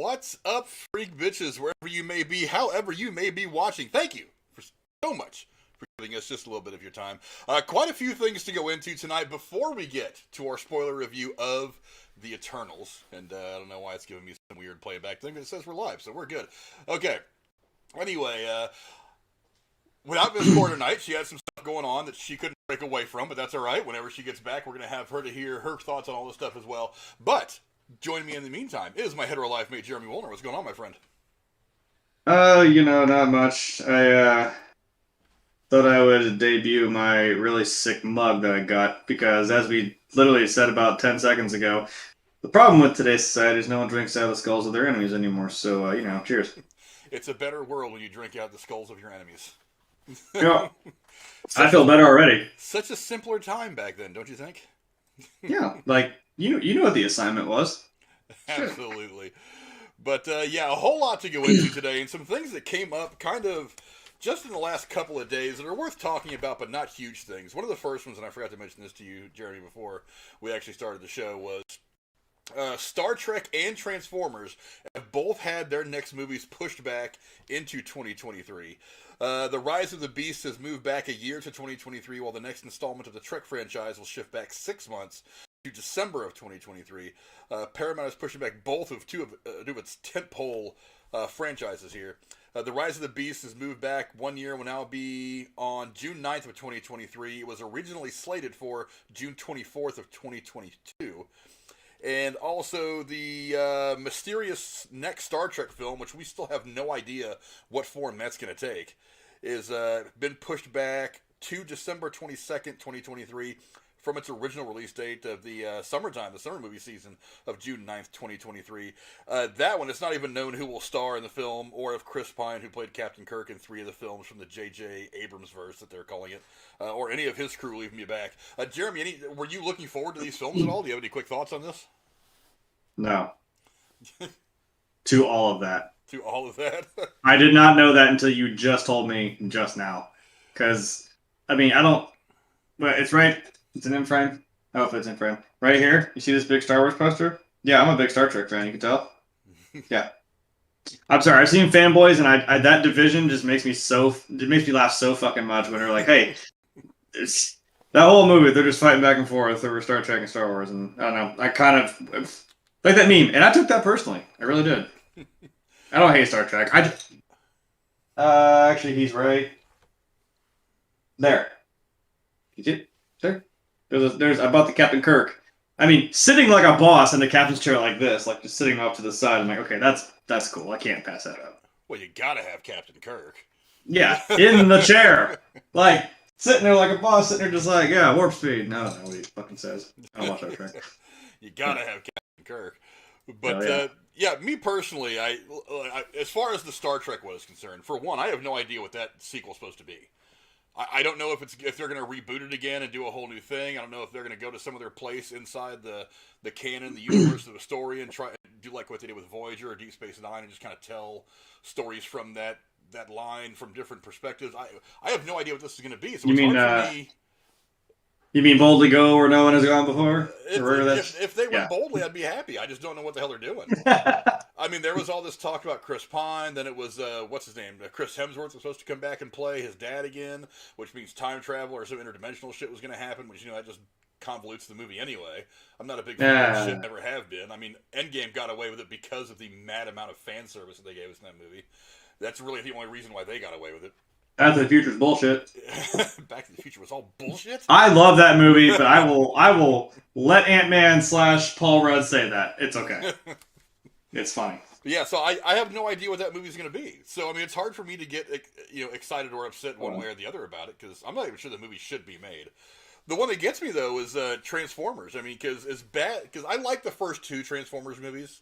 What's up, freak bitches, wherever you may be, however you may be watching? Thank you for so much for giving us just a little bit of your time. Quite a few things to go into tonight before we get to our spoiler review of The Eternals. And I don't know why it's giving me some weird playback thing, but it says we're live, so we're good. Okay. Anyway, without Miss Porter tonight, she had some stuff going on that she couldn't break away from, but that's all right. Whenever she gets back, we're going to have her to hear her thoughts on all this stuff as well. But joining me in the meantime is my hetero life mate, Jeremy Woolner. What's going on, my friend? Not much. I thought I would debut my really sick mug that I got, because as we literally said about 10 seconds ago, the problem with today's society is no one drinks out of the skulls of their enemies anymore, so, cheers. It's a better world when you drink out the skulls of your enemies. Yeah. I feel better already. Such a simpler time back then, don't you think? Yeah, you know what the assignment was. Absolutely. But, a whole lot to go into today, and some things that came up kind of just in the last couple of days that are worth talking about, but not huge things. One of the first ones, and I forgot to mention this to you, Jeremy, before we actually started the show, was Star Trek and Transformers have both had their next movies pushed back into 2023. The Rise of the Beast has moved back a year to 2023, while the next installment of the Trek franchise will shift back 6 months to December of 2023. Paramount is pushing back both of two of its tentpole franchises here. The Rise of the Beast has moved back 1 year, will now be on June 9th of 2023. It was originally slated for June 24th of 2022. And also the mysterious next Star Trek film, which we still have no idea what form that's going to take, is been pushed back to December 22nd, 2023, from its original release date of the summertime, the summer movie season of June 9th, 2023. That one, it's not even known who will star in the film, or if Chris Pine, who played Captain Kirk in 3 of the films from the J.J. Abrams verse that they're calling it, or any of his crew leaving me back. Jeremy, were you looking forward to these films at all? Do you have any quick thoughts on this? No. To all of that. To all of that? I did not know that until you just told me just now. Because, I don't... Well, it's right... It's an in-frame. Oh, if it's in-frame. Right here, you see this big Star Wars poster? Yeah, I'm a big Star Trek fan, you can tell. Yeah. I'm sorry, I've seen fanboys, and I that division just makes me laugh so fucking much when they're like, hey, that whole movie, they're just fighting back and forth over Star Trek and Star Wars, and I don't know, I kind of... Like that meme, and I took that personally. I really did. I don't hate Star Trek. Actually, he's right there. You see it? There. There's about the Captain Kirk. Sitting like a boss in the captain's chair like this, like just sitting off to the side. I'm like, okay, that's cool. I can't pass that up. Well, you gotta have Captain Kirk. Yeah, in the chair, like sitting there like a boss, sitting there just like, yeah, warp speed. No, I don't know what he fucking says. I don't watch Star Trek. You gotta have Captain Kirk. But me personally, I as far as the Star Trek was concerned, for one, I have no idea what that sequel's supposed to be. I don't know if they're going to reboot it again and do a whole new thing. I don't know if they're going to go to some of their place inside the canon, the universe of the story, and try and do like what they did with Voyager or Deep Space Nine and just kind of tell stories from that line from different perspectives. I have no idea what this is going to be. So you mean boldly go where no one has gone before? If they went boldly, I'd be happy. I just don't know what the hell they're doing. There was all this talk about Chris Pine. Then it was, what's his name? Chris Hemsworth was supposed to come back and play his dad again, which means time travel or some interdimensional shit was going to happen, which, that just convolutes the movie anyway. I'm not a big fan of that shit, never have been. Endgame got away with it because of the mad amount of fan service that they gave us in that movie. That's really the only reason why they got away with it. Back to the Future's bullshit. Back to the Future was all bullshit? I love that movie, but I will let Ant-Man / Paul Rudd say that. It's okay. It's funny. Yeah, so I have no idea what that movie's going to be. So, it's hard for me to get excited or upset one way or the other about it, because I'm not even sure the movie should be made. The one that gets me, though, is Transformers. Because it's bad, because I like the first 2 Transformers movies.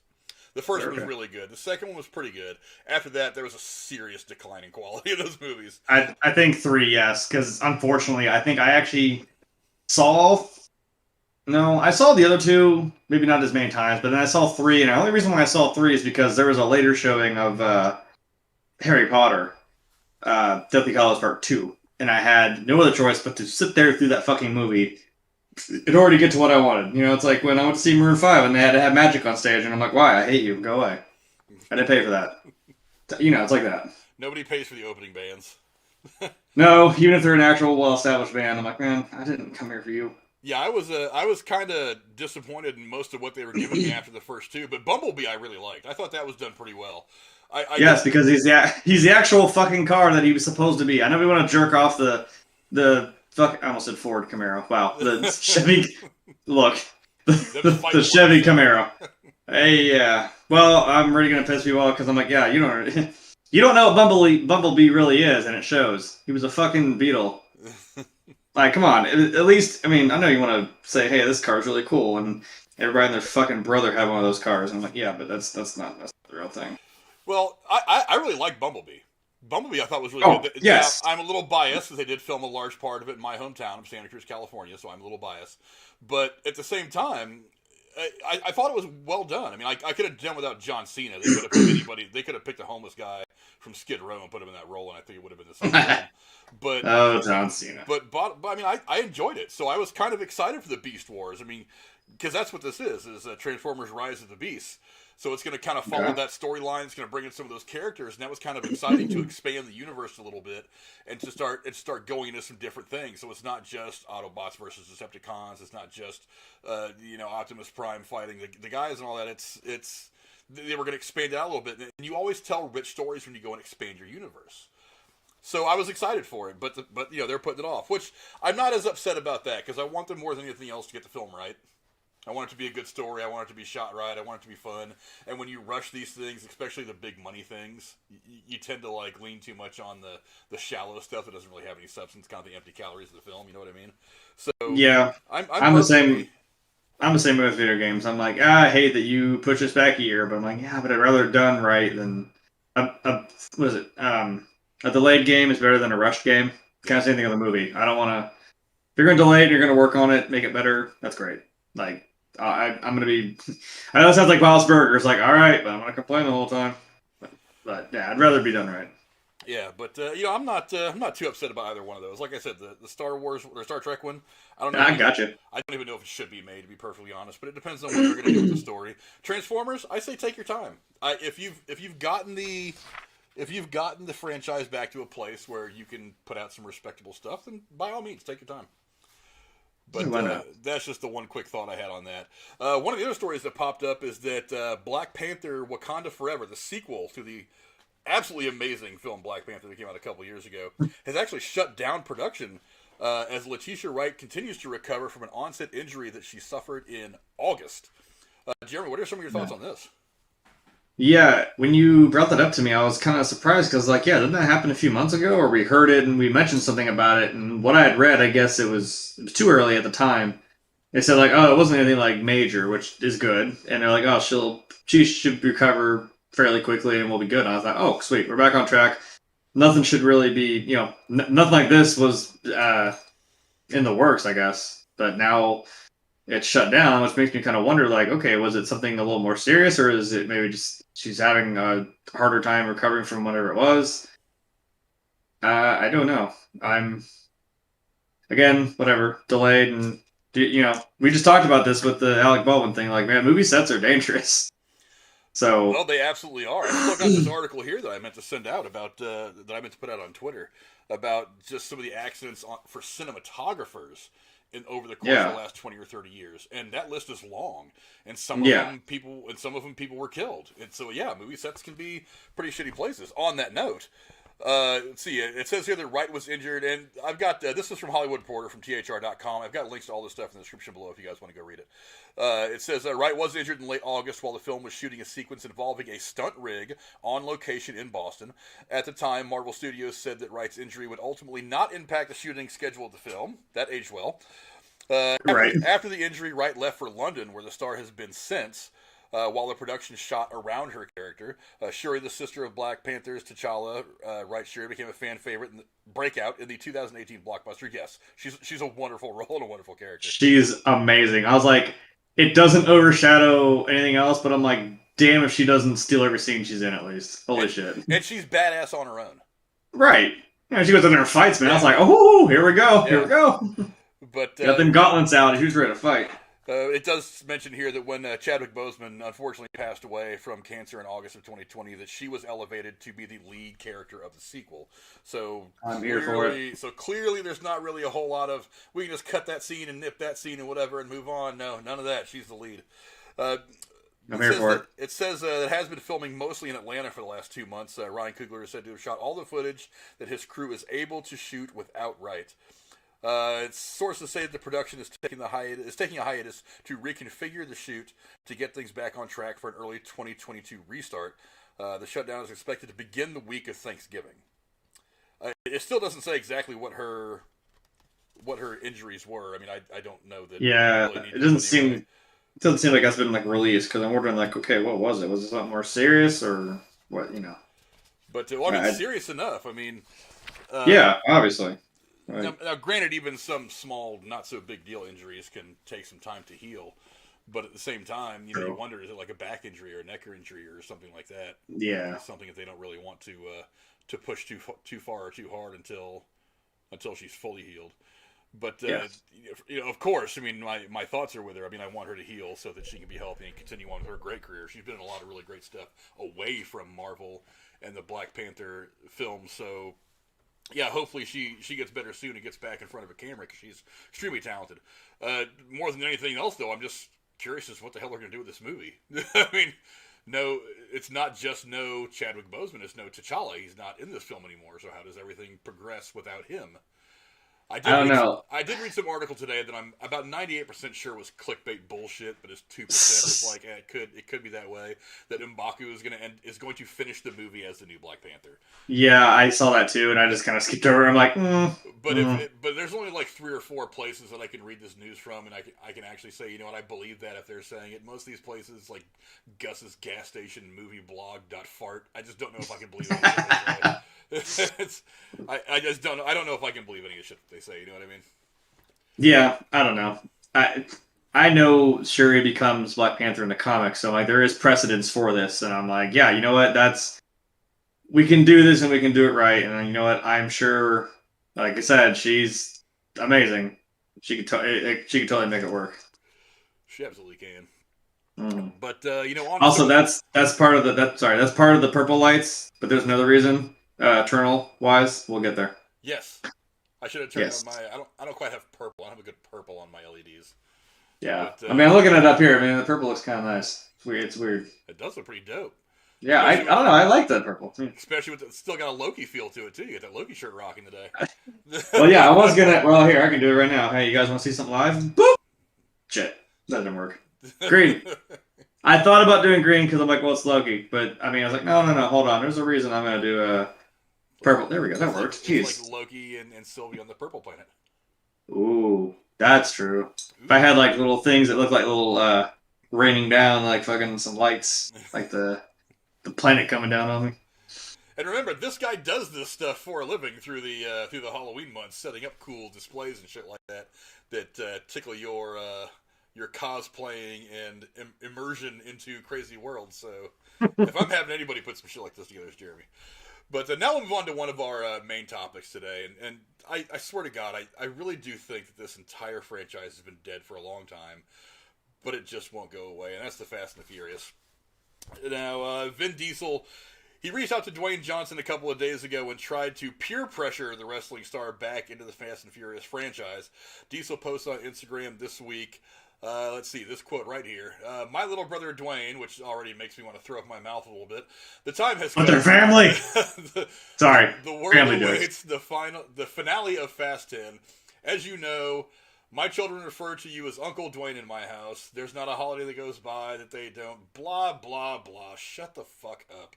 The first one was really good. The second one was pretty good. After that, there was a serious decline in quality of those movies. I think 3, yes, because unfortunately, I think I actually saw... No, I saw the other 2, maybe not as many times, but then I saw 3, and the only reason why I saw 3 is because there was a later showing of Harry Potter, Deathly Hallows Part 2, and I had no other choice but to sit there through that fucking movie in order to get to what I wanted. It's like when I went to see Maroon 5 and they had to have magic on stage, and I'm like, why? I hate you. Go away. I didn't pay for that. You know, it's like that. Nobody pays for the opening bands. No, even if they're an actual well-established band, I'm like, man, I didn't come here for you. Yeah, I was kind of disappointed in most of what they were giving me after the first two, but Bumblebee I really liked. I thought that was done pretty well. Yes, because he's the actual fucking car that he was supposed to be. I know we want to jerk off the fuck. I almost said Ford Camaro. Wow, the Chevy. Look, the Chevy Camaro. Hey, yeah. Well, I'm really gonna piss you off because I'm like, yeah, you don't know what Bumblebee really is, and it shows. He was a fucking beetle. Like, come on. At least, I mean, I know you want to say, hey, this car's really cool, and everybody and their fucking brother have one of those cars. And I'm like, yeah, but that's not the real thing. Well, I really like Bumblebee. Bumblebee I thought was really good. Yes. Now, I'm a little biased because they did film a large part of it in my hometown of Santa Cruz, California, so I'm a little biased. But at the same time, I thought it was well done. I mean, I could have done without John Cena. They could have picked anybody. They could have picked a homeless guy from Skid Row and put him in that role, and I think it would have been the same film. But John Cena. But I mean, I enjoyed it, so I was kind of excited for the Beast Wars. I mean, because that's what this is Transformers: Rise of the Beasts. So it's going to kind of follow that storyline. It's going to bring in some of those characters, and that was kind of exciting to expand the universe a little bit and to start going into some different things. So it's not just Autobots versus Decepticons. It's not just Optimus Prime fighting the guys and all that. It's they were going to expand it out a little bit, and you always tell rich stories when you go and expand your universe. So I was excited for it, but they're putting it off, which I'm not as upset about that because I want them more than anything else to get the film right. I want it to be a good story. I want it to be shot right. I want it to be fun. And when you rush these things, especially the big money things, you tend to like lean too much on the shallow stuff that doesn't really have any substance, kind of the empty calories of the film. You know what I mean? So yeah, I'm the same. I'm the same with video games. I'm like, I hate that you push us back a year, but I'm like, yeah, but I'd rather it done right than what is it? A delayed game is better than a rushed game. Kind of same thing with a movie. I don't want to. If you're going to delay it, you're going to work on it, make it better. That's great. Like. I'm going to be... I know it sounds like Bob's Burgers, like, all right, but I'm going to complain the whole time. But yeah, I'd rather be done right. Yeah, but, I'm not too upset about either one of those. Like I said, the Star Wars or Star Trek one, I don't know. I got you. I don't even know if it should be made, to be perfectly honest, but it depends on what you're going to do with the story. Transformers, I say take your time. If you've gotten the franchise back to a place where you can put out some respectable stuff, then by all means, take your time. But that's just the one quick thought I had on that. One of the other stories that popped up is that Black Panther Wakanda Forever, the sequel to the absolutely amazing film Black Panther that came out a couple years ago, has actually shut down production as Letitia Wright continues to recover from an onset injury that she suffered in August. Jeremy, what are some of your thoughts on this? Yeah, when you brought that up to me, I was kind of surprised because, like, yeah, didn't that happen a few months ago? Or we heard it and we mentioned something about it, and what I had read, I guess it was too early at the time. They said, like, oh, it wasn't anything, like, major, which is good. And they're like, oh, she should recover fairly quickly and we'll be good. And I thought, oh, sweet, we're back on track. Nothing should really be, nothing like this was in the works, I guess. But now it's shut down, which makes me kind of wonder, like, okay, was it something a little more serious, or is it maybe just she's having a harder time recovering from whatever it was? I don't know. Again, whatever, delayed, and, we just talked about this with the Alec Baldwin thing. Like, man, movie sets are dangerous. So, well, they absolutely are. I looked at this article here that I meant to send out about, that I meant to put out on Twitter, about just some of the accidents for cinematographers over the course of the last 20 or 30 years, and that list is long, and some of them people were killed, and so movie sets can be pretty shitty places. On that note, let's see, it says here that Wright was injured, and I've got this is from Hollywood Reporter from THR.com. I've got links to all this stuff in the description below if you guys want to go read it. It says Wright was injured in late August while the film was shooting a sequence involving a stunt rig on location in Boston. At the time, Marvel Studios said that Wright's injury would ultimately not impact the shooting schedule of the film. That aged well. After the injury, Wright left for London, where the star has been since, while the production shot around her character. Shuri, the sister of Black Panther's T'Challa, Wright Shuri, became a fan favorite and breakout in the 2018 blockbuster. Yes, she's a wonderful role and a wonderful character. She's amazing. I was like, it doesn't overshadow anything else, but I'm like, damn if she doesn't steal every scene she's in at least. Holy shit. And she's badass on her own. Right. She goes in there and fights, man. I was like, oh, here we go. Here we go. But got them gauntlets out. Who's ready to fight? It does mention here that when Chadwick Boseman unfortunately passed away from cancer in August of 2020, that she was elevated to be the lead character of the sequel. So I'm here for it. So clearly, there's not really a whole lot of we can just cut that scene and nip that scene and whatever and move on. No, none of that. She's the lead. I'm here for it. It says it has been filming mostly in Atlanta for the last 2 months. Ryan Coogler is said to have shot all the footage that his crew is able to shoot without right. Sources say that the production is taking a hiatus to reconfigure the shoot to get things back on track for an early 2022 restart. The shutdown is expected to begin the week of Thanksgiving. It still doesn't say exactly what her injuries were. I mean, I don't know that. Yeah, really it doesn't seem. It doesn't seem like that's been like released because I'm wondering like, okay, what was it? Was it something more serious or what? You know. But well, I mean, serious enough. I mean. Yeah, obviously. Right. Now, granted, even some small, not so big deal injuries can take some time to heal, but at the same time, you know, you wonder, is it like a back injury or a neck injury or something like that? Yeah, something that they don't really want to push too far or too hard until she's fully healed. But you know, of course, I mean, my thoughts are with her. I mean, I want her to heal so that she can be healthy and continue on with her great career. She's been in a lot of really great stuff away from Marvel and the Black Panther films, so. Yeah, hopefully she gets better soon and gets back in front of a camera because she's extremely talented. More than anything else, though, I'm just curious as to what the hell they're going to do with this movie. I mean, no, it's not just no Chadwick Boseman, it's no T'Challa. He's not in this film anymore, so how does everything progress without him? I don't know. I did read some article today that I'm about 98% sure was clickbait bullshit, but his 2% is like it could be that way. That M'Baku is going to finish the movie as the new Black Panther. Yeah, I saw that too, and I just kind of skipped over. I'm like, But there's only like 3 or 4 places that I can read this news from, and I can actually say, you know what, I believe that if they're saying it. Most of these places, like Gus's gas station movie blog.fart, I just don't know if I can believe it. I just don't know. I don't know if I can believe any of the shit that they say. You know what I mean? Yeah, I don't know. I know Shuri becomes Black Panther in the comics, so like there is precedence for this, and I'm like, yeah, you know what? We can do this and we can do it right, and you know what? I'm sure, like I said, she's amazing. She could totally make it work. She absolutely can. Mm. But you know, also that's part of that's part of the purple lights, but there's another reason. Eternal wise, we'll get there. Yes, I should have turned on my. I don't quite have purple. I don't have a good purple on my LEDs. Yeah, but, I mean, I'm looking at it up here. I mean, the purple looks kind of nice. It's weird. It does look pretty dope. Yeah, I don't know. I like that purple. Especially with it's still got a Loki feel to it too. You got that Loki shirt rocking today. Well, yeah, I was gonna. Well, here I can do it right now. Hey, you guys want to see something live? Boop. Shit, that didn't work. Green. I thought about doing green because I'm like, well, it's Loki, but I mean, I was like, no, hold on. There's a reason I'm gonna do purple. There we go. That works. Jeez. It's like Loki and Sylvie on the purple planet. Ooh, that's true. Ooh. If I had like little things that look like little raining down, like fucking some lights, like the planet coming down on me. And remember, this guy does this stuff for a living through the Halloween months, setting up cool displays and shit like that tickle your cosplaying and immersion into crazy worlds. So if I'm having anybody put some shit like this together, it's Jeremy. But now we'll move on to one of our main topics today. And I swear to God, I really do think that this entire franchise has been dead for a long time, but it just won't go away. And that's the Fast and the Furious. Now, Vin Diesel, he reached out to Dwayne Johnson a couple of days ago and tried to peer pressure the wrestling star back into the Fast and Furious franchise. Diesel posted on Instagram this week, let's see, this quote right here. My little brother Dwayne, which already makes me want to throw up my mouth a little bit. The time has come. But their family! Sorry. The world awaits the finale of Fast 10. As you know, my children refer to you as Uncle Dwayne in my house. There's not a holiday that goes by that they don't. Blah, blah, blah. Shut the fuck up.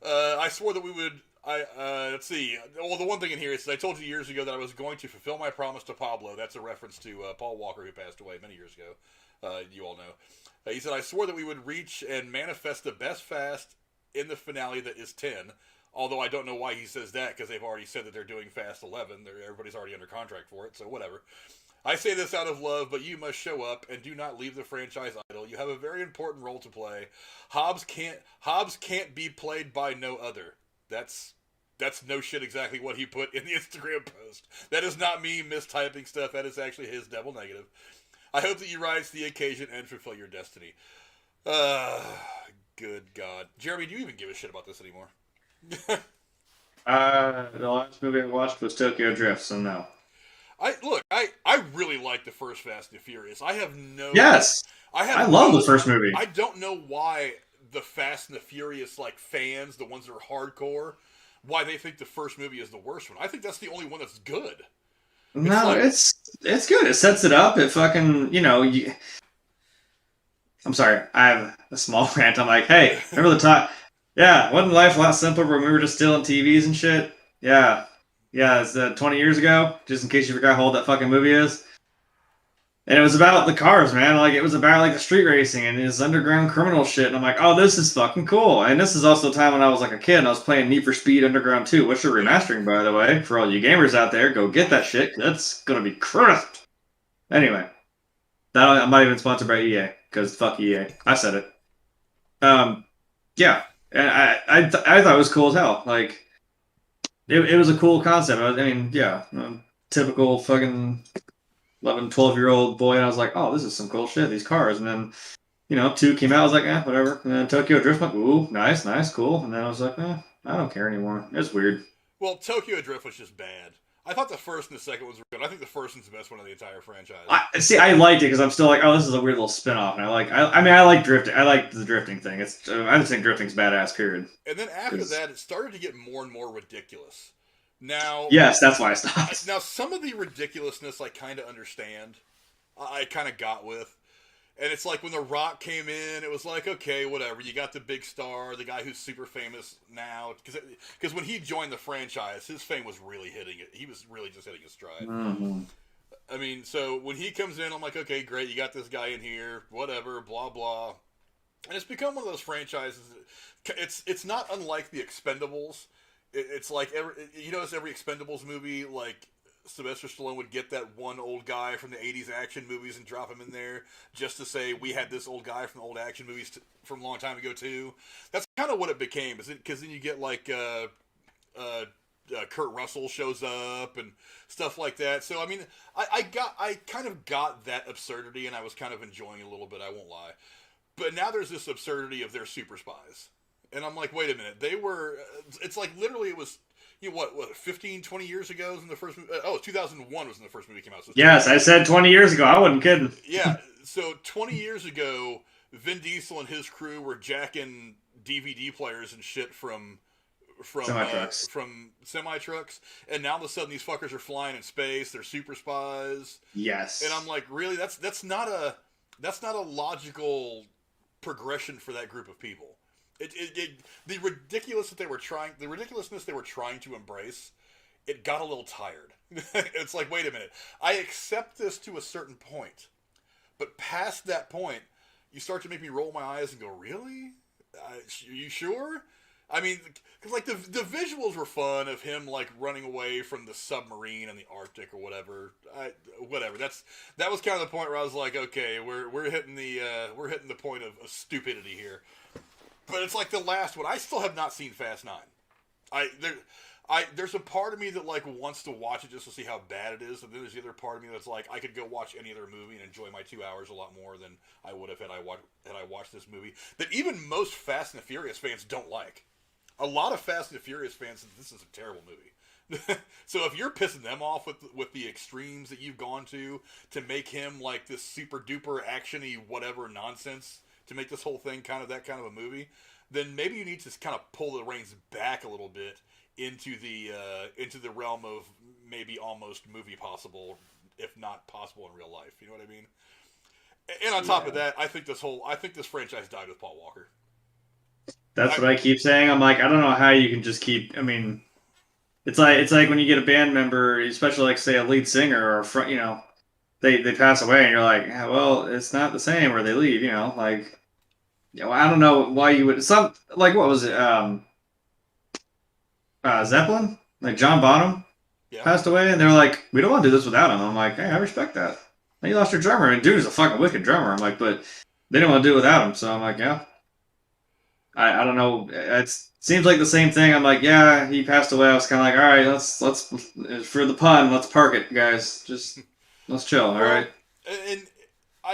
I swore that we would... let's see. Well, the one thing in here is I told you years ago that I was going to fulfill my promise to Pablo. That's a reference to Paul Walker, who passed away many years ago. You all know. He said, I swore that we would reach and manifest the best Fast in the finale that is 10. Although I don't know why he says that, because they've already said that they're doing Fast 11. Everybody's already under contract for it, so whatever. I say this out of love, but you must show up and do not leave the franchise idle. You have a very important role to play. Hobbs can't be played by no other. That's no shit exactly what he put in the Instagram post. That is not me mistyping stuff. That is actually his double negative. I hope that you rise to the occasion and fulfill your destiny. Uh, Good God. Jeremy, do you even give a shit about this anymore? The last movie I watched was Tokyo Drift, so no. I really like the first Fast and the Furious. Yes, I love the first movie. I don't know why the Fast and the Furious fans, the ones that are hardcore, why they think the first movie is the worst one. I think that's the only one that's good. It's good. It sets it up. It fucking I'm sorry. I have a small rant. I'm like, hey, remember the time? Yeah, wasn't life a lot simpler when we were just stealing TVs and shit? Yeah, it's 20 years ago. Just in case you forgot how old that fucking movie is. And it was about the cars, man. It was about the street racing and this underground criminal shit. And I'm like, oh, this is fucking cool. And this is also the time when I was a kid and I was playing Need for Speed Underground 2, which they're remastering, by the way. For all you gamers out there, go get that shit. That's gonna be crisp. Anyway, I'm not even sponsored by EA because fuck EA. I said it. Yeah, and I thought it was cool as hell. It was a cool concept. Typical fucking 11, 12-year-old boy, and I was like, oh, this is some cool shit, these cars. And then, 2 came out, I was like, whatever. And then Tokyo Drift, ooh, nice, cool. And then I was like, I don't care anymore. It's weird. Well, Tokyo Drift was just bad. I thought the first and the second ones were good. I think the first one's the best one of the entire franchise. I liked it because I'm still like, oh, this is a weird little spin-off. And I like drifting. I like the drifting thing. I just think drifting's badass, period. And then after that, it started to get more and more ridiculous. Now, yes, that's why I stopped. Now, some of the ridiculousness I kind of understand. I kind of got with. And it's like when The Rock came in, it was like, okay, whatever. You got the big star, the guy who's super famous now. Because when he joined the franchise, his fame was really hitting it. He was really just hitting his stride. Mm-hmm. I mean, so when he comes in, I'm like, okay, great. You got this guy in here, whatever, blah, blah. And it's become one of those franchises. It's not unlike The Expendables. It's like every Expendables movie, Sylvester Stallone would get that one old guy from the 80s action movies and drop him in there just to say, we had this old guy from the old action movies from a long time ago too. That's kind of what it became, because then you get Kurt Russell shows up and stuff like that. So I mean, I kind of got that absurdity, and I was kind of enjoying it a little bit, I won't lie. But now there's this absurdity of they're super spies. And I'm like, wait a minute. It's like literally it was, 15, 20 years ago was in the first movie? 2001 was when the first movie came out. So yes, I said 20 years ago. I wasn't kidding. Yeah, so 20 years ago, Vin Diesel and his crew were jacking DVD players and shit from semi-trucks. And now all of a sudden these fuckers are flying in space. They're super spies. Yes. And I'm like, really? That's not a logical progression for that group of people. The ridiculousness they were trying to embrace, it got a little tired. It's like, wait a minute, I accept this to a certain point, but past that point, you start to make me roll my eyes and go, really? Are you sure? I mean, because the visuals were fun of him running away from the submarine in the Arctic or whatever. Whatever. That was kind of the point where I was like, okay, we're hitting the point of stupidity here. But it's like the last one. I still have not seen Fast 9. There's a part of me that wants to watch it just to see how bad it is, and then there's the other part of me that's like, I could go watch any other movie and enjoy my 2 hours a lot more than I would have had I watched this movie that even most Fast and the Furious fans don't like. A lot of Fast and the Furious fans think this is a terrible movie. So if you're pissing them off with the extremes that you've gone to make him this super duper actiony whatever nonsense, to make this whole thing kind of a movie, then maybe you need to kind of pull the reins back a little bit into the realm of maybe almost movie possible, if not possible in real life. You know what I mean? And on top of that, I think this franchise died with Paul Walker. That's what I keep saying. I'm like, I don't know how you can just keep. I mean, it's like when you get a band member, especially say a lead singer or a front, they pass away, and you're like, yeah, well, it's not the same, or they leave, I don't know why you would. What was it? Zeppelin, John Bonham passed away, and they're like, we don't want to do this without him. I'm like, hey, I respect that. And you lost your drummer, and dude is a fucking wicked drummer. I'm like, but they didn't want to do it without him, so I'm like, yeah. I don't know. It seems like the same thing. I'm like, yeah, he passed away. I was kind of like, all right, let's for the pun, let's park it, guys. Just let's chill, all right. And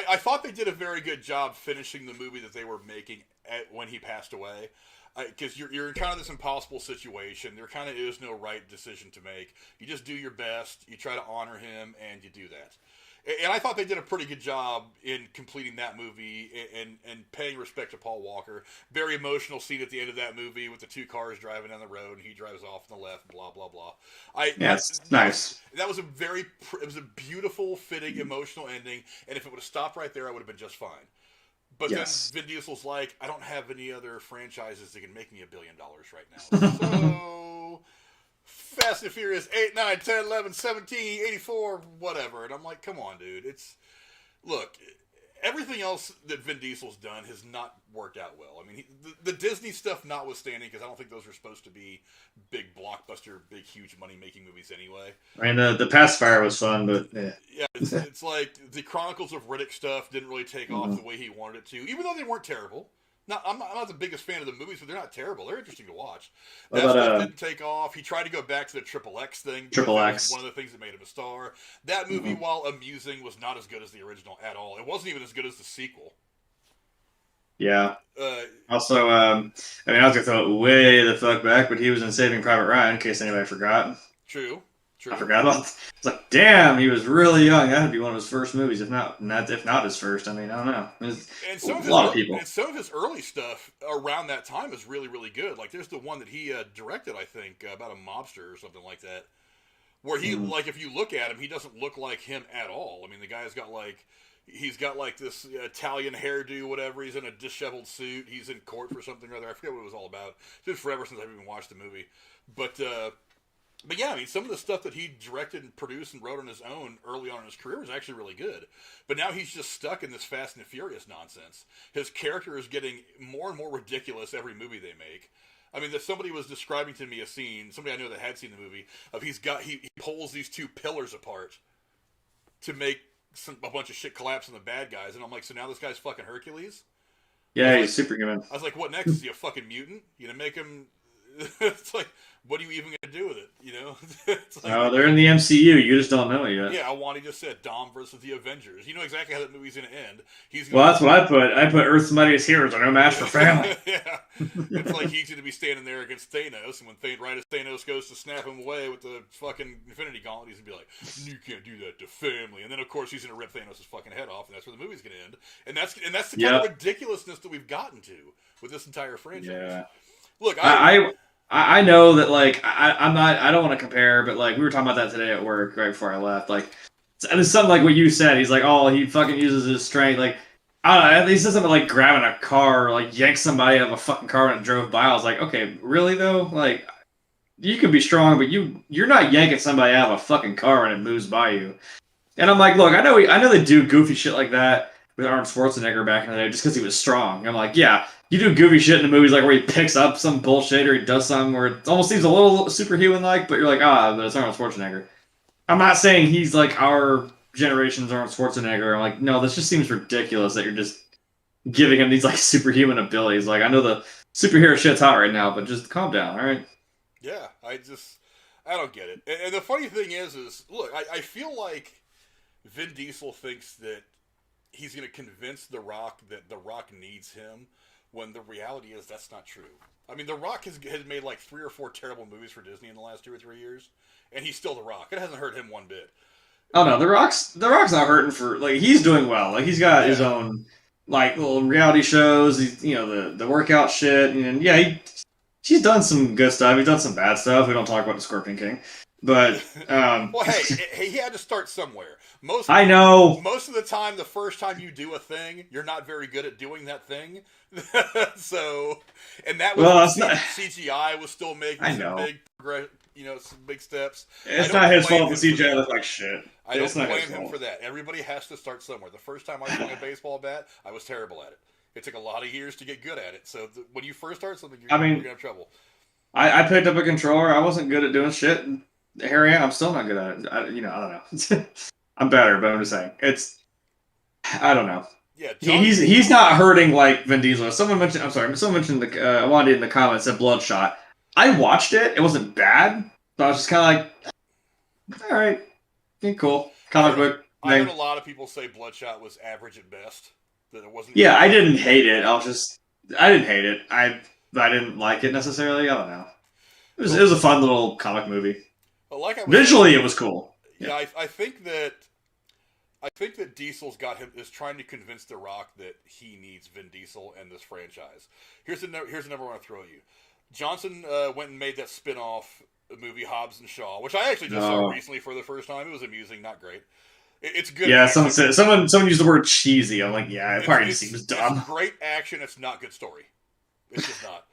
I thought they did a very good job finishing the movie that they were making when he passed away. Because you're in kind of this impossible situation. There kind of is no right decision to make. You just do your best. You try to honor him, and you do that. And I thought they did a pretty good job in completing that movie and paying respect to Paul Walker. Very emotional scene at the end of that movie with the two cars driving down the road, and he drives off on the left, blah, blah, blah. It's nice. That was it was a beautiful, fitting, emotional ending, and if it would have stopped right there, I would have been just fine. But then Vin Diesel's like, I don't have any other franchises that can make me $1 billion right now. So, Fast and Furious 8, 9, 10, 11, 17, 84, whatever. And I'm like, come on, dude. Look, everything else that Vin Diesel's done has not worked out well. I mean, the Disney stuff notwithstanding, because I don't think those were supposed to be big blockbuster, big, huge money-making movies anyway. I mean, the Pacifier was fun, but yeah. Yeah, it's like the Chronicles of Riddick stuff didn't really take off the way he wanted it to, even though they weren't terrible. I'm not the biggest fan of the movies, but they're not terrible. They're interesting to watch. That stuff didn't take off. He tried to go back to the Triple X thing. Triple X. One of the things that made him a star. That movie, while amusing, was not as good as the original at all. It wasn't even as good as the sequel. Yeah. Also, I mean, I was going to throw it way the fuck back, but he was in Saving Private Ryan, in case anybody forgot. True. I forgot about that. It's like, damn, he was really young. That would be one of his first movies, if not his first. I mean, I don't know. And some a lot of people. And some of his early stuff around that time is really, really good. Like, there's the one that he directed, I think, about a mobster or something like that, where he, like, if you look at him, he doesn't look like him at all. I mean, the guy's got, like, he's got, like, this Italian hairdo, whatever. He's in a disheveled suit. He's in court for something or other. I forget what it was all about. It's been forever since I've even watched the movie. But yeah, I mean, some of the stuff that he directed and produced and wrote on his own early on in his career was actually really good. But now he's just stuck in this Fast and the Furious nonsense. His character is getting more and more ridiculous every movie they make. I mean, somebody was describing to me a scene, somebody I know that had seen the movie, of he pulls these two pillars apart to make a bunch of shit collapse on the bad guys. And I'm like, so now this guy's fucking Hercules? Yeah, he's superhuman. I was like, what next? Is he a fucking mutant? You know, make him... It's like, what are you even going to do with it? You know? It's like, oh, they're in the MCU. You just don't know it yet. Yeah, Wani just said Dom versus the Avengers. You know exactly how that movie's going to end. That's what I put. I put Earth's Mightiest Heroes are no match for family. Yeah. It's like he's going to be standing there against Thanos, and when right as Thanos goes to snap him away with the fucking Infinity Gauntlet, he's going to be like, you can't do that to family. And then, of course, he's going to rip Thanos' fucking head off, and that's where the movie's going to end. And that's the kind of ridiculousness that we've gotten to with this entire franchise. Yeah. Look, I know that, like, I don't want to compare, but, like, we were talking about that today at work right before I left. Like, it's something like what you said. He's like, oh, he fucking uses his strength. Like, I don't know, at least it's something like grabbing a car or, like, yank somebody out of a fucking car when it drove by. I was like, okay, really, though? Like, you can be strong, but you're not yanking somebody out of a fucking car when it moves by you. And I'm like, look, I know they do goofy shit like that with Arnold Schwarzenegger back in the day just because he was strong. I'm like, yeah, you do goofy shit in the movies like where he picks up some bullshit or he does something where it almost seems a little superhuman-like, but you're like, but it's Arnold Schwarzenegger. I'm not saying he's like our generation's Arnold Schwarzenegger. I'm like, no, this just seems ridiculous that you're just giving him these like superhuman abilities. Like, I know the superhero shit's hot right now, but just calm down, all right? Yeah, I don't get it. And the funny thing is look, I feel like Vin Diesel thinks that he's going to convince The Rock that The Rock needs him, when the reality is that's not true. I mean, The Rock has made like 3 or 4 terrible movies for Disney in the last 2 or 3 years, and he's still The Rock. It hasn't hurt him one bit. Oh no, The Rock's not hurting for, like, he's doing well. Like, he's got his own like little reality shows. He's, you know, the workout shit, and yeah, he's done some good stuff. He's done some bad stuff. We don't talk about the Scorpion King, but well, hey, he had to start somewhere. I know. Most of the time, the first time you do a thing, you're not very good at doing that thing. So, and that was CGI was still making some big steps. It's not his fault. The CGI looked like shit. I don't blame him for that. Everybody has to start somewhere. The first time I swung a baseball bat, I was terrible at it. It took a lot of years to get good at it. So when you first start something, you're going to have trouble. I picked up a controller. I wasn't good at doing shit. And here I am. I'm still not good at it. I don't know. I'm better, but I'm just saying I don't know. Yeah, he's not hurting like Vin Diesel. Someone mentioned Wanda in the comments said Bloodshot. I watched it. It wasn't bad, but I was just kind of like, all right, cool. Comic book. I heard a lot of people say Bloodshot was average at best. That it wasn't. Yeah, I didn't hate it. I didn't hate it. I didn't like it necessarily. I don't know. It was a fun little comic movie. Well, like I was Visually, saying, it was cool. Yeah, I think that Diesel's is trying to convince The Rock that he needs Vin Diesel and this franchise. Here's the number I want to throw at you. Johnson went and made that spin-off movie Hobbs and Shaw, which I actually just saw recently for the first time. It was amusing, not great. It's good. Yeah, someone used the word cheesy. I'm like, yeah, it probably just seems dumb. It's great action. It's not good story. It's just not.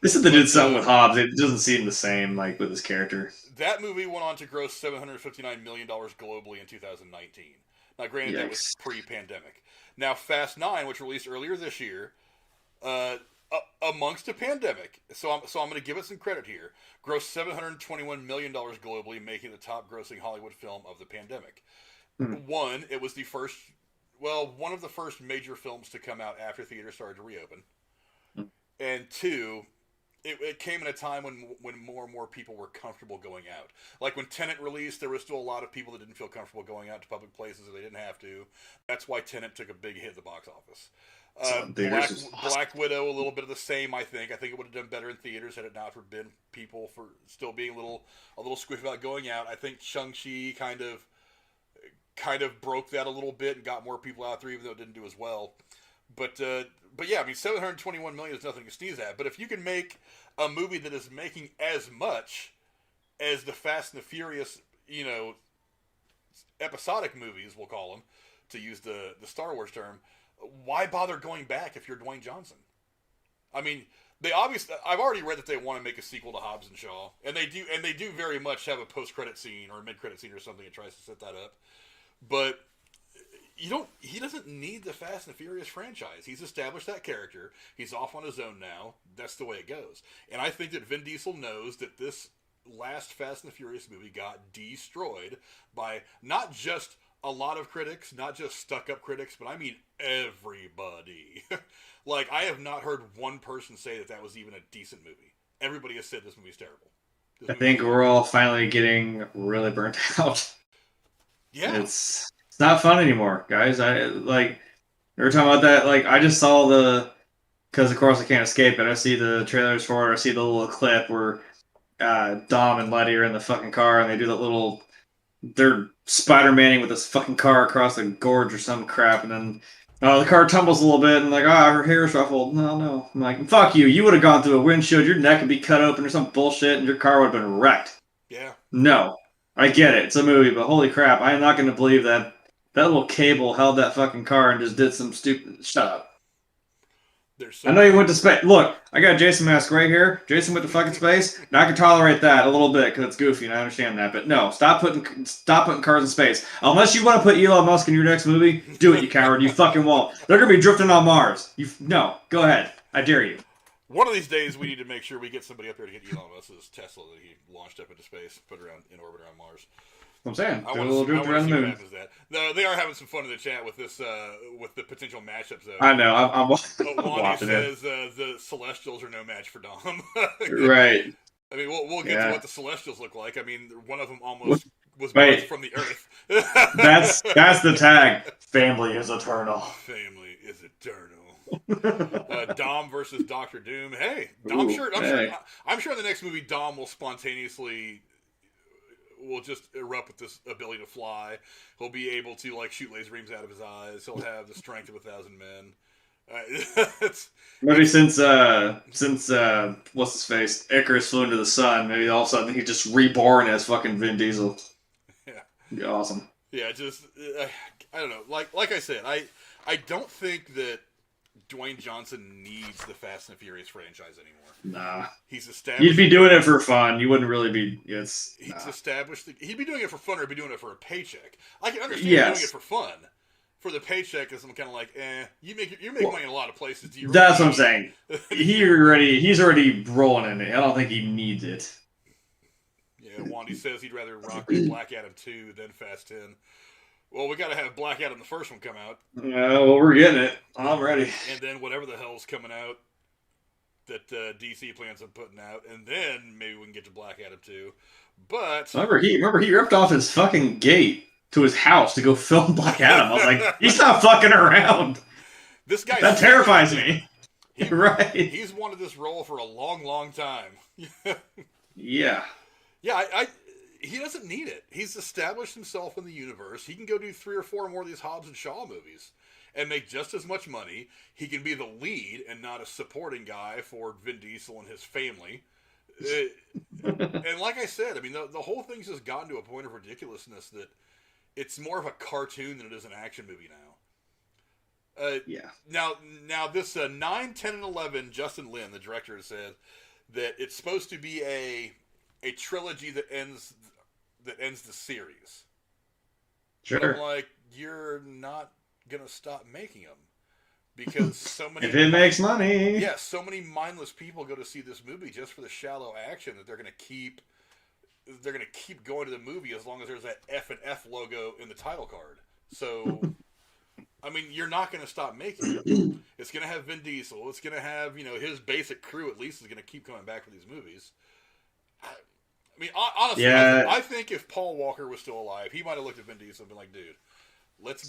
They said they did something with Hobbs. It doesn't seem the same, like with his character. That movie went on to gross $759 million globally in 2019. Now, granted, that was pre-pandemic. Now, Fast 9, which released earlier this year, amongst a pandemic, so I'm going to give it some credit here, grossed $721 million globally, making the top-grossing Hollywood film of the pandemic. One, it was one of the first major films to come out after theaters started to reopen. And two, it came at a time when more and more people were comfortable going out. Like when Tenet released, there was still a lot of people that didn't feel comfortable going out to public places if they didn't have to. That's why Tenet took a big hit at the box office. Black Widow, a little bit of the same, I think. I think it would have done better in theaters had it not forbidden people for still being a little squiffy about going out. I think Shang-Chi kind of broke that a little bit and got more people out there, even though it didn't do as well. But yeah, I mean, $721 million is nothing to sneeze at. But if you can make a movie that is making as much as the Fast and the Furious, episodic movies, we'll call them, to use the Star Wars term, why bother going back if you're Dwayne Johnson? I mean, I've already read that they want to make a sequel to Hobbs and Shaw, and they do very much have a post-credit scene or a mid-credit scene or something that tries to set that up. But he doesn't need the Fast and the Furious franchise. He's established that character. He's off on his own now. That's the way it goes. And I think that Vin Diesel knows that this last Fast and the Furious movie got destroyed by not just a lot of critics, not just stuck-up critics, but I mean everybody. Like, I have not heard one person say that was even a decent movie. Everybody has said this movie's terrible. I think we're all finally getting really burnt out. Yeah. It's not fun anymore, guys. Every time about that, I just saw because of course I can't escape it. I see the trailers for it. I see the little clip where Dom and Letty are in the fucking car and they do they're Spider-Manning with this fucking car across a gorge or some crap, and then the car tumbles a little bit and her hair's ruffled. No. I'm like, fuck you. You would have gone through a windshield. Your neck would be cut open or some bullshit and your car would have been wrecked. Yeah. No. I get it. It's a movie, but holy crap. I am not going to believe that little cable held that fucking car and just did some stupid... Shut up. I know you went to space. Look, I got a Jason mask right here. Jason went to fucking space. Now I can tolerate that a little bit because it's goofy and I understand that. But no, stop putting cars in space. Unless you want to put Elon Musk in your next movie, do it, you coward. You fucking won't. They're going to be drifting on Mars. No, go ahead. I dare you. One of these days, we need to make sure we get somebody up there to get Elon Musk's Tesla that he launched up into space, put around in orbit around Mars. I'm saying. I want to see what happens to that. No, they are having some fun in the chat with this, with the potential matchups. Though. I know. I'm Wanda says the Celestials are no match for Dom. Right. I mean, we'll get to what the Celestials look like. I mean, one of them almost was birthed from the Earth. That's the tag. Family is eternal. Family is eternal. Dom versus Doctor Doom. Hey, I'm sure in the next movie Dom will spontaneously just erupt with this ability to fly. He'll be able to shoot laser beams out of his eyes. He'll have the strength of 1,000 men. Maybe since what's his face Icarus flew into the sun, maybe all of a sudden he's just reborn as fucking Vin Diesel. Yeah, it'd be awesome. Yeah, just I don't know. Like I said, I don't think that Dwayne Johnson needs the Fast and Furious franchise anymore. Nah. He's established... You'd be doing it for fun. You wouldn't really be... He's established... He'd be doing it for fun or he'd be doing it for a paycheck. I can understand doing it for fun. For the paycheck, is I'm kind of like, you make money in a lot of places. Do you really that's what I'm saying. He's already rolling in it. I don't think he needs it. Yeah, Wandy says he'd rather rock Black Adam 2 than Fast 10. Well, we got to have Black Adam the first one come out. Well, we're getting it. I'm ready. And then whatever the hell's coming out that DC plans on putting out, and then maybe we can get to Black Adam 2. But remember he ripped off his fucking gate to his house to go film Black Adam. I was like, he's not fucking around. This guy that terrifies me. Right? He's wanted this role for a long, long time. Yeah. Yeah, he doesn't need it. He's established himself in the universe. He can go do 3 or 4 more of these Hobbs and Shaw movies and make just as much money. He can be the lead and not a supporting guy for Vin Diesel and his family. And like I said, I mean, the whole thing's just gotten to a point of ridiculousness that it's more of a cartoon than it is an action movie now. Yeah. Now this 9, 10, and 11, Justin Lin, the director, said that it's supposed to be a trilogy that ends the series. Sure. But I'm like, you're not gonna stop making them because so many. If it makes money. Yeah, so many mindless people go to see this movie just for the shallow action that they're gonna keep going to the movie as long as there's that F and F logo in the title card. So, I mean, you're not going to stop making it. It's going to have Vin Diesel. It's going to have, his basic crew at least is going to keep coming back for these movies. I mean, honestly, yeah. I think if Paul Walker was still alive, he might have looked at Vin Diesel and been like, dude, let's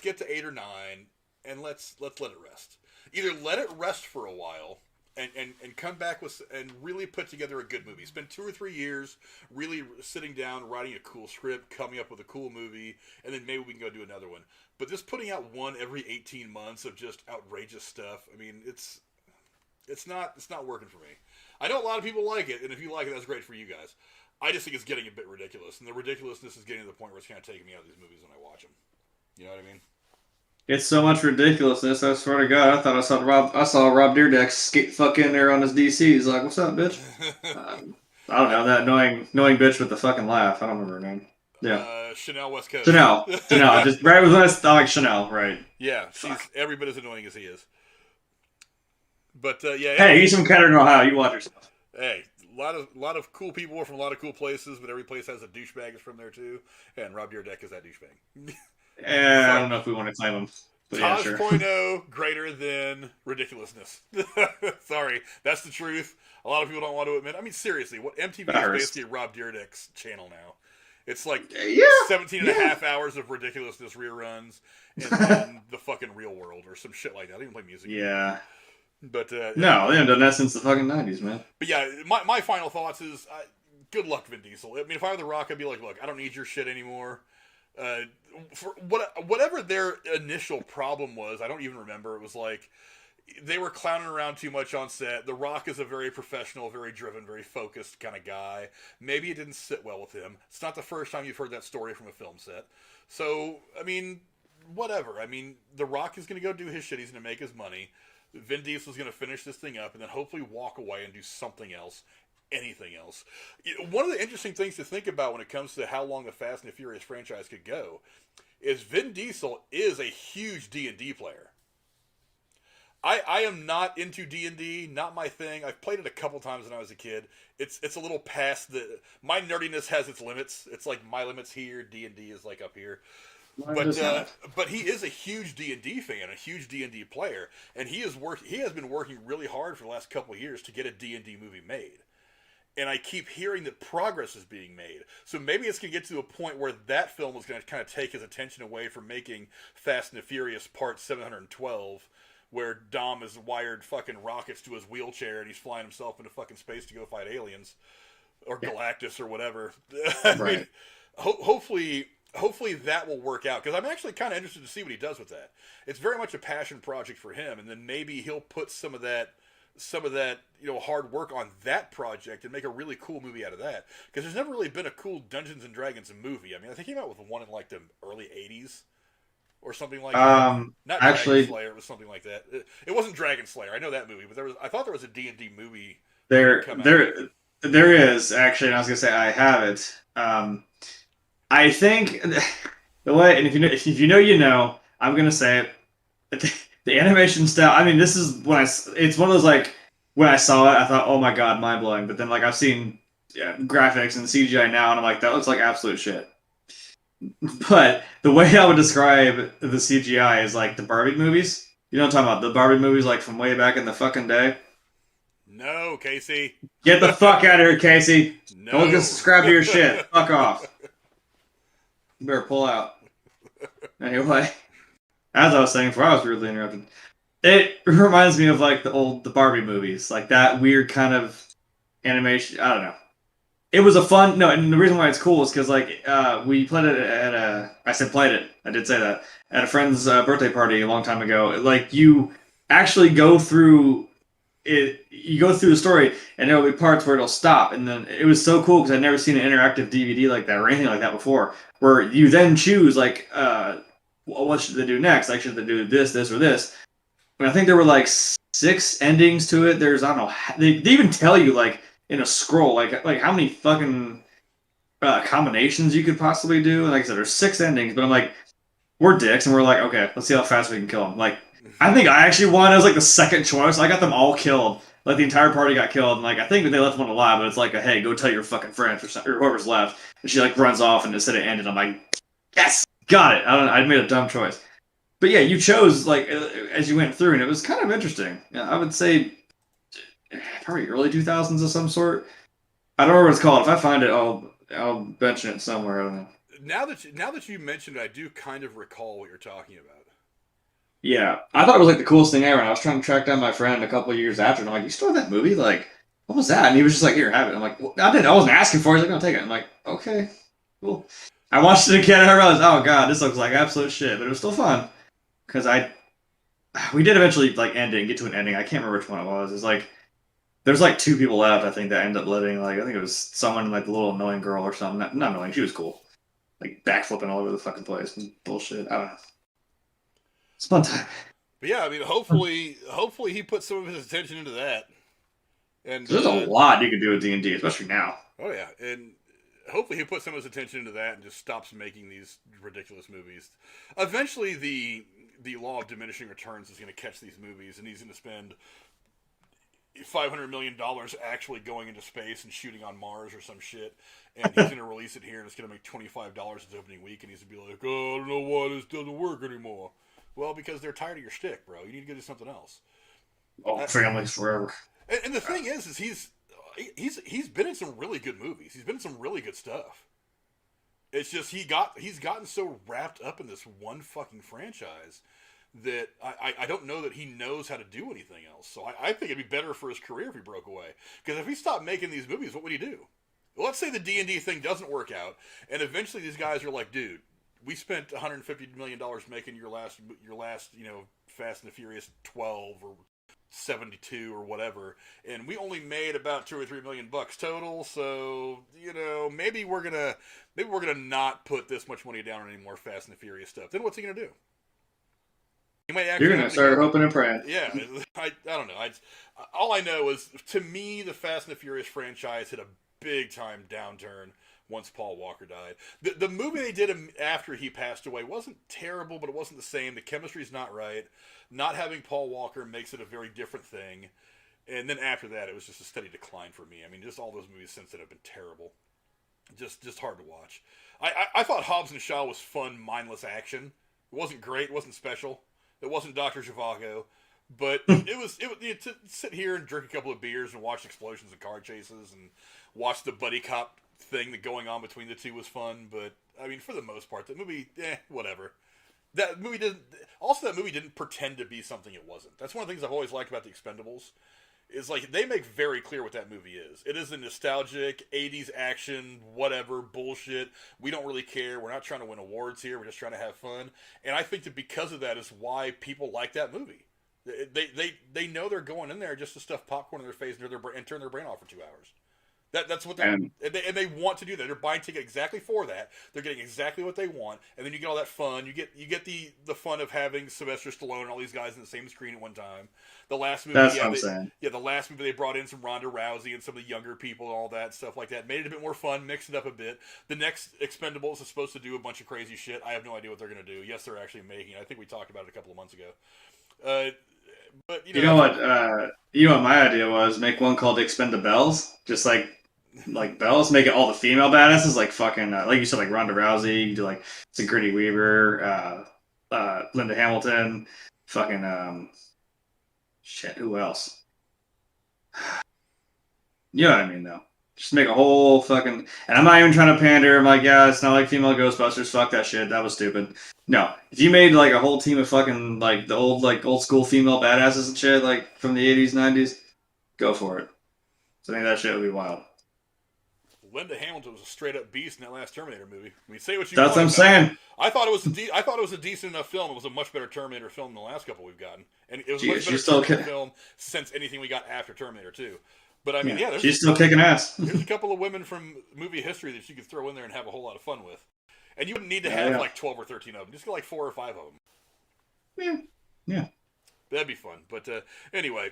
get to 8 or 9 and let's let it rest. Either let it rest for a while and come back with and really put together a good movie. Spend 2 or 3 years really sitting down, writing a cool script, coming up with a cool movie, and then maybe we can go do another one. But just putting out one every 18 months of just outrageous stuff, I mean, it's not working for me. I know a lot of people like it, and if you like it, that's great for you guys. I just think it's getting a bit ridiculous, and the ridiculousness is getting to the point where it's kind of taking me out of these movies when I watch them. You know what I mean? It's so much ridiculousness. I swear to God, I thought I saw Rob Dyrdek skate fuck in there on his DC. He's like, "What's up, bitch?" I don't know that annoying bitch with the fucking laugh. I don't remember her name. Yeah, Chanel West Coast. Chanel. Just right when I like Chanel, right? Yeah, she's every bit as annoying as he is. But yeah. Hey, he's from Kettering, Ohio. You watch yourself. Hey, a lot of cool people from a lot of cool places, but every place has a douchebag is from there too. And Rob Dyrdek is that douchebag. I don't know if we want to claim him. But yeah, sure. Taj.0 greater than ridiculously. Sorry, that's the truth. A lot of people don't want to admit. I mean, seriously, what MTV is basically Rob Dyrdek's channel now. It's like 17 and a half hours of ridiculousness reruns and then the fucking Real World or some shit like that. They even play music. Yeah. But no, they haven't done that since the fucking 90s, man. But yeah, my final thoughts is good luck, Vin Diesel. I mean, if I were The Rock, I'd be like, look, I don't need your shit anymore. For whatever their initial problem was, I don't even remember. It was like they were clowning around too much on set. The Rock is a very professional, very driven, very focused kind of guy. Maybe it didn't sit well with him. It's not the first time you've heard that story from a film set. So, I mean, whatever. I mean, The Rock is going to go do his shit. He's going to make his money. Vin Diesel's going to finish this thing up and then hopefully walk away and do something else. Anything else. One of the interesting things to think about when it comes to how long the Fast and the Furious franchise could go is Vin Diesel is a huge D&D player. I am not into D&D, not my thing. I've played it a couple times when I was a kid. It's a little past my nerdiness has its limits. It's like my limits here, D&D is like up here. But he is a huge D&D fan, a huge D&D player, and he has been working really hard for the last couple of years to get a D&D movie made. And I keep hearing that progress is being made. So maybe it's going to get to a point where that film is going to kind of take his attention away from making Fast and the Furious Part 712, where Dom has wired fucking rockets to his wheelchair and he's flying himself into fucking space to go fight aliens. Or Galactus or whatever. Right. I mean, hopefully that will work out. Because I'm actually kind of interested to see what he does with that. It's very much a passion project for him. And then maybe he'll put some of that hard work on that project and make a really cool movie out of that. Because there's never really been a cool Dungeons and Dragons movie. I mean, I think he came out with one in like the early 80s or something like that. Not actually, Dragon Slayer, it was something like that. It wasn't Dragon Slayer. I know that movie, but I thought there was a D&D movie. There is actually, and I was gonna say I have it. I think the way, and if you know, I'm gonna say it. The animation style, I mean, this is it's one of those, like, when I saw it, I thought, oh my god, mind blowing. But then, like, I've seen graphics and CGI now, and I'm like, that looks like absolute shit. But the way I would describe the CGI is like the Barbie movies. You know what I'm talking about? The Barbie movies, like, from way back in the fucking day. No, Casey. Get the fuck out of here, Casey. No. Don't just subscribe to your shit. Fuck off. You better pull out. Anyway, as I was saying before I was rudely interrupted, it reminds me of like the Barbie movies, like that weird kind of animation. I don't know. It was a fun no, and the reason why it's cool is because like we played it at a. I said played it. I did say that at a friend's birthday party a long time ago. Like you actually go through it. You go through the story, and there will be parts where it'll stop, and then it was so cool because I'd never seen an interactive DVD like that or anything like that before. Where you then choose like what should they do next? Like should they do this, or this? And I think there were like 6 endings to it. There's I don't know. They even tell you like in a scroll like how many fucking combinations you could possibly do. And like I said, there's 6 endings, but I'm like, we're dicks, and we're like, okay, let's see how fast we can kill them. Like, I think I actually won. I was like the second choice. I got them all killed. Like the entire party got killed, and like I think they left one alive, but it's like, hey, go tell your fucking friends or whoever's left. And she like runs off, and it said it ended. I'm like, yes, got it. I made a dumb choice. But yeah, you chose like as you went through, and it was kind of interesting. Yeah, I would say probably early 2000s of some sort. I don't know what it's called. If I find it, I'll mention it somewhere. I don't know. Now that you mentioned it, I do kind of recall what you're talking about. Yeah, I thought it was like the coolest thing ever. And I was trying to track down my friend a couple of years after, and I'm like, "You still have that movie? Like, what was that?" And he was just like, "Here, have it." I'm like, well, "I didn't. I wasn't asking for it." He's like, "No, take it." I'm like, "Okay, cool." I watched it again, and I realized, "Oh god, this looks like absolute shit," but it was still fun because we did eventually like end it and get to an ending. I can't remember which one it was. It's like there's like 2 people left, I think, that end up living. Like I think it was someone like the little annoying girl or something. Not annoying. She was cool. Like backflipping all over the fucking place and bullshit. I don't know. It's a fun time. But yeah, I mean, hopefully he put some of his attention into that. And There's a lot you can do with D&D, especially now. oh yeah, and hopefully he puts some of his attention into that and just stops making these ridiculous movies. Eventually, the law of diminishing returns is going to catch these movies, and he's going to spend $500 million actually going into space and shooting on Mars or some shit, and he's going to release it here, and it's going to make $25 its opening week, and he's going to be like, "Oh, I don't know why this doesn't work anymore." Well, because they're tired of your shtick, bro. You need to go do something else. Oh, families forever. And the thing is he's been in some really good movies. He's been in some really good stuff. It's just he's gotten so wrapped up in this one fucking franchise that I don't know that he knows how to do anything else. So I think it'd be better for his career if he broke away. Because if he stopped making these movies, what would he do? Well, let's say the D&D thing doesn't work out, and eventually these guys are like, dude, we spent $150 million making your last Fast and the Furious 12 or 72 or whatever, and we only made about $2 or $3 million total. So maybe we're gonna not put this much money down on any more Fast and the Furious stuff. Then what's he gonna do? He might actually You're gonna start hoping and praying. Yeah, I don't know. All I know is, to me, the Fast and the Furious franchise hit a big time downturn once Paul Walker died. The movie they did after he passed away wasn't terrible, but it wasn't the same. The chemistry's not right. Not having Paul Walker makes it a very different thing. And then after that, it was just a steady decline for me. I mean, just all those movies since then have been terrible. Just hard to watch. I thought Hobbs and Shaw was fun, mindless action. It wasn't great. It wasn't special. It wasn't Dr. Zhivago. But it was to sit here and drink a couple of beers and watch explosions and car chases and watch the buddy cop thing that going on between the two was fun. But I mean, for the most part, the movie, whatever. That movie didn't pretend to be something it wasn't. That's one of the things I've always liked about the Expendables. Is like they make very clear what that movie is. It is a nostalgic 80s action, whatever, bullshit. We don't really care. We're not trying to win awards here. We're just trying to have fun. And I think that because of that is why people like that movie. They know they're going in there just to stuff popcorn in their face and turn their brain off for 2 hours. That's what and they want to do that. They're buying ticket exactly for that. They're getting exactly what they want, and then you get all that fun. You get the fun of having Sylvester Stallone and all these guys in the same screen at one time. The last movie, that's what I'm saying. Yeah, the last movie they brought in some Ronda Rousey and some of the younger people and all that stuff like that. Made it a bit more fun, mixed it up a bit. The next Expendables is supposed to do a bunch of crazy shit. I have no idea what they're going to do. Yes, they're actually making it. I think we talked about it a couple of months ago. But you know what my idea was? Make one called Expendables, just like Bells, make it all the female badasses, like fucking like you said, like Ronda Rousey. You do like Sigourney Weaver, Linda Hamilton, fucking shit. Who else? You know what I mean, though. Just make a whole fucking. And I'm not even trying to pander. I'm like, yeah, it's not like female Ghostbusters. Fuck that shit. That was stupid. No, if you made like a whole team of fucking like the old school female badasses and shit like from the 80s, 90s, go for it. So I think that shit would be wild. Linda Hamilton was a straight up beast in that last Terminator movie. I mean, say what you That's want. what I'm saying. I thought it was a decent enough film. It was a much better Terminator film than the last couple we've gotten, and it was a much better Terminator film since anything we got after Terminator 2. But I mean, yeah, she's still kicking ass. There's a couple of women from movie history that you could throw in there and have a whole lot of fun with, and you wouldn't need to have like 12 or 13 of them. Just get like 4 or 5 of them. Yeah. That'd be fun. But anyway.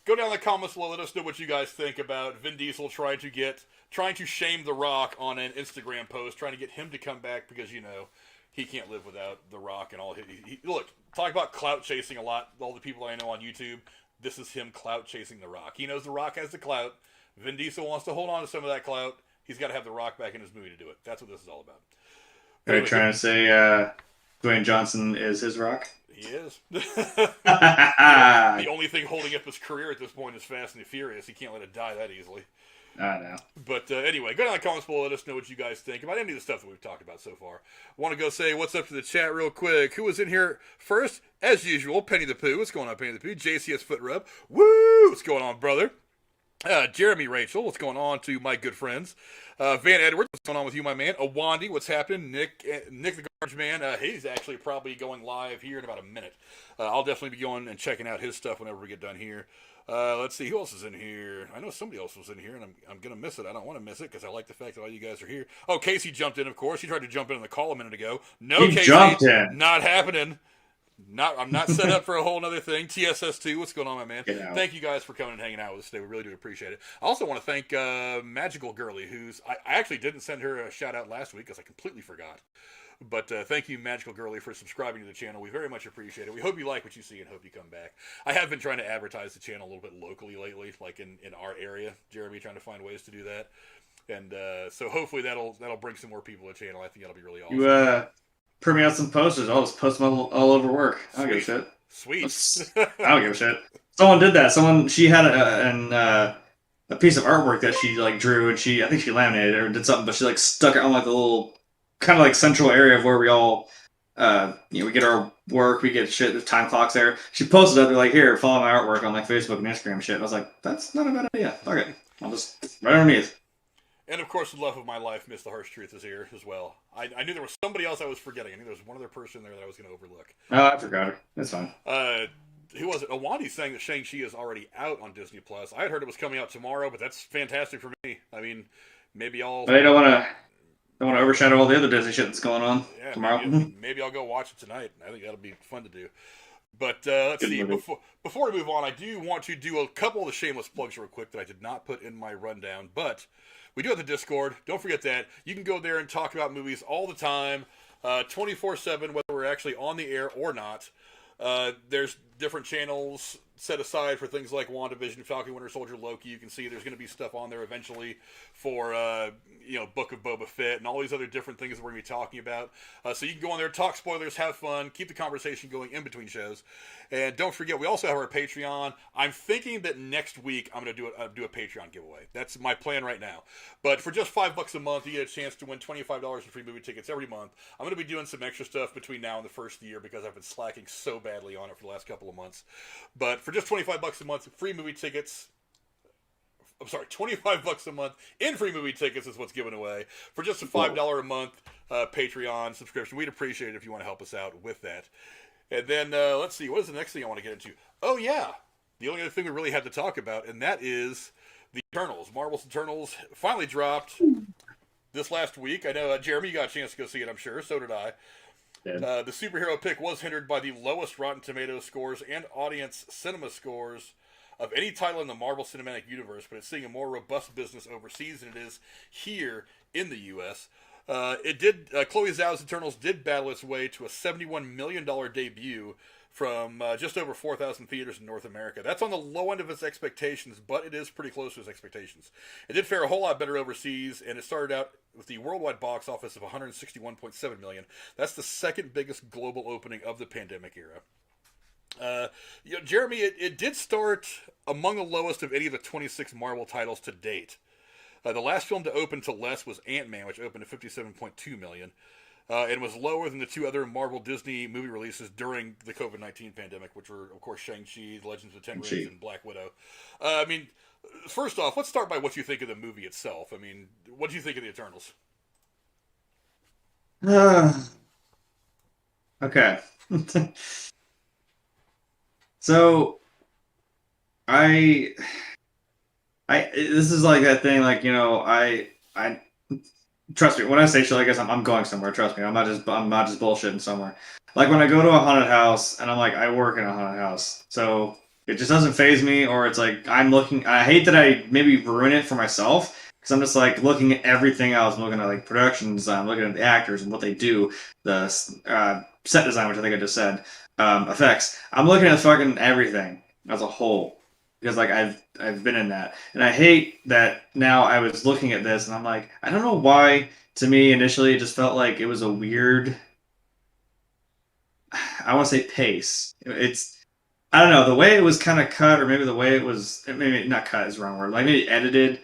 Go down in the comments below. Let us know what you guys think about Vin Diesel trying to shame The Rock on an Instagram post, trying to get him to come back because, you know, he can't live without The Rock and all. Look, talk about clout chasing a lot. All the people I know on YouTube, this is him clout chasing The Rock. He knows The Rock has the clout. Vin Diesel wants to hold on to some of that clout. He's got to have The Rock back in his movie to do it. That's what this is all about. Are you trying to say Dwayne Johnson is his Rock? He is. The only thing holding up his career at this point is Fast and the Furious. He can't let it die that easily. I know. But anyway, go down in the comments below. Let us know what you guys think about any of the stuff that we've talked about so far. Want to go say what's up to the chat real quick. Who was in here first? As usual, Penny the Pooh. What's going on, Penny the Pooh? JCS Foot Rub. Woo! What's going on, brother? Jeremy Rachel. What's going on to my good friends? Van Edwards. What's going on with you, my man? Awandi. What's happening? Nick the Garbage Man. He's actually probably going live here in about a minute. I'll definitely be going and checking out his stuff whenever we get done here. Let's see, who else is in here? I know somebody else was in here, and I'm going to miss it. I don't want to miss it because I like the fact that all you guys are here. Oh, Casey jumped in, of course. He tried to jump in the call a minute ago. No, he Casey. Jumped in. Not happening. I'm not set up for a whole other thing. TSS2, what's going on, my man? Thank you guys for coming and hanging out with us today. We really do appreciate it. I also want to thank Magical Girly, I actually didn't send her a shout out last week because I completely forgot. But thank you, Magical Girly, for subscribing to the channel. We very much appreciate it. We hope you like what you see and hope you come back. I have been trying to advertise the channel a little bit locally lately, like in our area. Jeremy trying to find ways to do that. And so hopefully that'll bring some more people to the channel. I think that'll be really awesome. You print me out some posters. I'll just post them all over work. I don't give a shit. Sweet. I don't give a shit. Someone did that. She had a piece of artwork that she like drew, and I think she laminated it or did something, but she like stuck it on like the little kind of like central area of where we all we get our work, we get shit, there's time clocks there. She posted up, they're like, here, follow my artwork on like Facebook and Instagram and shit. And I was like, that's not a bad idea. Okay. I'll just right underneath. And of course, the love of my life, Miss the Harsh Truth, is here as well. I knew there was somebody else I was forgetting. I knew there was one other person there that I was going to overlook. Oh, I forgot her. That's fine. Who was it? Awandi's saying that Shang-Chi is already out on Disney Plus. I had heard it was coming out tomorrow, but that's fantastic for me. I mean, maybe I'll. But I don't want to overshadow all the other Disney shit that's going on tomorrow. Maybe I'll go watch it tonight. I think that'll be fun to do. But let's see. Before we move on, I do want to do a couple of the shameless plugs real quick that I did not put in my rundown. But we do have the Discord. Don't forget that. You can go there and talk about movies all the time, 24/7, whether we're actually on the air or not. There's different channels set aside for things like WandaVision, Falcon Winter Soldier, Loki. You can see there's going to be stuff on there eventually for Book of Boba Fett and all these other different things that we're going to be talking about. So you can go on there, talk spoilers, have fun, keep the conversation going in between shows. And don't forget, we also have our Patreon. I'm thinking that next week I'm going to do a Patreon giveaway. That's my plan right now. But for just $5 a month, you get a chance to win $25 in free movie tickets every month. I'm going to be doing some extra stuff between now and the first year because I've been slacking so badly on it for the last couple of months. But for just $25 a month, free movie tickets. I'm sorry, $25 a month in free movie tickets is what's given away. For just a $5 a month Patreon subscription, we'd appreciate it if you want to help us out with that. And then, let's see, what is the next thing I want to get into? Oh, yeah, the only other thing we really had to talk about, and that is the Eternals. Marvel's Eternals finally dropped this last week. I know, Jeremy, you got a chance to go see it, I'm sure. So did I. Yeah. The superhero pick was hindered by the lowest Rotten Tomatoes scores and audience cinema scores of any title in the Marvel Cinematic Universe, but it's seeing a more robust business overseas than it is here in the U.S. Chloe Zhao's Eternals did battle its way to a $71 million debut from just over 4,000 theaters in North America. That's on the low end of its expectations, but it is pretty close to its expectations. It did fare a whole lot better overseas, and it started out with the worldwide box office of $161.7 million. That's the second biggest global opening of the pandemic era. Jeremy, it did start among the lowest of any of the 26 Marvel titles to date. The last film to open to less was Ant-Man, which opened to $57.2 million. And was lower than the two other Marvel Disney movie releases during the COVID-19 pandemic, which were, of course, Shang-Chi, The Legends of the Ten Rings, and Black Widow. I mean, first off, let's start by what you think of the movie itself. I mean, what do you think of the Eternals? Okay. So I this is like that thing, like, I trust me when I say shit like this, I'm going somewhere. Trust me, I'm not just bullshitting somewhere. Like when I go to a haunted house and I'm like, I work in a haunted house, so it just doesn't phase me. Or it's like I'm looking. I hate that I maybe ruin it for myself because I'm just like looking at everything else. I'm looking at like production design, I'm looking at the actors and what they do, the set design, which I think I just said, effects. I'm looking at fucking everything as a whole. Because like I've been in that, and I hate that now. I was looking at this, and I'm like, I don't know why. To me, initially, it just felt like it was a weird. I want to say pace. I don't know, the way it was kind of cut, or maybe the way it was. Maybe not cut is the wrong word. Like maybe edited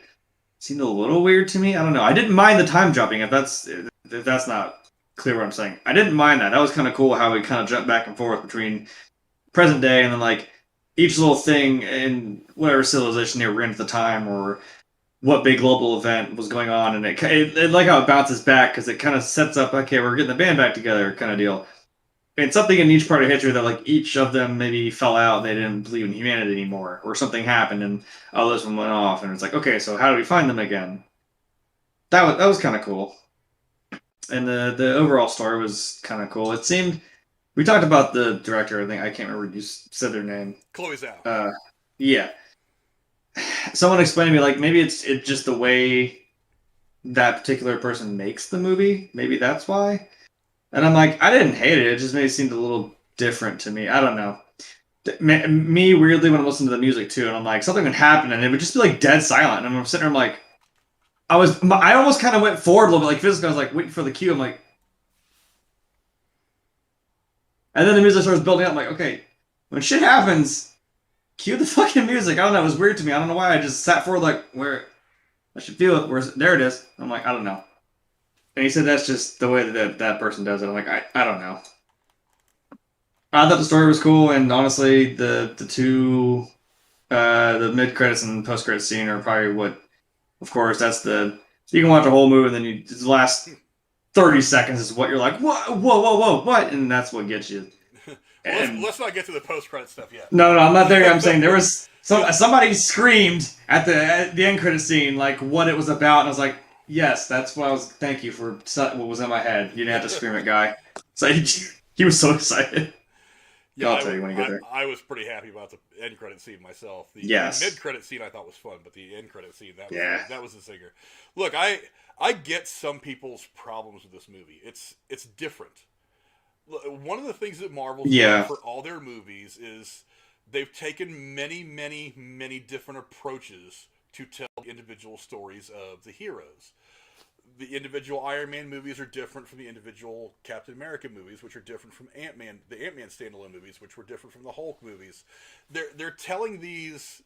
seemed a little weird to me. I don't know. I didn't mind the time jumping. If that's not clear what I'm saying, I didn't mind that. That was kind of cool how we kind of jumped back and forth between present day and then like each little thing in whatever civilization they were in at the time, or what big global event was going on, and it like how it bounces back because it kind of sets up, okay, we're getting the band back together, kind of deal. And something in each part of history that like each of them maybe fell out, they didn't believe in humanity anymore, or something happened, and this one went off, and it's like, okay, so how do we find them again? That was kind of cool, and the overall story was kind of cool. It seemed. We talked about the director. I think I can't remember. You said their name. Chloe Zhao. Yeah. Someone explained to me like maybe it's just the way that particular person makes the movie. Maybe that's why. And I'm like, I didn't hate it. It just maybe seemed a little different to me. I don't know. Me weirdly when I listen to the music too, and I'm like something would happen, and it would just be like dead silent. And I'm sitting there, I'm like, I almost kind of went forward a little bit, like physically. I was like waiting for the cue. I'm like. And then the music starts building up. I'm like, okay, when shit happens, cue the fucking music. I don't know. It was weird to me. I don't know why. I just sat forward like, where I should feel it. There it is. I'm like, I don't know. And he said that's just the way that person does it. I'm like, I don't know. I thought the story was cool, and honestly, the two the mid credits and post credits scene are probably what. Of course, that's you can watch the whole movie, and then the last 30 seconds is what you're like, what? Whoa, what? And that's what gets you. Let's not get to the post-credit stuff yet. No, I'm not there yet. I'm saying there was somebody screamed at the end credit scene, like what it was about, and I was like, yes, that's what I was. Thank you for what was in my head. You didn't have to scream it, guy. So he was so excited. Yeah, I'll tell you when you get there. I was pretty happy about the end credit scene myself. The mid credit scene I thought was fun, but the end credit scene that was the singer. Look, I get some people's problems with this movie. It's different. One of the things that Marvel's done for all their movies is they've taken many, many, many different approaches to tell individual stories of the heroes. The individual Iron Man movies are different from the individual Captain America movies, which are different from the Ant-Man standalone movies, which were different from the Hulk movies. They're telling these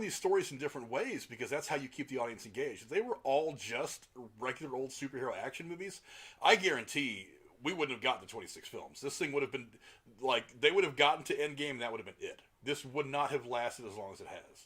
stories in different ways because that's how you keep the audience engaged. If they were all just regular old superhero action movies, I guarantee we wouldn't have gotten to 26 films. This thing would have been like they would have gotten to Endgame, and that would have been it. This would not have lasted as long as it has.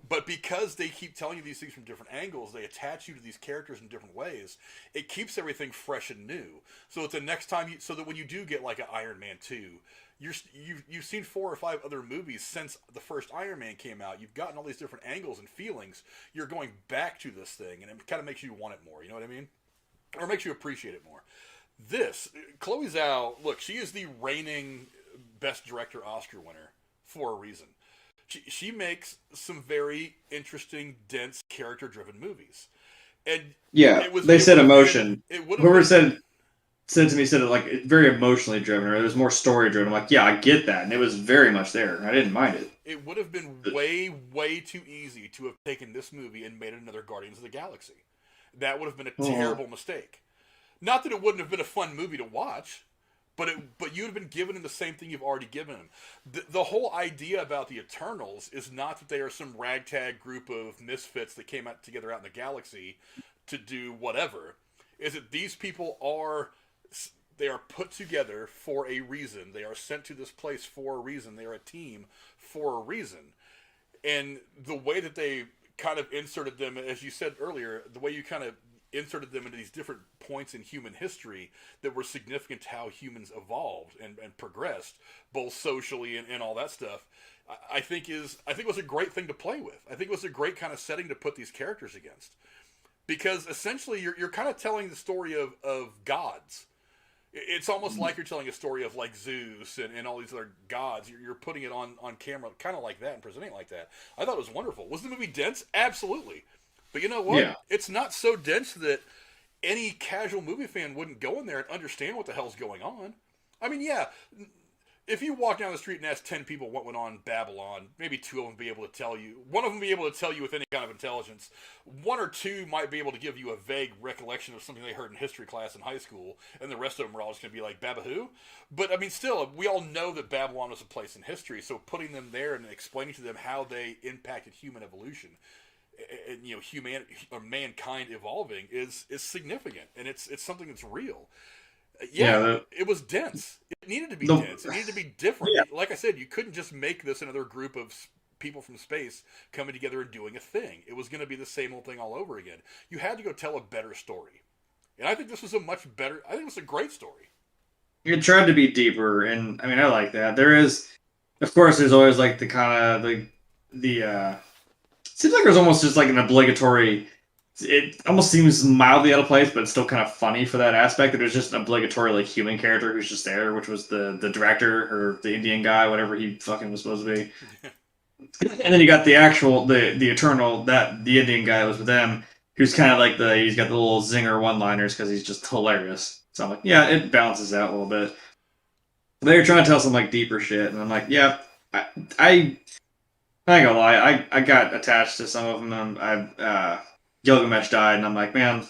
But because they keep telling you these things from different angles, they attach you to these characters in different ways. It keeps everything fresh and new. So that the next time, so that when you do get like an Iron Man 2, you've seen 4 or 5 other movies since the first Iron Man came out. You've gotten all these different angles and feelings. You're going back to this thing, and it kind of makes you want it more. You know what I mean? Or makes you appreciate it more. Chloe Zhao, look, she is the reigning Best Director Oscar winner for a reason. She makes some very interesting, dense, character-driven movies. And they said emotion. Whoever said to me said it like very emotionally driven, or it was more story driven. I'm like, yeah, I get that, and it was very much there. I didn't mind it. It would have been way, way too easy to have taken this movie and made it another Guardians of the Galaxy. That would have been a terrible mistake. Not that it wouldn't have been a fun movie to watch, but you'd have been given him the same thing you've already given him. The whole idea about the Eternals is not that they are some ragtag group of misfits that came out together out in the galaxy to do whatever. Is that these people they are put together for a reason. They are sent to this place for a reason. They are a team for a reason. And the way that they kind of inserted them, as you said earlier, the way you kind of inserted them into these different points in human history that were significant to how humans evolved and progressed, both socially and all that stuff, I think was a great thing to play with. I think it was a great kind of setting to put these characters against. Because essentially you're kind of telling the story of gods. It's almost like you're telling a story of like Zeus and all these other gods. You're putting it on camera kind of like that and presenting it like that. I thought it was wonderful. Was the movie dense? Absolutely. But you know what? Yeah. It's not so dense that any casual movie fan wouldn't go in there and understand what the hell's going on. I mean, yeah, if you walk down the street and ask 10 people what went on in Babylon, maybe 2 of them be able to tell you. One of them be able to tell you with any kind of intelligence. 1 or 2 might be able to give you a vague recollection of something they heard in history class in high school, and the rest of them are all just going to be like, Babahoo? But, I mean, still, we all know that Babylon was a place in history, so putting them there and explaining to them how they impacted human evolution, and, you know, humanity or mankind evolving is significant, and it's something that's real. It was dense. It needed to be dense. It needed to be different. Yeah. Like I said, you couldn't just make this another group of people from space coming together and doing a thing. It was going to be the same old thing all over again. You had to go tell a better story. And I think this was a much better, I think it was a great story. It tried to be deeper, and I mean, I like that. There is, of course, there's always like the kind of, it seems like there's almost just like an obligatory, it almost seems mildly out of place, but it's still kind of funny for that aspect that there's just an obligatory like human character who's just there, which was the director or the Indian guy, whatever he fucking was supposed to be. And then you got the actual the Eternal, that the Indian guy that was with them, who's kind of like he's got the little zinger one-liners because he's just hilarious. So I'm like, yeah, it balances out a little bit. They're trying to tell some like deeper shit, and I'm like, yeah, I ain't gonna lie, I got attached to some of them. Gilgamesh died, and I'm like, man,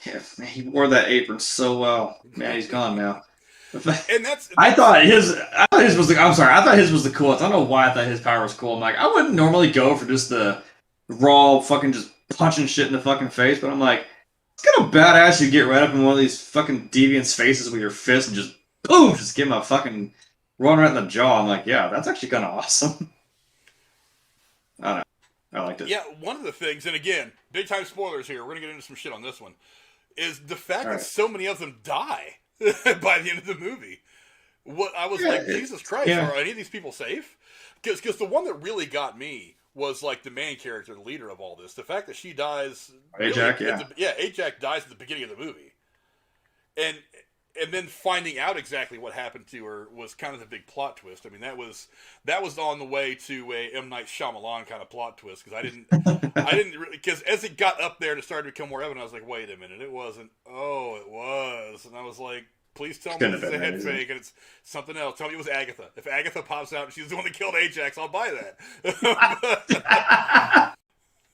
he wore that apron so well. Man, he's gone now. And that's I thought his was the. I'm sorry, I thought his was the coolest. I don't know why I thought his power was cool. I'm like, I wouldn't normally go for just the raw fucking just punching shit in the fucking face, but I'm like, it's kind of badass. You get right up in one of these fucking deviants' faces with your fist and just boom, just give him a fucking run right in the jaw. I'm like, yeah, that's actually kind of awesome. I don't know. I liked it. Yeah, one of the things, and again, big time spoilers here, we're going to get into some shit on this one, is the fact that so many of them die by the end of the movie. What I was like, Jesus Christ, are any of these people safe? Because the one that really got me was like the main character, the leader of all this. The fact that she dies... Ajak, Ajak dies at the beginning of the movie. And then finding out exactly what happened to her was kind of the big plot twist. I mean, that was on the way to a M. Night Shyamalan kind of plot twist, because I didn't really, because as it got up there and it started to become more evident, I was like, wait a minute, it wasn't. Oh, it was, and I was like, please tell me this is a head fake and it's something else. Tell me it was Agatha. If Agatha pops out and she's the one that killed Ajax, I'll buy that.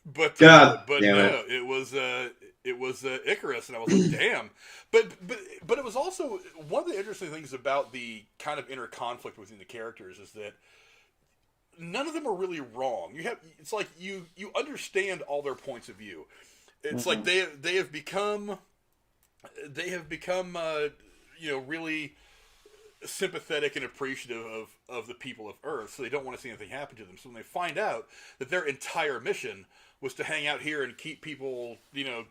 but no, it was Icarus, and I was like, damn. But it was also one of the interesting things about the kind of inner conflict within the characters is that none of them are really wrong. It's like you understand all their points of view. It's like they have become really sympathetic and appreciative of the people of Earth, so they don't want to see anything happen to them. So when they find out that their entire mission was to hang out here and keep people,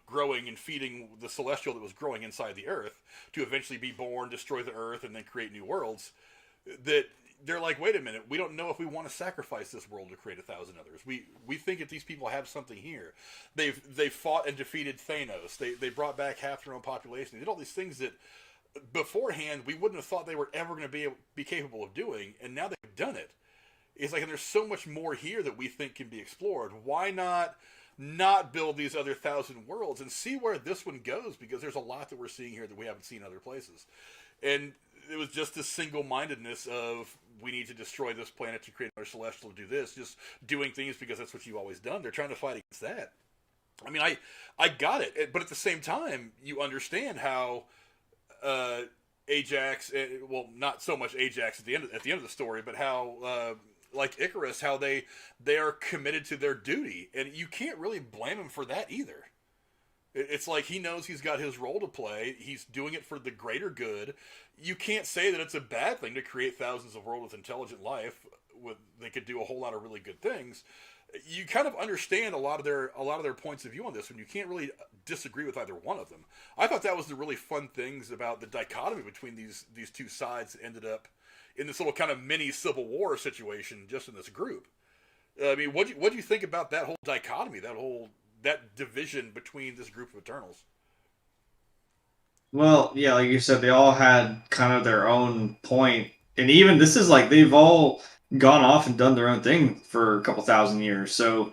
growing and feeding the celestial that was growing inside the Earth to eventually be born, destroy the Earth, and then create new worlds, that they're like, wait a minute, we don't know if we want to sacrifice this world to create 1,000 others. We think that these people have something here. They fought and defeated Thanos. They brought back half their own population. They did all these things that beforehand we wouldn't have thought they were ever going to be capable of doing, and now they've done it. It's like, and there's so much more here that we think can be explored. Why not build these other 1,000 worlds and see where this one goes? Because there's a lot that we're seeing here that we haven't seen in other places. And it was just this single-mindedness of, we need to destroy this planet to create another celestial to do this, just doing things because that's what you've always done. They're trying to fight against that. I mean, I got it. But at the same time, you understand how Ajax, well, not so much Ajax at the end of the story, but how like Icarus, how they are committed to their duty, and you can't really blame him for that either. It's like he knows he's got his role to play. He's doing it for the greater good. You can't say that it's a bad thing to create thousands of worlds with intelligent life. They could do a whole lot of really good things. You kind of understand a lot of their points of view on this, and you can't really disagree with either one of them. I thought that was the really fun things about the dichotomy between these two sides that ended up in this little kind of mini Civil War situation just in this group. I mean, what do you think about that whole dichotomy, that division between this group of Eternals? Well, yeah, like you said, they all had kind of their own point, and even this is like they've all gone off and done their own thing for a couple thousand years. So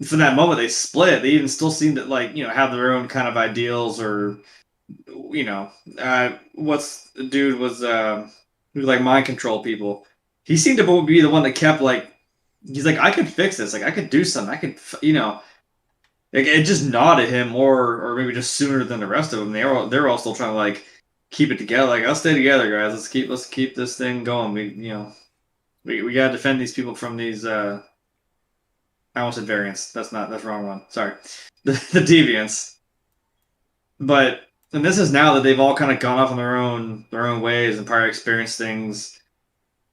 from that moment they split, they even still seem to have their own kind of ideals, or what's the dude was who like mind control people. He seemed to be the one that kept he's like, I could fix this, like I could do something, I could like it just gnawed at him more, or maybe just sooner than the rest of them. They're all still trying to keep it together. Like, let's stay together, guys. Let's keep this thing going. We gotta defend these people from these. I almost said variants. That's the wrong one. Sorry, the deviants. But and this is now that they've all kind of gone off on their own ways and probably experienced things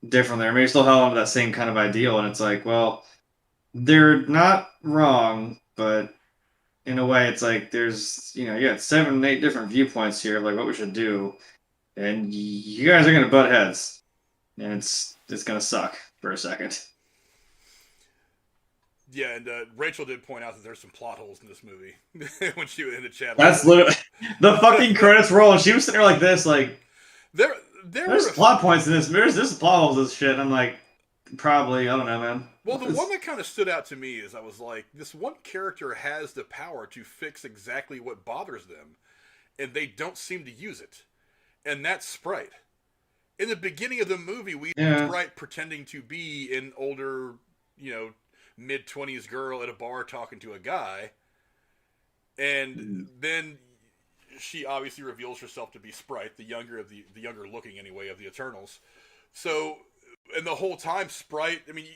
differently, or maybe still held on to that same kind of ideal. And it's like, well, they're not wrong, but in a way, it's like there's you got 7, 8 different viewpoints here of like what we should do, and you guys are gonna butt heads, and it's gonna suck for a second. Yeah, and Rachel did point out that there's some plot holes in this movie when she was in the chat. That's literally the fucking credits roll, and she was sitting there like this, like there's plot points in this. There's plot holes in this shit. And I'm like, probably, I don't know, man. Well, the one that kind of stood out to me is I was like, this one character has the power to fix exactly what bothers them, and they don't seem to use it. And that's Sprite. In the beginning of the movie, we see Sprite pretending to be an older, mid-20s girl at a bar talking to a guy. And then she obviously reveals herself to be Sprite, the younger looking anyway of the Eternals. So, and the whole time, Sprite, I mean,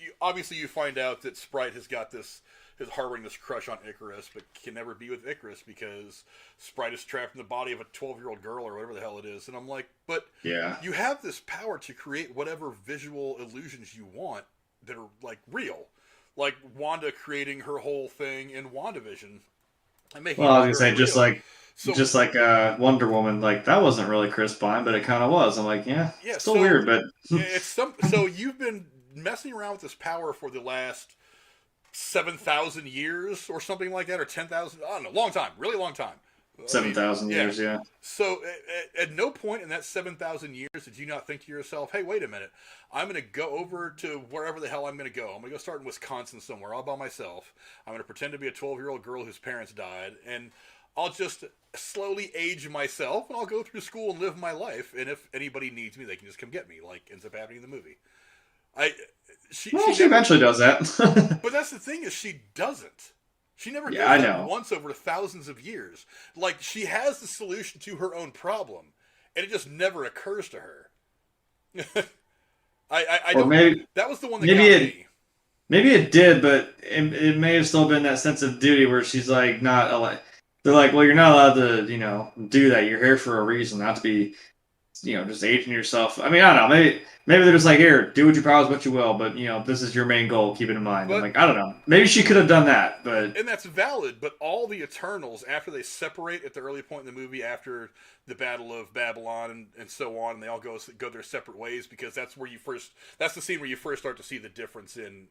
you find out that Sprite is harboring this crush on Icarus, but can never be with Icarus because Sprite is trapped in the body of a 12-year-old girl or whatever the hell it is. And I'm like, but you have this power to create whatever visual illusions you want that are, real. Like Wanda creating her whole thing in WandaVision. I was gonna say, just like Wonder Woman, that wasn't really Chris Pine, but it kind of was. I'm like, it's still weird, but so you've been messing around with this power for the last 7,000 years or something like that, or 10,000. I don't know, long time, really long time. 7,000 years, yeah. So at no point in that 7,000 years did you not think to yourself, hey, wait a minute, I'm going to go over to wherever the hell I'm going to go. I'm going to go start in Wisconsin somewhere all by myself. I'm going to pretend to be a 12-year-old girl whose parents died, and I'll just slowly age myself, and I'll go through school and live my life, and if anybody needs me, they can just come get me, like ends up happening in the movie. She eventually does that. But that's the thing, is she doesn't. She never does that once over thousands of years. Like, she has the solution to her own problem, and it just never occurs to her. I don't. Maybe, that was the one that got me. Maybe it did, but it may have still been that sense of duty where she's like, not. They're like, well, you're not allowed to, do that. You're here for a reason, not to be, just aging yourself. I mean, I don't know. Maybe they're just like, here, do what you promise, what you will, but this is your main goal. Keep it in mind. I'm like, I don't know. Maybe she could have done that, but and that's valid. But all the Eternals, after they separate at the early point in the movie, after the Battle of Babylon and so on, and they all go their separate ways, because that's the scene where you first start to see the difference in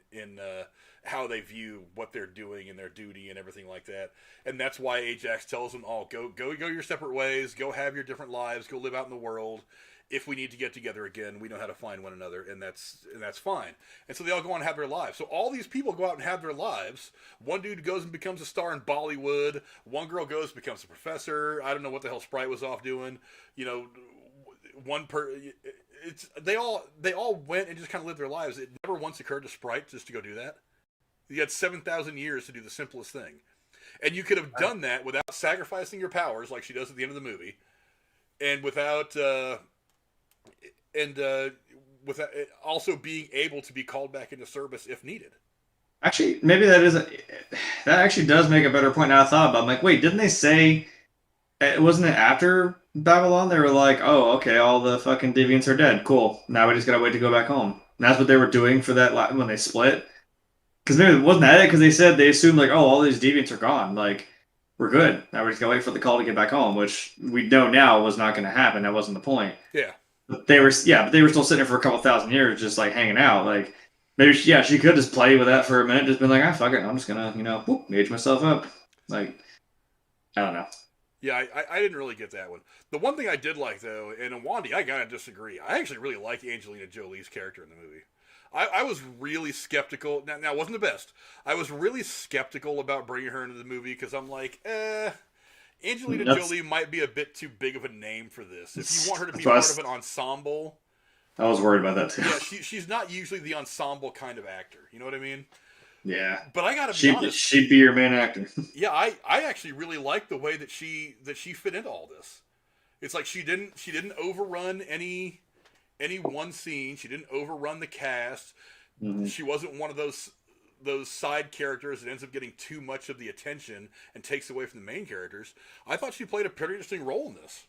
how they view what they're doing and their duty and everything like that. And that's why Ajax tells them all, go your separate ways, go have your different lives, go live out in the world. If we need to get together again, we know how to find one another, and that's fine. And so they all go on and have their lives. So all these people go out and have their lives. One dude goes and becomes a star in Bollywood. One girl goes and becomes a professor. I don't know what the hell Sprite was off doing. They all went and just kind of lived their lives. It never once occurred to Sprite just to go do that. You had 7,000 years to do the simplest thing. And you could have done that without sacrificing your powers like she does at the end of the movie. and without without also being able to be called back into service if needed. Actually, maybe that actually does make a better point now I thought about. I'm like, wait, didn't they say wasn't it after Babylon? They were like, oh, okay, all the fucking deviants are dead. Cool. Now we just gotta wait to go back home. And that's what they were doing for that when they split. Because maybe wasn't that it? Because they said they assumed like, oh, all these deviants are gone. Like, we're good. Now we just gotta wait for the call to get back home, which we know now was not going to happen. That wasn't the point. Yeah. But they were still sitting there for a couple thousand years, just like hanging out. Like, maybe she could just play with that for a minute, just been like, ah, fuck it, I'm just gonna, age myself up. Like, I don't know. Yeah, I didn't really get that one. The one thing I did like, though, and in Wandy, I gotta disagree. I actually really like Angelina Jolie's character in the movie. I was really skeptical. Now, it wasn't the best. I was really skeptical about bringing her into the movie because I'm like, Angelina Jolie might be a bit too big of a name for this. If you want her to be part of an ensemble... I was worried about that, too. Yeah, she's not usually the ensemble kind of actor. You know what I mean? Yeah. But I gotta be honest. She'd be your main actor. Yeah, I actually really like the way that she fit into all this. It's like she didn't overrun any one scene. She didn't overrun the cast. Mm-hmm. She wasn't one of those side characters that ends up getting too much of the attention and takes away from the main characters. I thought she played a pretty interesting role in this.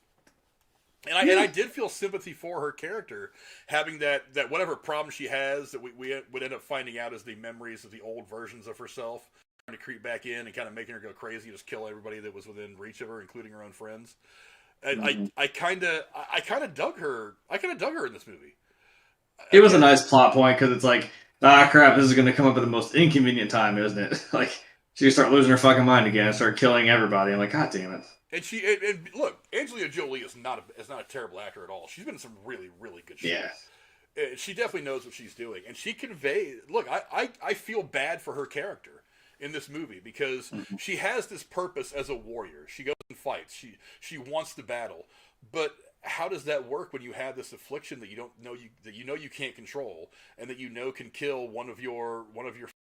And I did feel sympathy for her character, having that whatever problem she has that we would end up finding out as the memories of the old versions of herself, trying to creep back in and kind of making her go crazy, just kill everybody that was within reach of her, including her own friends. And mm-hmm. I kind of dug her. I kind of dug her in this movie. It was a nice plot point because it's like, crap, this is going to come up at the most inconvenient time, isn't it? Like, she would start losing her fucking mind again and start killing everybody. I'm like, God damn it. And look, Angelina Jolie is not a terrible actor at all. She's been in some really, really good shows. Yeah. She definitely knows what she's doing. And she conveys... Look, I feel bad for her character in this movie because mm-hmm. she has this purpose as a warrior. She goes and fights. She wants to battle. But how does that work when you have this affliction that you can't control and that can kill one of your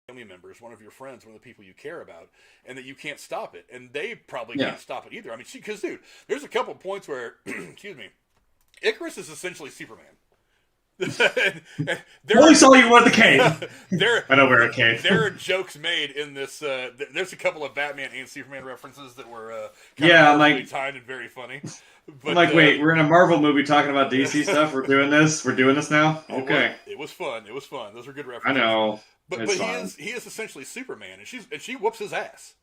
family members, one of your friends, one of the people you care about, and that you can't stop it, and they probably can't stop it either. I mean, because dude, there's a couple of points where, excuse me, Icarus is essentially Superman. Only saw you wear the cape. I don't wear a cape. There are jokes made in this. There's a couple of Batman and Superman references that were timed and very funny. But, I'm like, wait, we're in a Marvel movie talking about DC stuff. We're doing this. We're doing this now. Okay. It was fun. Those were good references. I know. But he is essentially Superman, and she whoops his ass.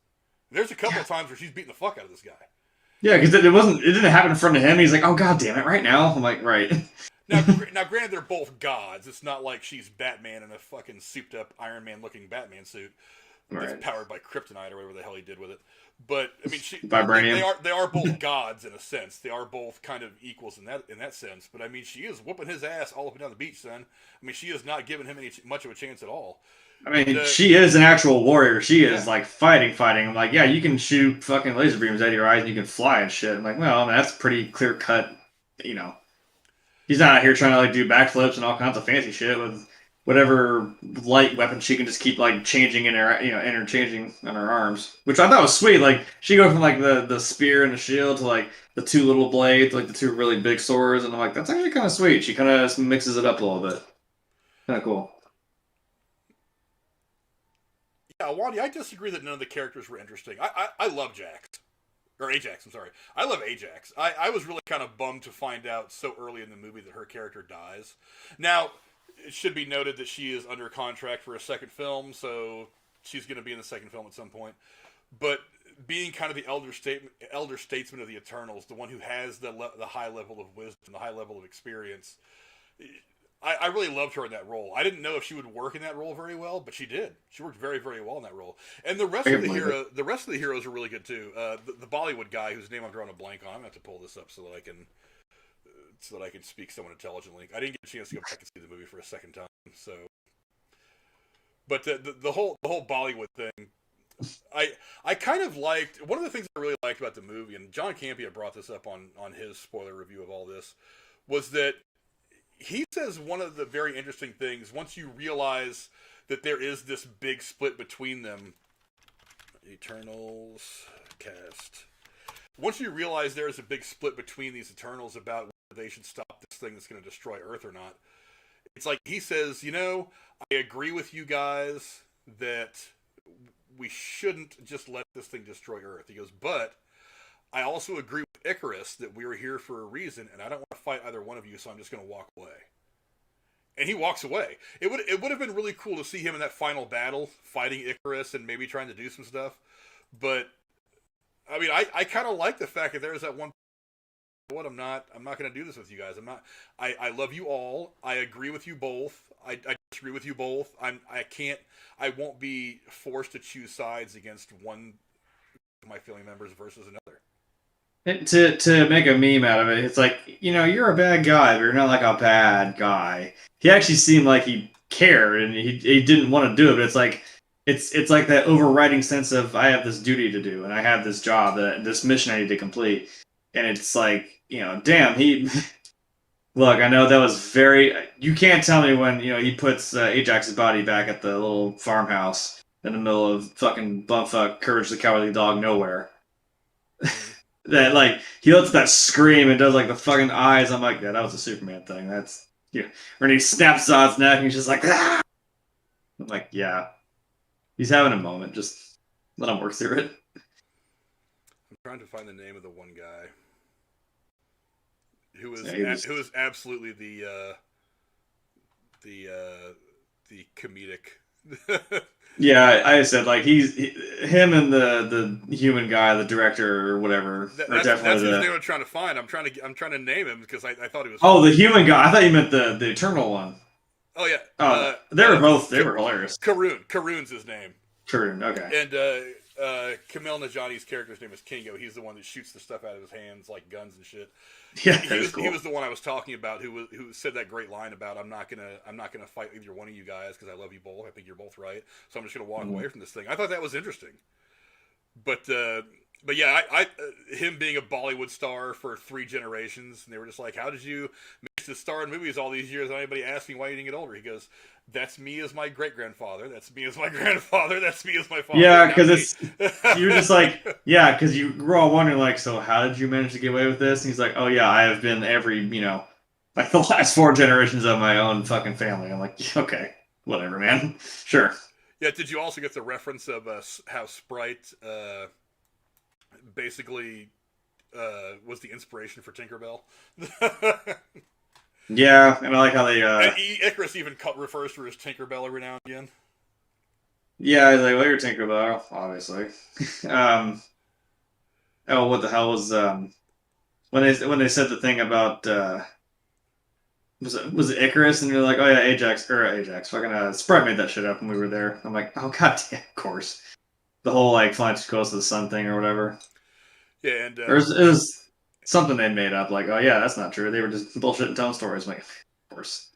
There's a couple of times where she's beating the fuck out of this guy. Yeah, because it didn't happen in front of him. He's like, oh god damn it, right now. I'm like, right. Now, granted, they're both gods. It's not like she's Batman in a fucking souped-up Iron Man-looking Batman suit that's powered by kryptonite or whatever the hell he did with it. But I mean, Vibranium. They are both gods in a sense. They are both kind of equals in that sense. But I mean, she is whooping his ass all up and down the beach, son. I mean, she is not giving him much of a chance at all. I mean, she is an actual warrior. She is like fighting. I'm like, yeah, you can shoot fucking laser beams out of your eyes and you can fly and shit. I'm like, well, I mean, that's pretty clear cut. He's not out here trying to like do backflips and all kinds of fancy shit with whatever light weapon she can just keep like changing in her, interchanging on her arms, which I thought was sweet. Like she goes from like the spear and the shield to like the two little blades, like the two really big swords, and I'm like, that's actually kind of sweet. She kind of mixes it up a little bit. Kind of cool. Yeah, Wandy, I disagree that none of the characters were interesting. I love Jax. Or Ajax, I'm sorry. I love Ajax. I was really kind of bummed to find out so early in the movie that her character dies. Now, it should be noted that she is under contract for a second film, so she's going to be in the second film at some point. But being kind of the elder statesman of the Eternals, the one who has the high level of wisdom, the high level of experience, I really loved her in that role. I didn't know if she would work in that role very well, but she did. She worked very, very well in that role. And the rest of the heroes are really good too. The Bollywood guy, whose name I'm drawing a blank on, I'm gonna have to pull this up so that I can speak somewhat intelligently. I didn't get a chance to go back and see the movie for a second time. So, but the whole Bollywood thing, I kind of liked. One of the things I really liked about the movie, and John Campea brought this up on his spoiler review of all this, was that he says one of the very interesting things, once you realize that there is this big split between them, Eternals cast, once you realize there's a big split between these Eternals about whether they should stop this thing that's going to destroy Earth or not, it's like he says, I agree with you guys that we shouldn't just let this thing destroy Earth. He goes, but I also agree with Icarus that we were here for a reason, and I don't want to fight either one of you, so I'm just going to walk away. And he walks away. It would have been really cool to see him in that final battle, fighting Icarus and maybe trying to do some stuff. But I mean, I kind of like the fact that there's that one. What I'm not going to do this with you guys. I love you all. I agree with you both. I disagree with you both. I won't be forced to choose sides against one of my family members versus another. To make a meme out of it, it's like, you're a bad guy, but you're not like a bad guy. He actually seemed like he cared and he didn't want to do it, but it's like that overriding sense of I have this duty to do and I have this job, this mission I need to complete. And it's like, damn, look, I know that was you can't tell me when, he puts Ajax's body back at the little farmhouse in the middle of fucking bumfuck Courage the Cowardly Dog nowhere. That, like, he lets that scream and does, like, the fucking eyes. I'm like, yeah, that was a Superman thing. That's, When he snaps Zod's neck and he's just like, ah! I'm like, yeah. He's having a moment. Just let him work through it. I'm trying to find the name of the one guy who was absolutely the comedic. Yeah, I said like him and the human guy, the director or whatever. That's his name I'm trying to find. I'm trying to name him because I thought he was. Oh, the human guy. I thought you meant the Eternal one. Oh yeah. They were hilarious. Karun's his name. Karun, okay. And Kumail Nanjiani's character's name is Kingo. He's the one that shoots the stuff out of his hands like guns and shit. Yeah, he was the one I was talking about who said that great line about I'm not gonna fight either one of you guys because I love you both. I think you're both right. So I'm just gonna walk away from this thing. I thought that was interesting. But yeah, I him being a Bollywood star for 3 generations, and they were just like, how did you manage to star in movies all these years? And anybody asked me why you didn't get older? He goes, that's me as my great-grandfather. That's me as my grandfather. That's me as my father. Yeah, because you're just like, yeah, because you were all wondering, like, so how did you manage to get away with this? And he's like, oh yeah, I have been every, like the last 4 generations of my own fucking family. I'm like, okay, whatever, man. Sure. Yeah, did you also get the reference of how Sprite basically was the inspiration for Tinkerbell? Yeah, and I like how they... Icarus even refers to her as Tinkerbell every now and again. Yeah, he's like, well, you're Tinkerbell, obviously. Oh, what the hell was... when they said the thing about... Was it Icarus? And you're like, oh yeah, Ajax. Fucking Sprite made that shit up when we were there. I'm like, oh god damn, of course. The whole, like, flying too close to the sun thing or whatever. Yeah, and... it was something they made up, like, oh yeah, that's not true. They were just bullshit telling stories. I'm like, of course.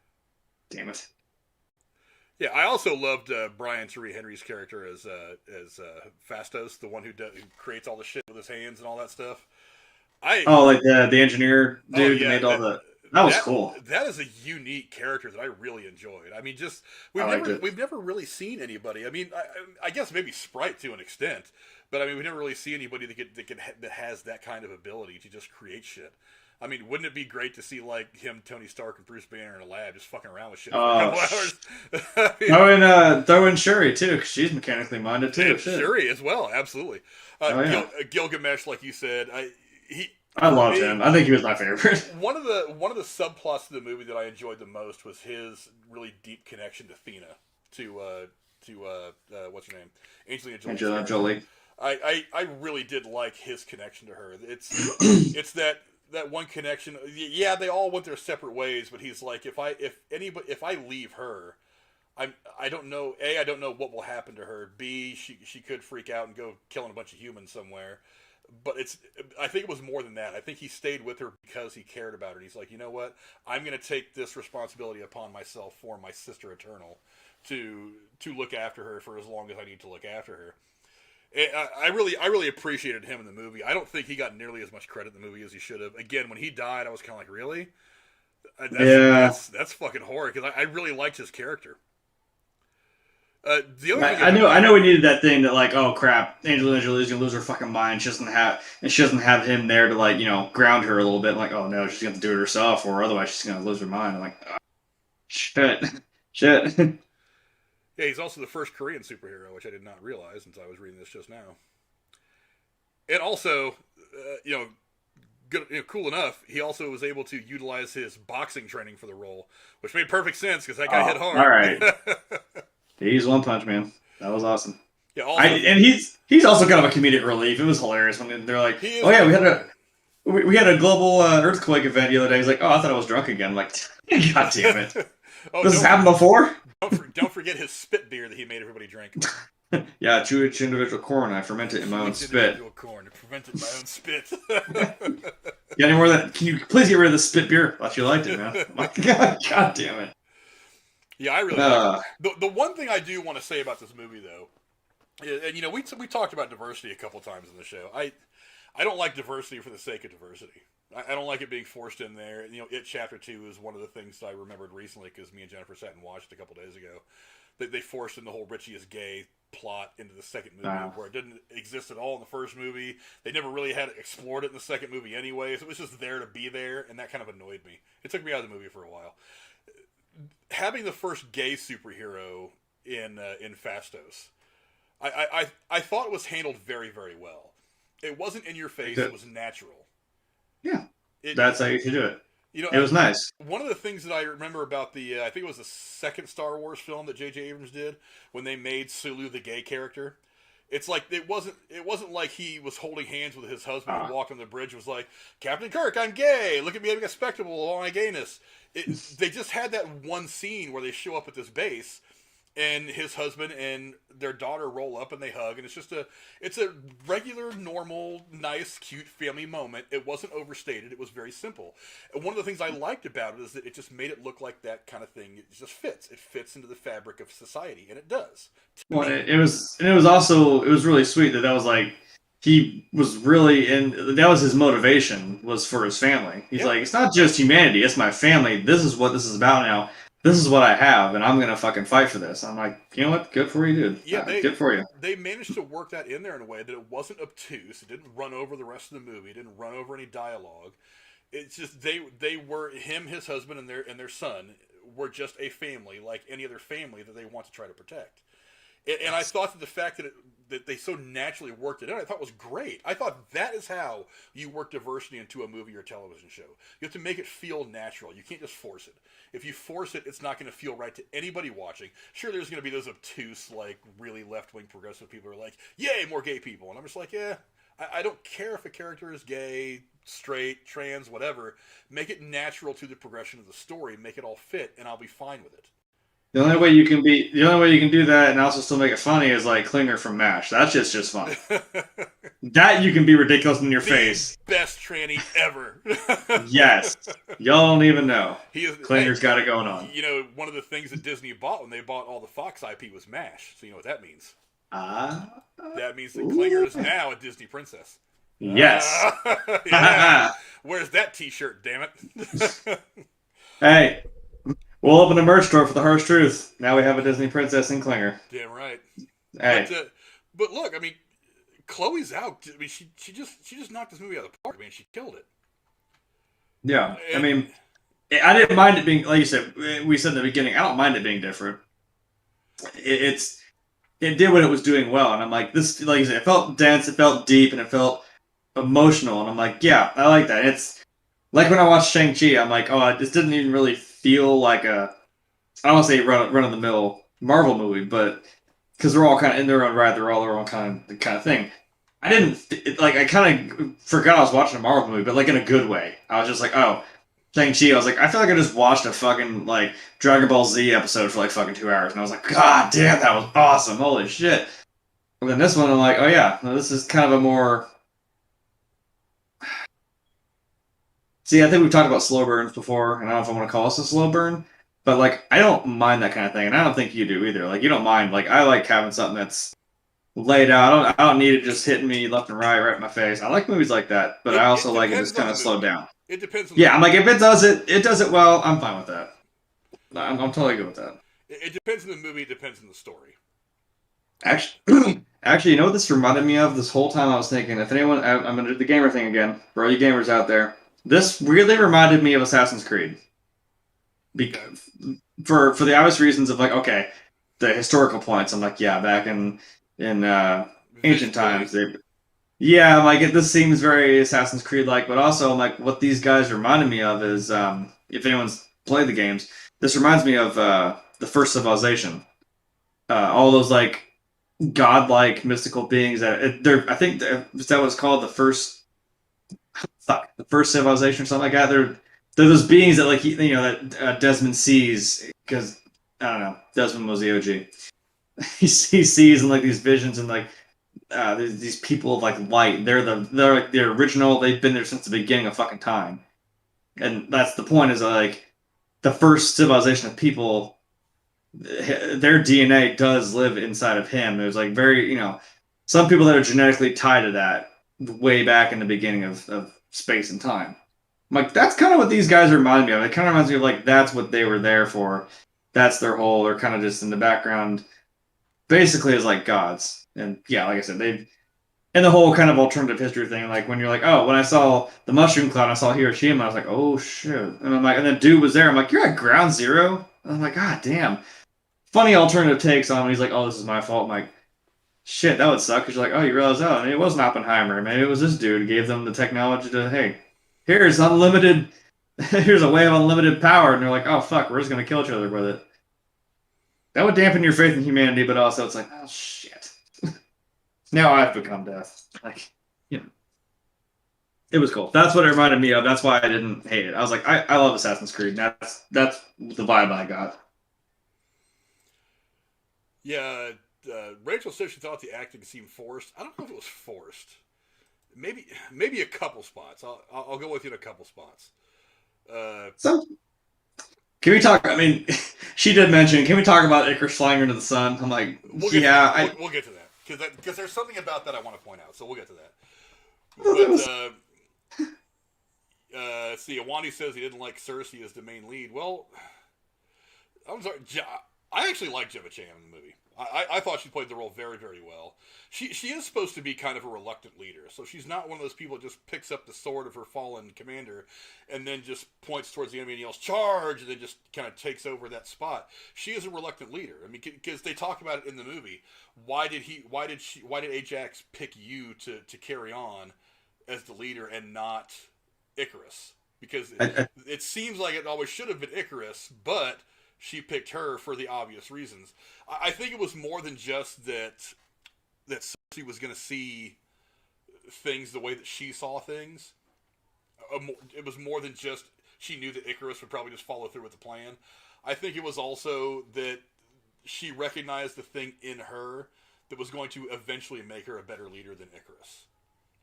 Damn it. Yeah, I also loved Brian Tyree Henry's character as Fastos, the one who creates all the shit with his hands and all that stuff. Like the engineer dude who made all the... That was cool. That is a unique character that I really enjoyed. I mean, just we've never really seen anybody. I mean, I guess maybe Sprite to an extent, but I mean, we never really see anybody that has that kind of ability to just create shit. I mean, wouldn't it be great to see like him, Tony Stark, and Bruce Banner in a lab just fucking around with shit for a couple hours? Throw in Shuri too, because she's mechanically minded too. Shuri as well, absolutely. Gilgamesh, like you said, I loved him. I think he was my favorite. One of the subplots of the movie that I enjoyed the most was his really deep connection to Thena, to what's her name, Angelina Jolie. I really did like his connection to her. It's that one connection. Yeah, they all went their separate ways, but he's like, if I leave her, I don't know. A, I don't know what will happen to her. B, she could freak out and go killing a bunch of humans somewhere. But I think it was more than that. I think he stayed with her because he cared about her. And he's like, you know what? I'm going to take this responsibility upon myself for my sister Eternal to look after her for as long as I need to look after her. I really appreciated him in the movie. I don't think he got nearly as much credit in the movie as he should have. Again, when he died, I was kind of like, really? That's fucking horror, because I really liked his character. The other thing I know we needed that thing that like, oh crap, Angelina Jolie's gonna lose her fucking mind. She doesn't have him there to like, ground her a little bit. Like, oh no, she's gonna have to do it herself, or otherwise she's gonna lose her mind. I'm like, oh, shit. Yeah, he's also the first Korean superhero, which I did not realize until I was reading this just now. And also, good, cool enough, he also was able to utilize his boxing training for the role, which made perfect sense because that guy hit hard. All right. He's One Punch Man. That was awesome. Yeah, also, and he's also kind of a comedic relief. It was hilarious when they're like, "Oh yeah, we had a global earthquake event the other day." He's like, "Oh, I thought I was drunk again." I'm like, "God damn it! This has happened before." Don't forget his spit beer that he made everybody drink. Yeah, chew each individual corn. I ferment it in my own spit. Corn. I ferment it in my own spit. Yeah, any more of that? Can you please get rid of the spit beer? Thought you liked it, man. My God damn it. Yeah, I really like it. The one thing I do want to say about this movie, though, and we talked about diversity a couple times in the show. I don't like diversity for the sake of diversity. I don't like it being forced in there. It Chapter 2 is one of the things I remembered recently because me and Jennifer sat and watched a couple days ago. They forced in the whole Richie is gay plot into the second movie where it didn't exist at all in the first movie. They never really had explored it in the second movie anyway, so it was just there to be there, and that kind of annoyed me. It took me out of the movie for a while. Having the first gay superhero in Fastos, I thought it was handled very, very well. It wasn't in your face; it was natural. Yeah, that's how you should do it. It was nice. One of the things that I remember about I think it was the second Star Wars film that J.J. Abrams did when they made Sulu the gay character. It's like it wasn't like he was holding hands with his husband and walked on the bridge and was like, Captain Kirk, I'm gay. Look at me having a spectacle of all my gayness. They just had that one scene where they show up at this base and his husband and their daughter roll up and they hug, and it's a regular, normal, nice, cute family moment. It wasn't overstated. It was very simple. And one of the things I liked about it is that it just made it look like that kind of thing. It just fits. It fits into the fabric of society, and it does. Well, it was really sweet that was like he was really, and that was his motivation, was for his family. He's like, it's not just humanity, it's my family. This is what this is about now. This is what I have, and I'm going to fucking fight for this. I'm like, you know what? Good for you, dude. Yeah, good for you. They managed to work that in there in a way that it wasn't obtuse. It didn't run over the rest of the movie. It didn't run over any dialogue. It's just they were, him, his husband, and their son were just a family like any other family that they want to try to protect. And I thought that the fact that they so naturally worked it out, I thought was great. I thought that is how you work diversity into a movie or television show. You have to make it feel natural. You can't just force it. If you force it, it's not going to feel right to anybody watching. Sure, there's going to be those obtuse, like, really left-wing progressive people who are like, yay, more gay people. And I'm just like, yeah, I don't care if a character is gay, straight, trans, whatever. Make it natural to the progression of the story. Make it all fit, and I'll be fine with it. The only way you can do that and also still make it funny is like Klinger from MASH. That's just fun. That you can be ridiculous in your face. Best tranny ever. Yes. Y'all don't even know. Klinger's got it going on. One of the things that Disney bought when they bought all the Fox IP was MASH. So you know what that means. That means that Klinger is now a Disney princess. Yes. Yeah. Where's that t-shirt, damn it? Hey. We'll open a merch store for the Harsh Truth. Now we have a Disney princess in Klinger. Damn right. Hey. But look, I mean, Chloe Zhao, I mean, she just knocked this movie out of the park. I mean, she killed it. Yeah. I mean, I didn't mind it being, like you said, we said in the beginning, I don't mind it being different. It did what it was doing well. And I'm like, this, like you said, it felt dense, it felt deep, and it felt emotional. And I'm like, yeah, I like that. It's like when I watched Shang-Chi, I'm like, oh, this didn't even really feel like I don't want to say run-of-the-mill Marvel movie, but because they're all kind of in their own right, they're all their own kind of thing. I kind of forgot I was watching a Marvel movie, but like in a good way. I was just like, oh, Shang-Chi, I was like, I feel like I just watched a fucking like Dragon Ball Z episode for like fucking 2 hours, and I was like, God damn, that was awesome, holy shit. And then this one, I'm like, oh yeah, this is kind of a more... See, I think we've talked about slow burns before, and I don't know if I want to call this a slow burn, but, like, I don't mind that kind of thing, and I don't think you do either. Like, you don't mind. Like, I like having something that's laid out. I don't need it just hitting me left and right in my face. I like movies like that, but I also like it just kind of slowed down. It depends on I'm like, if it does it well, I'm fine with that. I'm totally good with that. It depends on the movie, it depends on the story. Actually, you know what this reminded me of? This whole time I was thinking, if anyone, I'm going to do the gamer thing again. For all you gamers out there, this really reminded me of Assassin's Creed. Because, for the obvious reasons of like, okay, the historical points. I'm like, yeah, back in ancient times, yeah, I'm like this seems very Assassin's Creed like, but also I'm like, what these guys reminded me of is, if anyone's played the games, this reminds me of the first civilization. All those like godlike mystical beings that they're I think that was called the first the first civilization or something like that. They're those beings that like that Desmond sees because I don't know, Desmond was the OG. he sees in like these visions and like these people of like light. They're like the original. They've been there since the beginning of fucking time, and that's the point. Is like the first civilization of people, their DNA does live inside of him. There's like some people that are genetically tied to that way back in the beginning of space and time. I'm like, that's kind of what these guys remind me of. It kind of reminds me of like that's what they were there for. That's their whole. They're kind of just in the background, basically as like gods. And yeah, like I said, they and the whole kind of alternative history thing. Like when you're like, oh, when I saw the mushroom cloud, I saw Hiroshima. I was like, oh shit. And I'm like, and then dude was there. I'm like, you're at ground zero. And I'm like, god damn. Funny alternative takes on when he's like, oh, this is my fault. I'm like, shit, that would suck. Because you're like, oh, you realize, oh, maybe it wasn't Oppenheimer. Maybe it was this dude who gave them the technology to, hey, here's unlimited, here's a way of unlimited power. And they're like, oh, fuck, we're just going to kill each other with it. That would dampen your faith in humanity, but also it's like, oh, shit. Now I've become death. Like, it was cool. That's what it reminded me of. That's why I didn't hate it. I was like, I love Assassin's Creed. That's the vibe I got. Yeah, Rachel said she thought the acting seemed forced. I don't know if it was forced. Maybe a couple spots. I'll go with you in a couple spots. So, can we talk? I mean, she did mention. Can we talk about Icarus flying into the sun? I'm like, we'll get to that because there's something about that I want to point out. So we'll get to that. But let's see. Awani says he didn't like Cersei as the main lead. Well, I'm sorry. I actually like Gemma Chan in the movie. I thought she played the role very, very well. She is supposed to be kind of a reluctant leader, so she's not one of those people that just picks up the sword of her fallen commander and then just points towards the enemy and yells, charge, and then just kind of takes over that spot. She is a reluctant leader. I mean, because they talk about it in the movie. Why did Ajax pick you to carry on as the leader and not Icarus? Because it seems like it always should have been Icarus, but she picked her for the obvious reasons. I think it was more than just that Cersei was going to see things the way that she saw things. It was more than just she knew that Icarus would probably just follow through with the plan. I think it was also that she recognized the thing in her that was going to eventually make her a better leader than Icarus.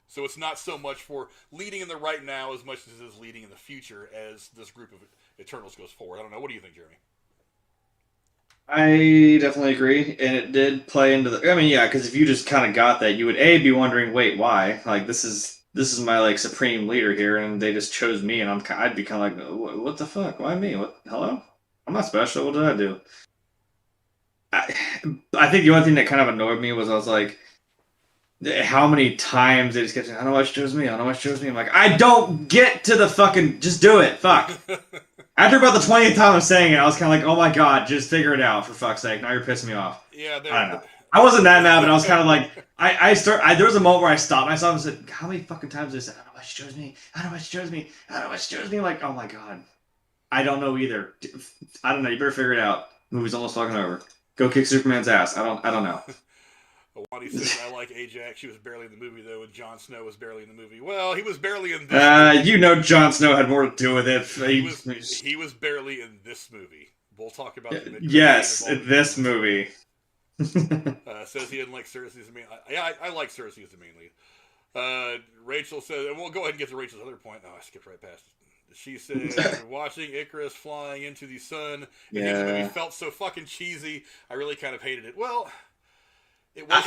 So it's not so much for leading in the right now as much as it is leading in the future as this group of Eternals goes forward. I don't know. What do you think, Jeremy? I definitely agree, and it did play into the. I mean, yeah, because if you just kind of got that, you would be wondering, wait, why? Like this is my like supreme leader here, and they just chose me, and I'd be kind of like, what the fuck? Why me? What? Hello? I'm not special. What did I do? I think the only thing that kind of annoyed me was I was like, how many times they just kept saying, I don't know why she chose me. I don't know why she chose me. I'm like, I don't get to the fucking. Just do it. Fuck. After about the 20th time of saying it, I was kind of like, oh my god, just figure it out, for fuck's sake. Now you're pissing me off. Yeah, I don't know. I wasn't that mad, but I was kind of like, there was a moment where I stopped myself and said, how many fucking times did I say, I don't know why she chose me. I don't know why she chose me. I don't know why she chose me. I'm like, oh my god. I don't know either. I don't know. You better figure it out. Movie's almost fucking over. Go kick Superman's ass. I don't know. Awani says, I like Ajax. She was barely in the movie, though, and Jon Snow was barely in the movie. Well, he was barely in this movie. You know Jon Snow had more to do with it. He was barely in this movie. We'll talk about the yes, in this movie. Says he didn't like Cersei as the main lead. Yeah, I like Cersei as the main lead. Rachel says, and we'll go ahead and get to Rachel's other point. No, I skipped right past it. She said, watching Icarus flying into the sun, the movie felt so fucking cheesy. I really kind of hated it. Well...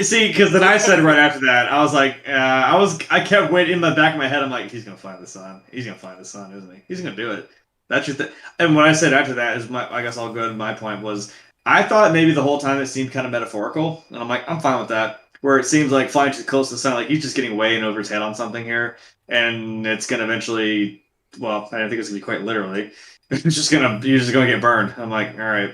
See, because then I said right after that, I was like, I kept waiting in the back of my head. I'm like, he's gonna find the sun. He's gonna find the sun, isn't he? He's gonna do it. That's your thing. And what I said after that is I guess I'll go to my point was I thought maybe the whole time it seemed kind of metaphorical, and I'm like, I'm fine with that. Where it seems like flying too close to the sun, like he's just getting way in over his head on something here, and it's gonna eventually. Well, I don't think it's gonna be quite literally. You're just gonna get burned. I'm like, all right,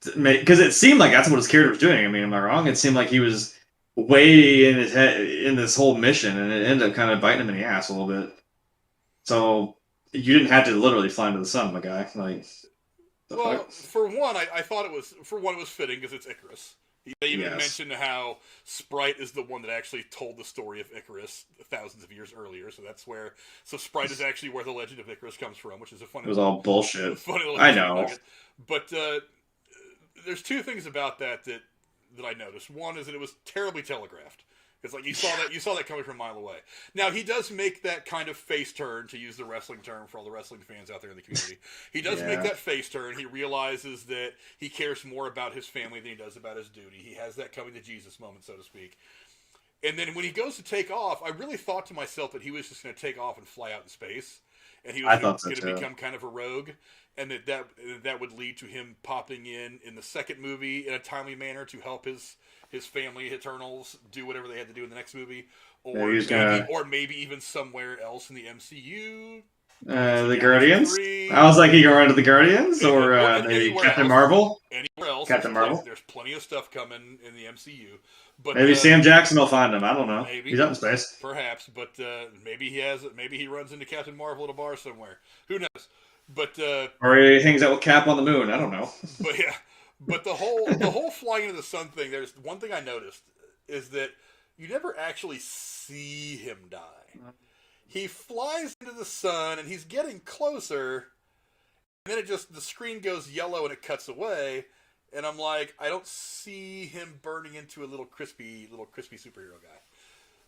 because it seemed like that's what his character was doing. I mean, am I wrong? It seemed like he was way in his head in this whole mission, and it ended up kind of biting him in the ass a little bit. So you didn't have to literally fly into the sun, my guy. Like, the Well, fuck? for one, I thought it was fitting because it's Icarus. They even Yes. mentioned how Sprite is the one that actually told the story of Icarus thousands of years earlier. So Sprite is actually where the legend of Icarus comes from, which is a It was all bullshit. funny little I history know. nugget. But there's two things about that I noticed. One is that it was terribly telegraphed. It's like you saw that coming from a mile away. Now he does make that kind of face turn, to use the wrestling term for all the wrestling fans out there in the community. He does Yeah. make that face turn. He realizes that he cares more about his family than he does about his duty. He has that coming to Jesus moment, so to speak. And then when he goes to take off, I really thought to myself that he was just going to take off and fly out in space, and he I was thought so going to too. become kind of a rogue, and that would lead to him popping in the second movie in a timely manner to help his family Eternals do whatever they had to do in the next movie, or maybe even somewhere else in the MCU. The Guardians. 3. I was like, he gonna run to the Guardians, or maybe anywhere Captain else. Marvel. Anywhere else, Captain Marvel. There's plenty of stuff coming in the MCU, but Maybe Sam Jackson will find him. I don't know. Maybe He's up in space. perhaps, but maybe he runs into Captain Marvel at a bar somewhere. Who knows? But Or he hangs out with Cap on the moon. I don't know. but yeah, but the whole flying into the sun thing. There's one thing I noticed is that you never actually see him die. He flies into the sun and he's getting closer, and then the screen goes yellow and it cuts away, and I'm like, I don't see him burning into a little crispy superhero guy.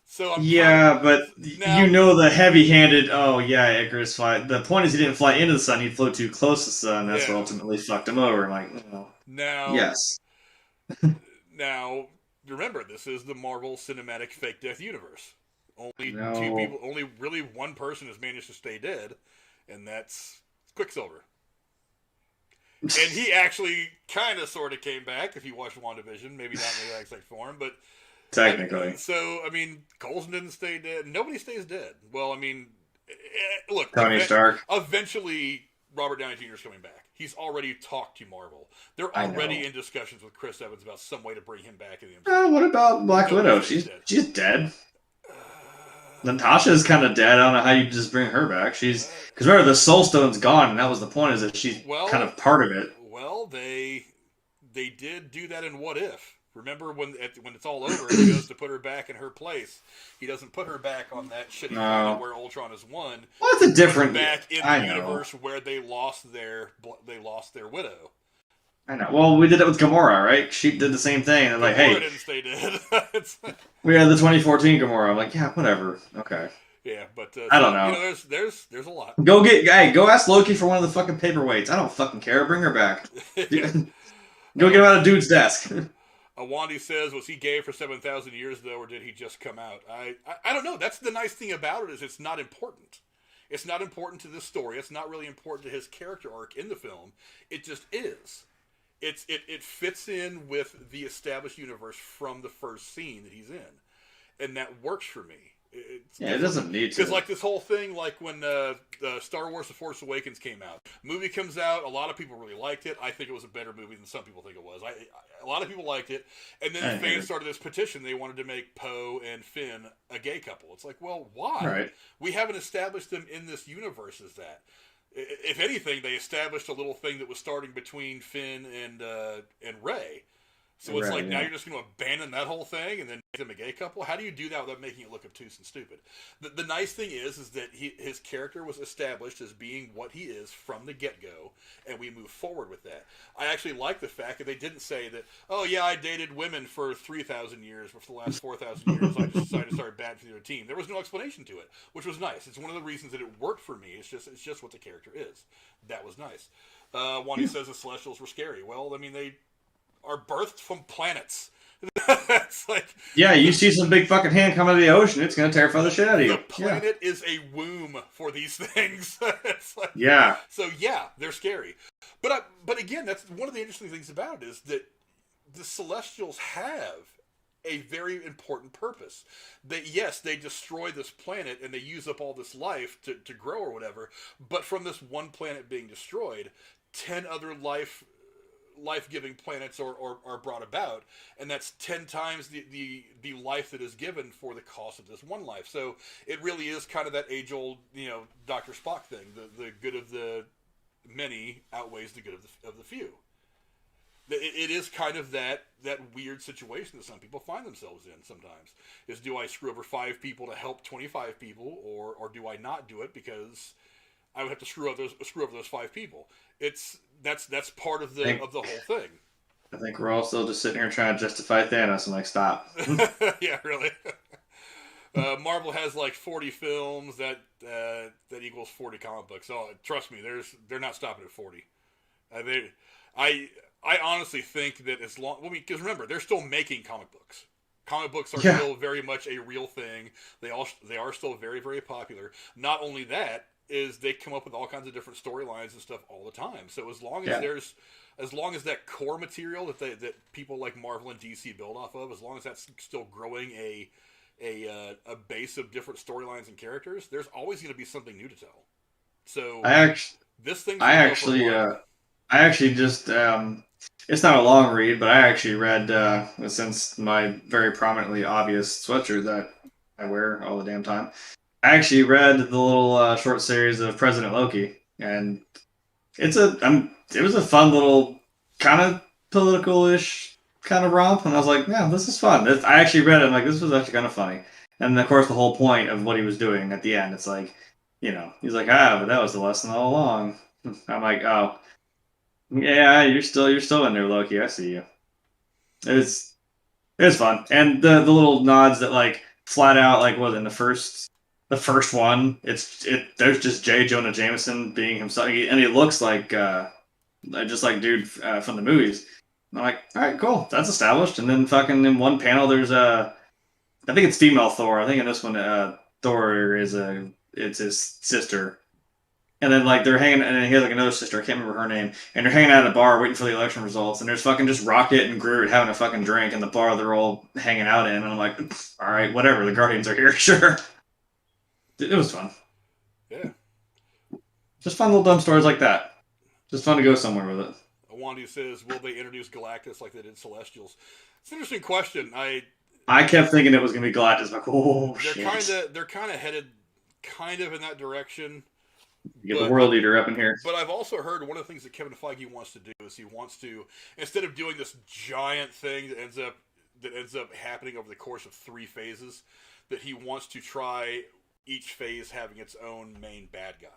So but you know the heavy-handed. Oh yeah, Icarus fly. The point is he didn't fly into the sun. He flew too close to the sun. That's what ultimately fucked him over. I'm like, no. Now, Yes. Now, remember, this is the Marvel Cinematic Fake Death universe. Only really one person has managed to stay dead, and that's Quicksilver. And he actually kind of sort of came back, if you watched WandaVision, maybe not in the exact form, but technically. So, I mean, Coulson didn't stay dead. Nobody stays dead. Well, I mean, look, Tony Stark. Eventually, Robert Downey Jr. is coming back. He's already talked to Marvel. They're already in discussions with Chris Evans about some way to bring him back in the MCU. What about Black Widow? She's dead. Natasha's kind of dead. I don't know how you just bring her back. Because remember, the Soul Stone's gone, and that was the point, is that she's kind of part of it. Well, they did do that in What If. Remember when it's all over and he goes to put her back in her place, he doesn't put her back on that shitty planet where Ultron has won. Well, it's a different back in the universe where they lost their widow. I know. Well, we did it with Gamora, right? She did the same thing. And like, hey, didn't stay dead. We had the 2014 Gamora. I'm like, yeah, whatever. Okay. Yeah, but I don't know. You know, there's a lot. Go ask Loki for one of the fucking paperweights. I don't fucking care. Bring her back. Go get him out of dude's desk. Awandi says, was he gay for 7,000 years, though, or did he just come out? I don't know. That's the nice thing about it, is it's not important. It's not important to this story. It's not really important to his character arc in the film. It just is. It fits in with the established universe from the first scene that he's in. And that works for me. It doesn't need to. Because like this whole thing, like when Star Wars The Force Awakens came out. Movie comes out, a lot of people really liked it. I think it was a better movie than some people think it was. A lot of people liked it. And then the fans started this petition. They wanted to make Poe and Finn a gay couple. It's like, well, why? Right. We haven't established them in this universe as that. If anything, they established a little thing that was starting between Finn and Rey. So it's now you're just going to abandon that whole thing and then make them a gay couple? How do you do that without making it look obtuse and stupid? The nice thing is that his character was established as being what he is from the get-go, and we move forward with that. I actually like the fact that they didn't say that, oh yeah, I dated women for 3,000 years, but for the last 4,000 years I just decided to start bad for the other team. There was no explanation to it, which was nice. It's one of the reasons that it worked for me. It's just what the character is. That was nice. Wanda says the Celestials were scary. Well, I mean, they are birthed from planets. It's like, Yeah, you see some big fucking hand come out of the ocean, it's gonna terrify the shit out of you. the planet is a womb for these things. It's like, Yeah. so yeah, they're scary. But again, that's one of the interesting things about it is that the Celestials have a very important purpose. Yes, they destroy this planet and they use up all this life to grow or whatever, but from this one planet being destroyed, 10 other life-giving planets are brought about, and that's 10 times the life that is given for the cost of this one life. So it really is kind of that age-old, Dr. Spock thing. The good of the many outweighs the good of the few. It is kind of that weird situation that some people find themselves in sometimes. Is, do I screw over 5 people to help 25 people, or do I not do it because I would have to screw over those 5 people? That's part of the whole thing. I think we're all still just sitting here trying to justify Thanos. I'm like, stop. Yeah, really. Marvel has like 40 films that equals 40 comic books. Oh, trust me, they're not stopping at 40. I honestly think that as long, because remember, they're still making comic books. Comic books are still very much a real thing. They are still very, very popular. Not only that, is they come up with all kinds of different storylines and stuff all the time. So as long as that core material that people like Marvel and DC build off of, as long as that's still growing a base of different storylines and characters, there's always going to be something new to tell. So I actually just it's not a long read, but I actually read since my very prominently obvious sweatshirt that I wear all the damn time. I actually read the little short series of President Loki, and it was a fun little kind of political-ish kind of romp, and I was like, yeah, this is fun. I actually read it, I'm like, this was actually kind of funny. And of course, the whole point of what he was doing at the end, it's like, he's like, but that was the lesson all along. I'm like, oh, yeah, you're still in there, Loki. I see you. It was fun, and the little nods that like flat out like was in the first one. There's just J. Jonah Jameson being himself, and he looks like just like dude from the movies. I'm like, all right, cool, that's established. And then fucking in one panel, there's I think it's female Thor. I think in this one, Thor it's his sister. And then like they're hanging, and then he has like another sister. I can't remember her name. And they're hanging out at a bar waiting for the election results. And there's fucking just Rocket and Groot having a fucking drink in the bar they're all hanging out in. And I'm like, all right, whatever. The Guardians are here, sure. It was fun. Yeah. Just fun little dumb stories like that. Just fun to go somewhere with it. Wandy says, will they introduce Galactus like they did Celestials? It's an interesting question. I kept thinking it was gonna be Galactus. Like, oh shit. They're kind of headed kind of in that direction. Get the world eater up in here. But I've also heard one of the things that Kevin Feige wants to do is he wants to, instead of doing this giant thing that ends up happening over the course of 3 phases, that he wants to try each phase having its own main bad guy.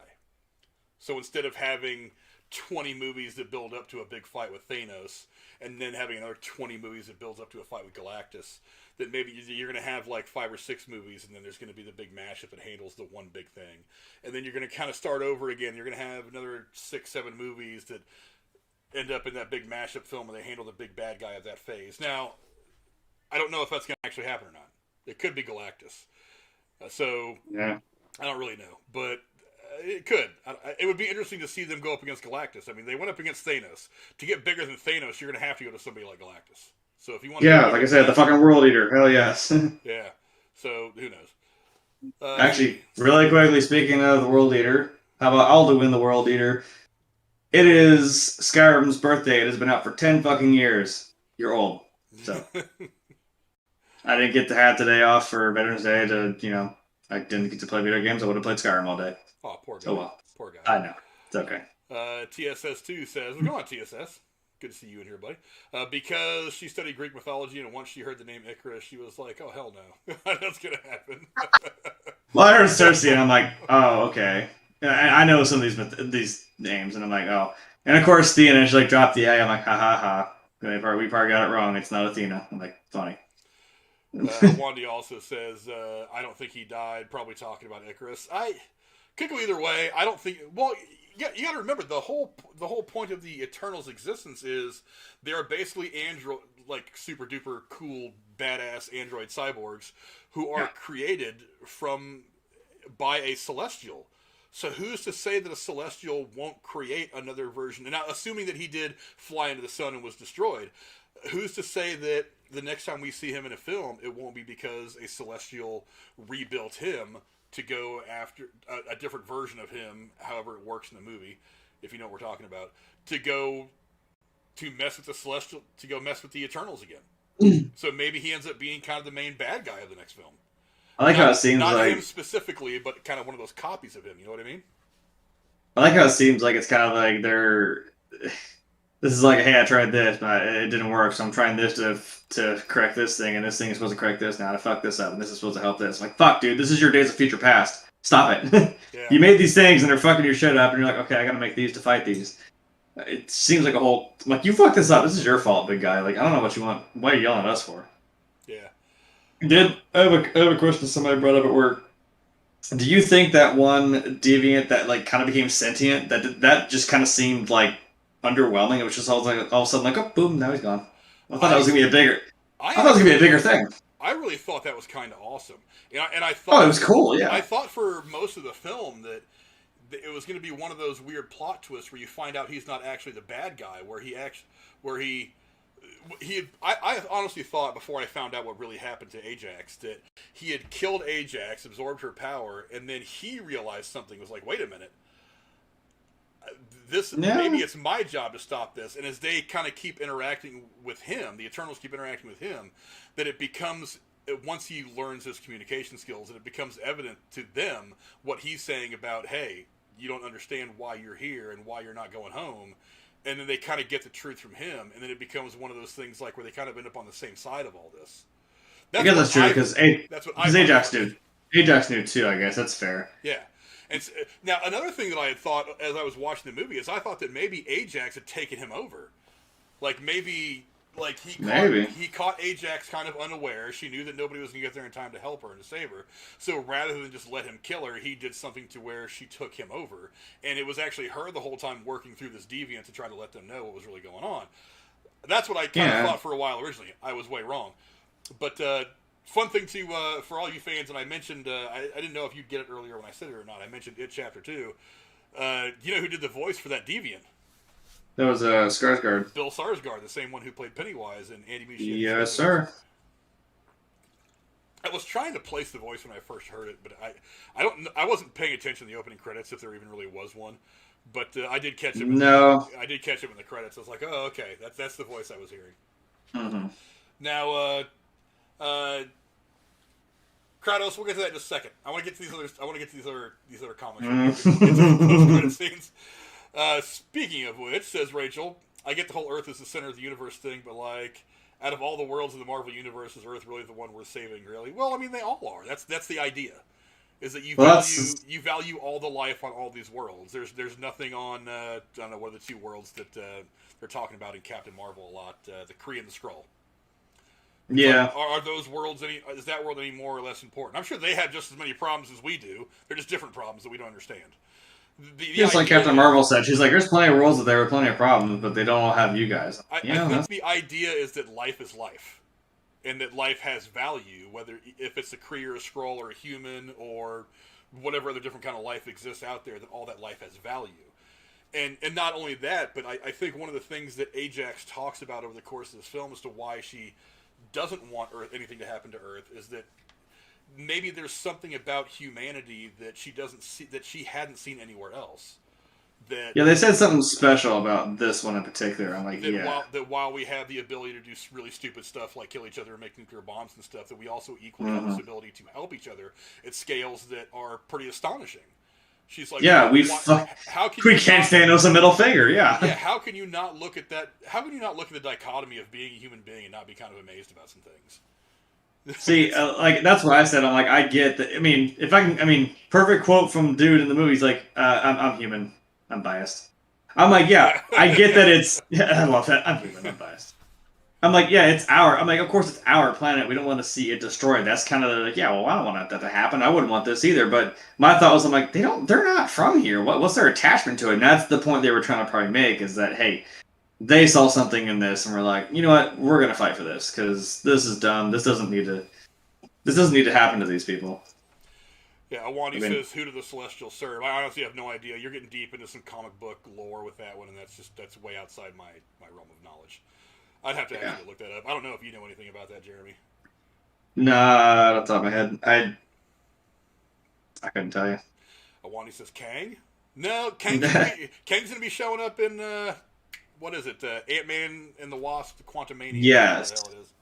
So instead of having 20 movies that build up to a big fight with Thanos, and then having another 20 movies that builds up to a fight with Galactus, that maybe you're going to have like 5 or 6 movies, and then there's going to be the big mashup that handles the one big thing. And then you're going to kind of start over again. You're going to have another 6, 7 movies that end up in that big mashup film, and they handle the big bad guy of that phase. Now, I don't know if that's going to actually happen or not. It could be Galactus. Yeah. I don't really know, but it could. It would be interesting to see them go up against Galactus. I mean, they went up against Thanos. To get bigger than Thanos, you're going to have to go to somebody like Galactus. So if you want, like I said, the fucking world eater. Hell yes. Yeah. So who knows? Actually, really quickly, speaking of the world eater, how about Aldo win the world eater? It is Skyrim's birthday. It has been out for 10 fucking years. You're old. So I didn't get to have today off for Veterans Day to, I didn't get to play video games. I would have played Skyrim all day. Oh, poor guy. Oh well. Poor guy. I know. It's okay. TSS2 says, "What's going on, TSS? Good to see you in here, buddy." Because she studied Greek mythology, and once she heard the name Icarus, she was like, "Oh hell no, that's gonna happen." Well, I heard Cersei, and I'm like, "Oh, okay." I know some of these names, and I'm like, "Oh." And of course, Athena, she like dropped the A. I'm like, "Ha ha ha." We probably got it wrong. It's not Athena. I'm like, funny. Wandy also says, "I don't think he died." Probably talking about Icarus. I could go either way. I don't think. Well, yeah, you got to remember the whole point of the Eternals' existence is they are basically like super duper cool badass android cyborgs who are created by a Celestial. So who's to say that a Celestial won't create another version? And now, assuming that he did fly into the sun and was destroyed, who's to say that the next time we see him in a film, it won't be because a Celestial rebuilt him to go after a different version of him, however it works in the movie, if you know what we're talking about, to mess with the Celestial, to go mess with the Eternals again. So maybe he ends up being kind of the main bad guy of the next film. I like how it seems not like... him specifically, but kind of one of those copies of him, you know what I mean? I like how it seems like it's kind of like they're... This is like, hey, I tried this, but it didn't work, so I'm trying this to correct this thing, and this thing is supposed to correct this now to fuck this up, and this is supposed to help this. Like, fuck, dude, this is your Days of Future Past. Stop it. Yeah. You made these things, and they're fucking your shit up, and you're like, okay, I gotta make these to fight these. It seems like a whole... Like, you fucked this up. This is your fault, big guy. Like, I don't know what you want. What are you yelling at us for? Yeah. I have a question somebody brought up at work. Do you think that one deviant that like kind of became sentient, that just kind of seemed like underwhelming? It was just all of a sudden like, oh, boom, now he's gone. I thought that was gonna be a bigger. I thought it was gonna be a bigger thing. I really thought that was kind of awesome, and I thought it was cool. Yeah, I thought for most of the film that it was going to be one of those weird plot twists where you find out he's not actually the bad guy, I honestly thought before I found out what really happened to Ajax that he had killed Ajax, absorbed her power, and then he realized something. Was like, wait a minute, maybe it's my job to stop this. And as they kind of keep interacting with him, the Eternals keep interacting with him, that it becomes, once he learns his communication skills, and it becomes evident to them what he's saying about, hey, you don't understand why you're here and why you're not going home. And then they kind of get the truth from him, and then it becomes one of those things like where they kind of end up on the same side of all this. I guess that's true, because Ajax knew. Ajax knew too, I guess. That's fair. Yeah. And now, another thing that I had thought as I was watching the movie is I thought that maybe Ajax had taken him over. Like, maybe... Like, he caught Ajax kind of unaware. She knew that nobody was going to get there in time to help her and to save her. So rather than just let him kill her, he did something to where she took him over. And it was actually her the whole time working through this deviant to try to let them know what was really going on. That's what I kind of thought for a while originally. I was way wrong. But fun thing for all you fans, and I mentioned, I didn't know if you'd get it earlier when I said it or not. I mentioned It Chapter 2. You know who did the voice for that deviant? That was Skarsgård. Bill Skarsgård, the same one who played Pennywise in Andy Muschietti. Yes, sir. I was trying to place the voice when I first heard it, but I wasn't paying attention to the opening credits if there even really was one. But I did catch it. I did catch it in the credits. I was like, oh, okay, that's the voice I was hearing. Mm-hmm. Now, Kratos, we'll get to that in a second. I want to get to these other comments. Post-credit scenes. Speaking of which, says Rachel, I get the whole Earth is the center of the universe thing, but like, out of all the worlds in the Marvel universe, is Earth really the one worth saving? Really? Well, I mean, they all are. That's the idea. Is that you value all the life on all these worlds. There's nothing on I don't know what are the two worlds that they're talking about in Captain Marvel a lot, the Kree and the Skrull. Yeah. Like, are those worlds is that world any more or less important? I'm sure they have just as many problems as we do. They're just different problems that we don't understand. Just like Captain Marvel said, she's like, there's plenty of worlds that there are plenty of problems, but they don't all have you guys. I think the idea is that life is life, and that life has value, whether if it's a Kree or a Skrull or a human or whatever other different kind of life exists out there, that all that life has value. And not only that, but I think one of the things that Ajax talks about over the course of this film as to why she doesn't want anything to happen to Earth is that maybe there's something about humanity that she doesn't see, that she hadn't seen anywhere else. They said something special about this one in particular. I'm like, while we have the ability to do really stupid stuff like kill each other and make nuclear bombs and stuff, that we also equally have this ability to help each other at scales that are pretty astonishing. She's like, we can't stand us a middle finger. Yeah. How can you not look at that? How can you not look at the dichotomy of being a human being and not be kind of amazed about some things? See, like that's what I said. I'm like, I get that. I mean, perfect quote from dude in the movie. He's like, I'm human. I'm biased. I'm like, yeah, I get that it's. Yeah, I love that. I'm human. I'm biased. I'm like, yeah, it's I'm like, of course it's our planet. We don't want to see it destroyed. That's kind of like, yeah, well, I don't want that to happen. I wouldn't want this either. But my thought was, I'm like, they're not from here. What's their attachment to it? And that's the point they were trying to probably make is that, hey, they saw something in this and were like, you know what, we're gonna fight for this because this is dumb. This doesn't need to happen to these people. Yeah, Awani says, "Who do the Celestials serve?" I honestly have no idea. You're getting deep into some comic book lore with that one, and that's way outside my realm of knowledge. I'd have to actually look that up. I don't know if you know anything about that, Jeremy. Nah, off the top of my head, I couldn't tell you. Awani says Kang. No, Kang's gonna be showing up in what is it? Ant-Man and the Wasp, the Quantumania. Yes. Whatever the hell it is.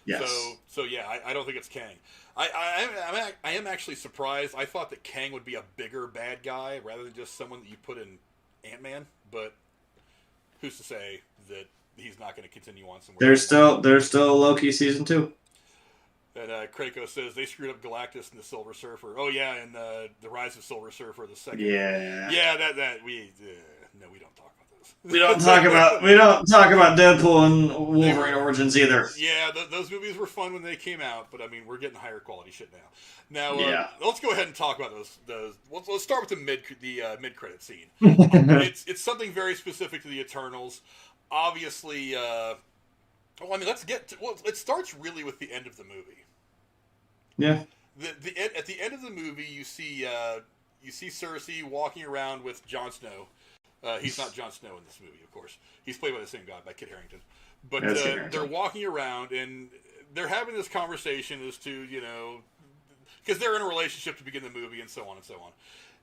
Yes. So yeah, I don't think it's Kang. I am actually surprised. I thought that Kang would be a bigger bad guy rather than just someone that you put in Ant-Man. But who's to say that he's not going to continue on somewhere? There's still Loki season 2. And Kratos says they screwed up Galactus and the Silver Surfer. Oh yeah, and the Rise of Silver Surfer, the second. Yeah. Yeah, that we no, we don't talk about this. We don't talk about Deadpool and Wolverine Origins either. Yeah, those movies were fun when they came out, but I mean we're getting higher quality shit now. Now let's go ahead and talk about those. Let's start with the mid credit scene. It's something very specific to the Eternals. Obviously, it starts really with the end of the movie. Yeah. At the end of the movie, you see Cersei walking around with Jon Snow. He's not Jon Snow in this movie, of course. He's played by the same guy, by Kit Harington. But they're walking around and they're having this conversation as to, because they're in a relationship to begin the movie and so on and so on.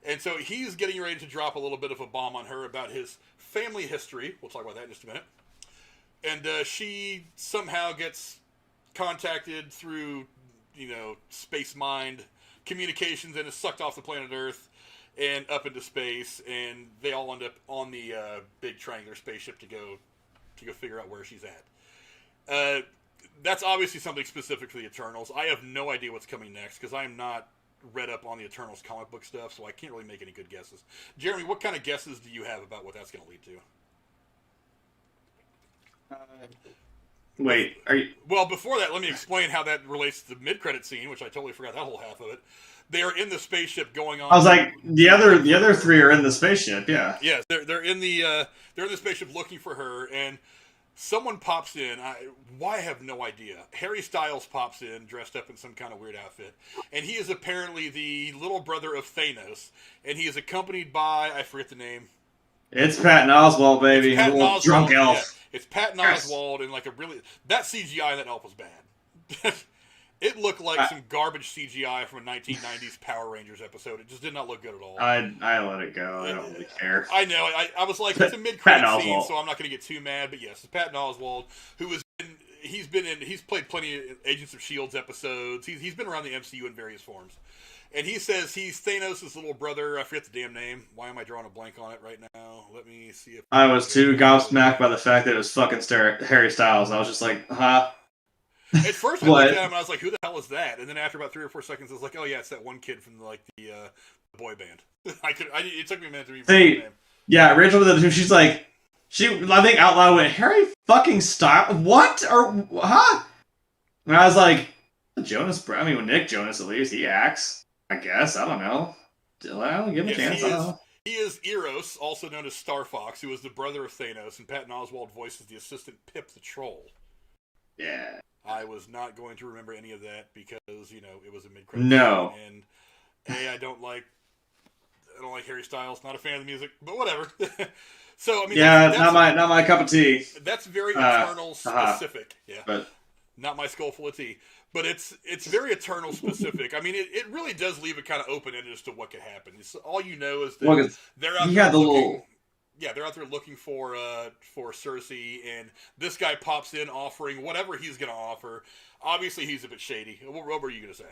And so he's getting ready to drop a little bit of a bomb on her about his family history. We'll talk about that in just a minute. And she somehow gets contacted through, space mind communications and is sucked off the planet Earth and up into space, and they all end up on the big triangular spaceship to go figure out where she's at. That's obviously something specific for the Eternals. I have no idea what's coming next because I'm not read up on the Eternals comic book stuff, so I can't really make any good guesses. Jeremy, what kind of guesses do you have about what that's going to lead to? Wait, are you? Well, before that, let me explain how that relates to the mid-credit scene, which I totally forgot that whole half of it. They are in the spaceship going on. I was like, the other three are in the spaceship. Yeah. Yes, they're in the spaceship looking for her, and someone pops in. Why I have no idea. Harry Styles pops in, dressed up in some kind of weird outfit, and he is apparently the little brother of Thanos, and he is accompanied by, I forget the name. It's Patton Oswalt, baby. It's Patton Oswalt, drunk elf. Yeah. It's Patton Oswalt, and that CGI in that elf was bad. It looked like some garbage CGI from a 1990s Power Rangers episode. It just did not look good at all. I let it go. I don't really care. I know. I was like, it's a mid-credit scene, so I'm not going to get too mad. But yes, it's Patton Oswalt, he's played plenty of Agents of S.H.I.E.L.D. episodes. He's been around the MCU in various forms. And he says he's Thanos' little brother. I forget the damn name. Why am I drawing a blank on it right now? Let me see if... I was too gobsmacked by the fact that it was fucking Harry Styles. I was just like, huh? At first I looked at him and I was like, who the hell is that? And then after about 3 or 4 seconds, I was like, oh yeah, it's that one kid from the boy band. It took me a minute to remember his name. Yeah, Rachel, she's like, I think out loud went, Harry fucking Styles? What? Or, huh? And I was like, when Nick Jonas, at least, he acts. I guess. I don't know. Well, give him a chance. He is Eros, also known as Star Fox, who is the brother of Thanos, and Patton Oswalt voices the assistant Pip the Troll. Yeah. I was not going to remember any of that because, it was a mid-credit scene, and I don't like Harry Styles, not a fan of the music, but whatever. So, I mean... Yeah, that's not my cup of tea. That's very Eternal specific. Yeah. But... Not my skull full of tea. But it's very Eternal specific. I mean, it really does leave it kind of open-ended as to what could happen. All you know is that they're out there looking... Yeah, they're out there looking for Cersei, and this guy pops in offering whatever he's going to offer. Obviously, he's a bit shady. What were you going to say?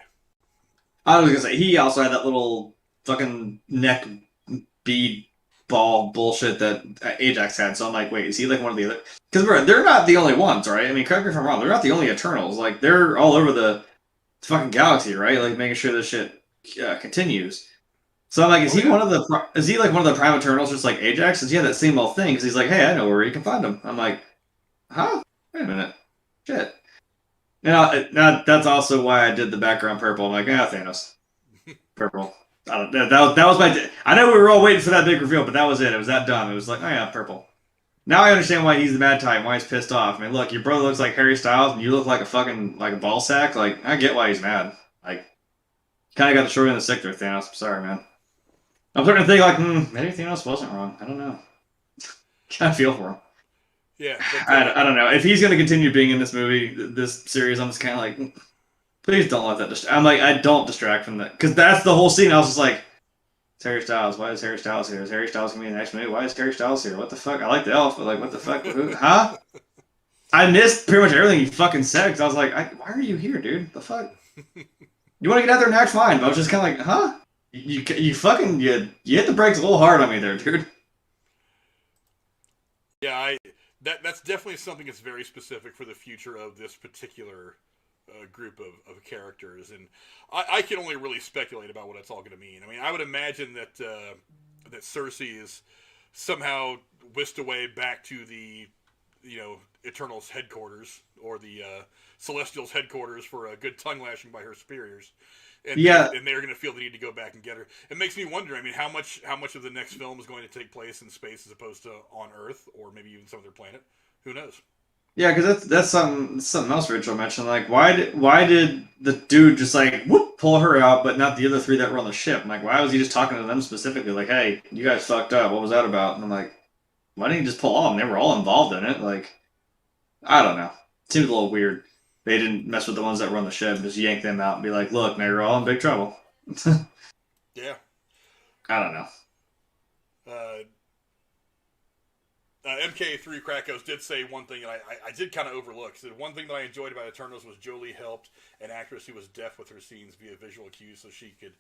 I was going to say, he also had that little fucking neck bead ball bullshit that Ajax had, so I'm like, wait, is he like one of the other... Because they're not the only ones, right? I mean, correct me if I'm wrong, they're not the only Eternals. Like, they're all over the fucking galaxy, right? Like, making sure this shit continues. So I'm like, is he like one of the Prime Eternals, just like Ajax? Does he have that same old thing? Because he's like, hey, I know where you can find him. I'm like, huh? Wait a minute. Shit. Now that's also why I did the background purple. I'm like, Thanos. Purple. That was my... I know we were all waiting for that big reveal, but that was it. It was that dumb. It was like, oh yeah, purple. Now I understand why he's the bad type, why he's pissed off. I mean, look, your brother looks like Harry Styles, and you look like a fucking like a ball sack. Like, I get why he's mad. Like, kind of got the short end of the stick there, Thanos. I'm sorry, man. I'm starting to think like, maybe Thanos wasn't wrong. I don't know. Kind of feel for him. Yeah, but, I don't know. If he's going to continue being in this movie, this series, I'm just kind of like, please don't let that distract. I'm like, I don't distract from that. Because that's the whole scene. I was just like, it's Harry Styles. Why is Harry Styles here? Is Harry Styles going to be in the next movie? Why is Harry Styles here? What the fuck? I like the elf, but like, what the fuck? Huh? I missed pretty much everything you fucking said because I was like, why are you here, dude? The fuck? You want to get out there and act fine, but I was just kind of like, huh? You fucking, you hit the brakes a little hard on me there, dude. Yeah, that's definitely something that's very specific for the future of this particular group of characters, and I can only really speculate about what it's all going to mean. I mean, I would imagine that that Cersei is somehow whisked away back to the Eternals headquarters or the Celestials headquarters for a good tongue lashing by her superiors. And they're going to feel the need to go back and get her. It makes me wonder. I mean, how much of the next film is going to take place in space as opposed to on Earth or maybe even some other planet? Who knows? Yeah, because that's something else Rachel mentioned. Like, why did the dude just like whoop pull her out, but not the other three that were on the ship? I'm like, why was he just talking to them specifically? Like, hey, you guys fucked up. What was that about? And I'm like, why didn't he just pull all of them? They were all involved in it. Like, I don't know. It seems a little weird. They didn't mess with the ones that were on the ship. Just yank them out and be like, look, now you're all in big trouble. Yeah. I don't know. MK3 Krakos did say one thing, and I did kind of overlook. He said one thing that I enjoyed about Eternals was Jolie helped an actress who was deaf with her scenes via visual cues so she could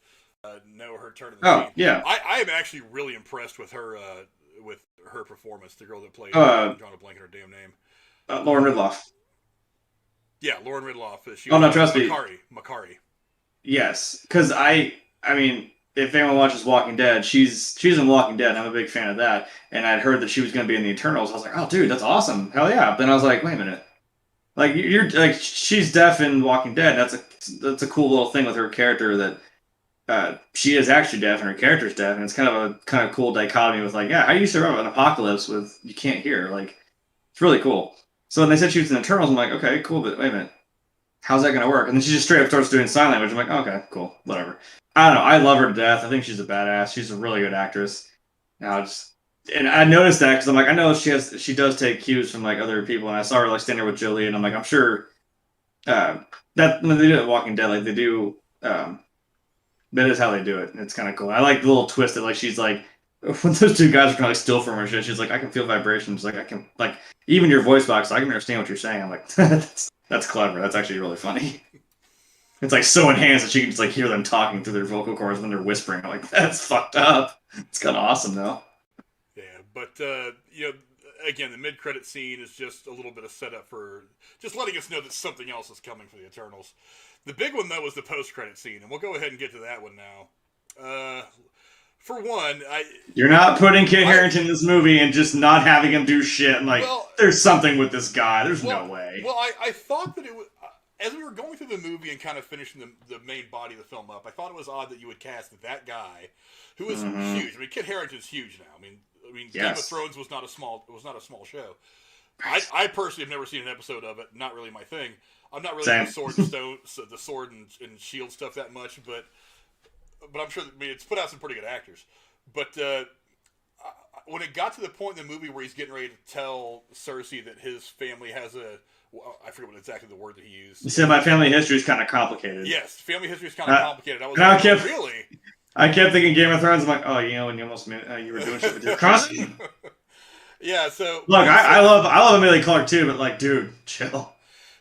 know her turn in the scene. Yeah. I am actually really impressed with her performance, the girl that played I'm drawing a blank on her damn name. Lauren Ridloff. Yeah, Lauren Ridloff. She no, trust me. Makari. Yes, because I mean, if anyone watches Walking Dead, she's in Walking Dead. And I'm a big fan of that, and I'd heard that she was going to be in the Eternals. I was like, oh, dude, that's awesome, hell yeah! Then I was like, wait a minute, like you're like she's deaf in Walking Dead. That's a cool little thing with her character that she is actually deaf and her character's deaf, and it's kind of cool dichotomy with like, yeah, how do you survive an apocalypse with you can't hear? Like, it's really cool. So when they said she was in Eternals, I'm like, okay, cool, but wait a minute. How's that going to work? And then she just straight up starts doing sign language. I'm like, okay, cool, whatever. I don't know. I love her to death. I think she's a badass. She's a really good actress. And I noticed that because I'm like, I know she does take cues from like other people, and I saw her like standing there with Jolie, and I'm like, I'm sure that when they do it Walking Dead, like they do, that is how they do it. And it's kind of cool. I like the little twist that like she's like, when those two guys are kind of like still from her shit, she's like, I can feel vibrations. Like I can like even your voice box, I can understand what you're saying. I'm like, that's clever. That's actually really funny. It's like so enhanced that she can just like hear them talking through their vocal cords when they're whispering. I'm like, that's fucked up. It's kind of awesome though. Yeah, but again, the mid-credit scene is just a little bit of setup for just letting us know that something else is coming for the Eternals. The big one though was the post-credit scene, and we'll go ahead and get to that one now. For one, you're not putting Kit Harington in this movie and just not having him do shit. And like, there's something with this guy. There's no way. Well, I thought that it was. As we were going through the movie and kind of finishing the main body of the film up, I thought it was odd that you would cast that guy, who is huge. I mean, Kit Harington's huge now. I mean, yes. Game of Thrones was not a small show. I personally have never seen an episode of it. Not really my thing. I'm not really into the sword and shield stuff that much, but I'm sure that, it's put out some pretty good actors. But when it got to the point in the movie where he's getting ready to tell Cersei that his family has I forget what exactly the word that he used. You said my family history is kind of complicated. Yes, family history is kind of complicated. I was like, really? I kept thinking Game of Thrones. I'm like, oh, when you almost you were doing shit with your cousin. Yeah, so look, I love Amelia Clark too, but like, dude, chill.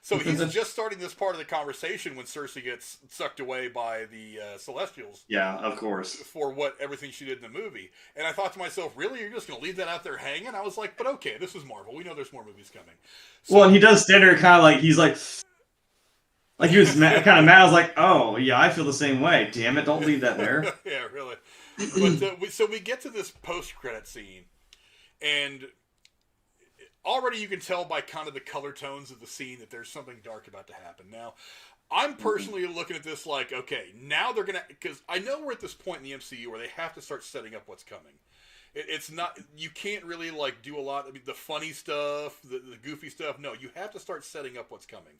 So he's just starting this part of the conversation when Cersei gets sucked away by the Celestials. Yeah, of course. For everything she did in the movie. And I thought to myself, really? You're just going to leave that out there hanging? I was like, but okay, this is Marvel. We know there's more movies coming. So, well, and he does stand there kind of like, he's like he was kind of mad. I was like, oh, yeah, I feel the same way. Damn it, don't leave that there. Yeah, really. But so we get to this post-credit scene, and already you can tell by kind of the color tones of the scene that there's something dark about to happen. Now, I'm personally looking at this like, okay, now they're going to... Because I know we're at this point in the MCU where they have to start setting up what's coming. It's not. You can't really like do a lot. I mean, the funny stuff, the goofy stuff. No, you have to start setting up what's coming.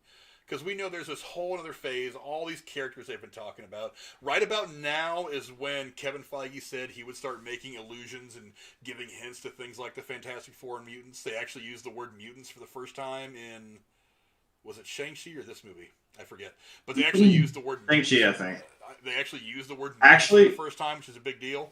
Because we know there's this whole other phase, all these characters they've been talking about. Right about now is when Kevin Feige said he would start making allusions and giving hints to things like the Fantastic Four and mutants. They actually used the word mutants for the first time in, was it Shang-Chi or this movie? I forget. But they actually used the word Shang-Chi, I think. They actually used the word mutants for the first time, which is a big deal.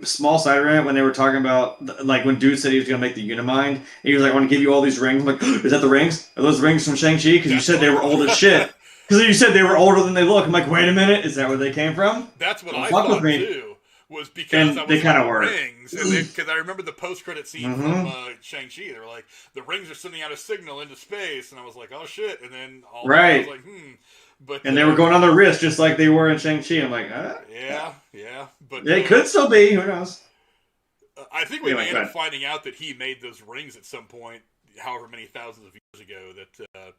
Small side rant when they were talking about, like, when dude said he was going to make the Unimind, and he was like, I want to give you all these rings. I'm like, is that the rings? Are those rings from Shang-Chi? Because you said they were old as shit. Because you said they were older than they look. I'm like, wait a minute, is that where they came from? That's what I thought, too. Was because and I was they kind of were. Rings. Because I remember the post-credit scene from Shang-Chi. They were like, the rings are sending out a signal into space. And I was like, oh, shit. And then I was like, But, and they were going on their wrist just like they were in Shang-Chi. I'm like, Yeah. But they could still be. Who knows? I think we may end up finding out that he made those rings at some point, however many thousands of years ago. That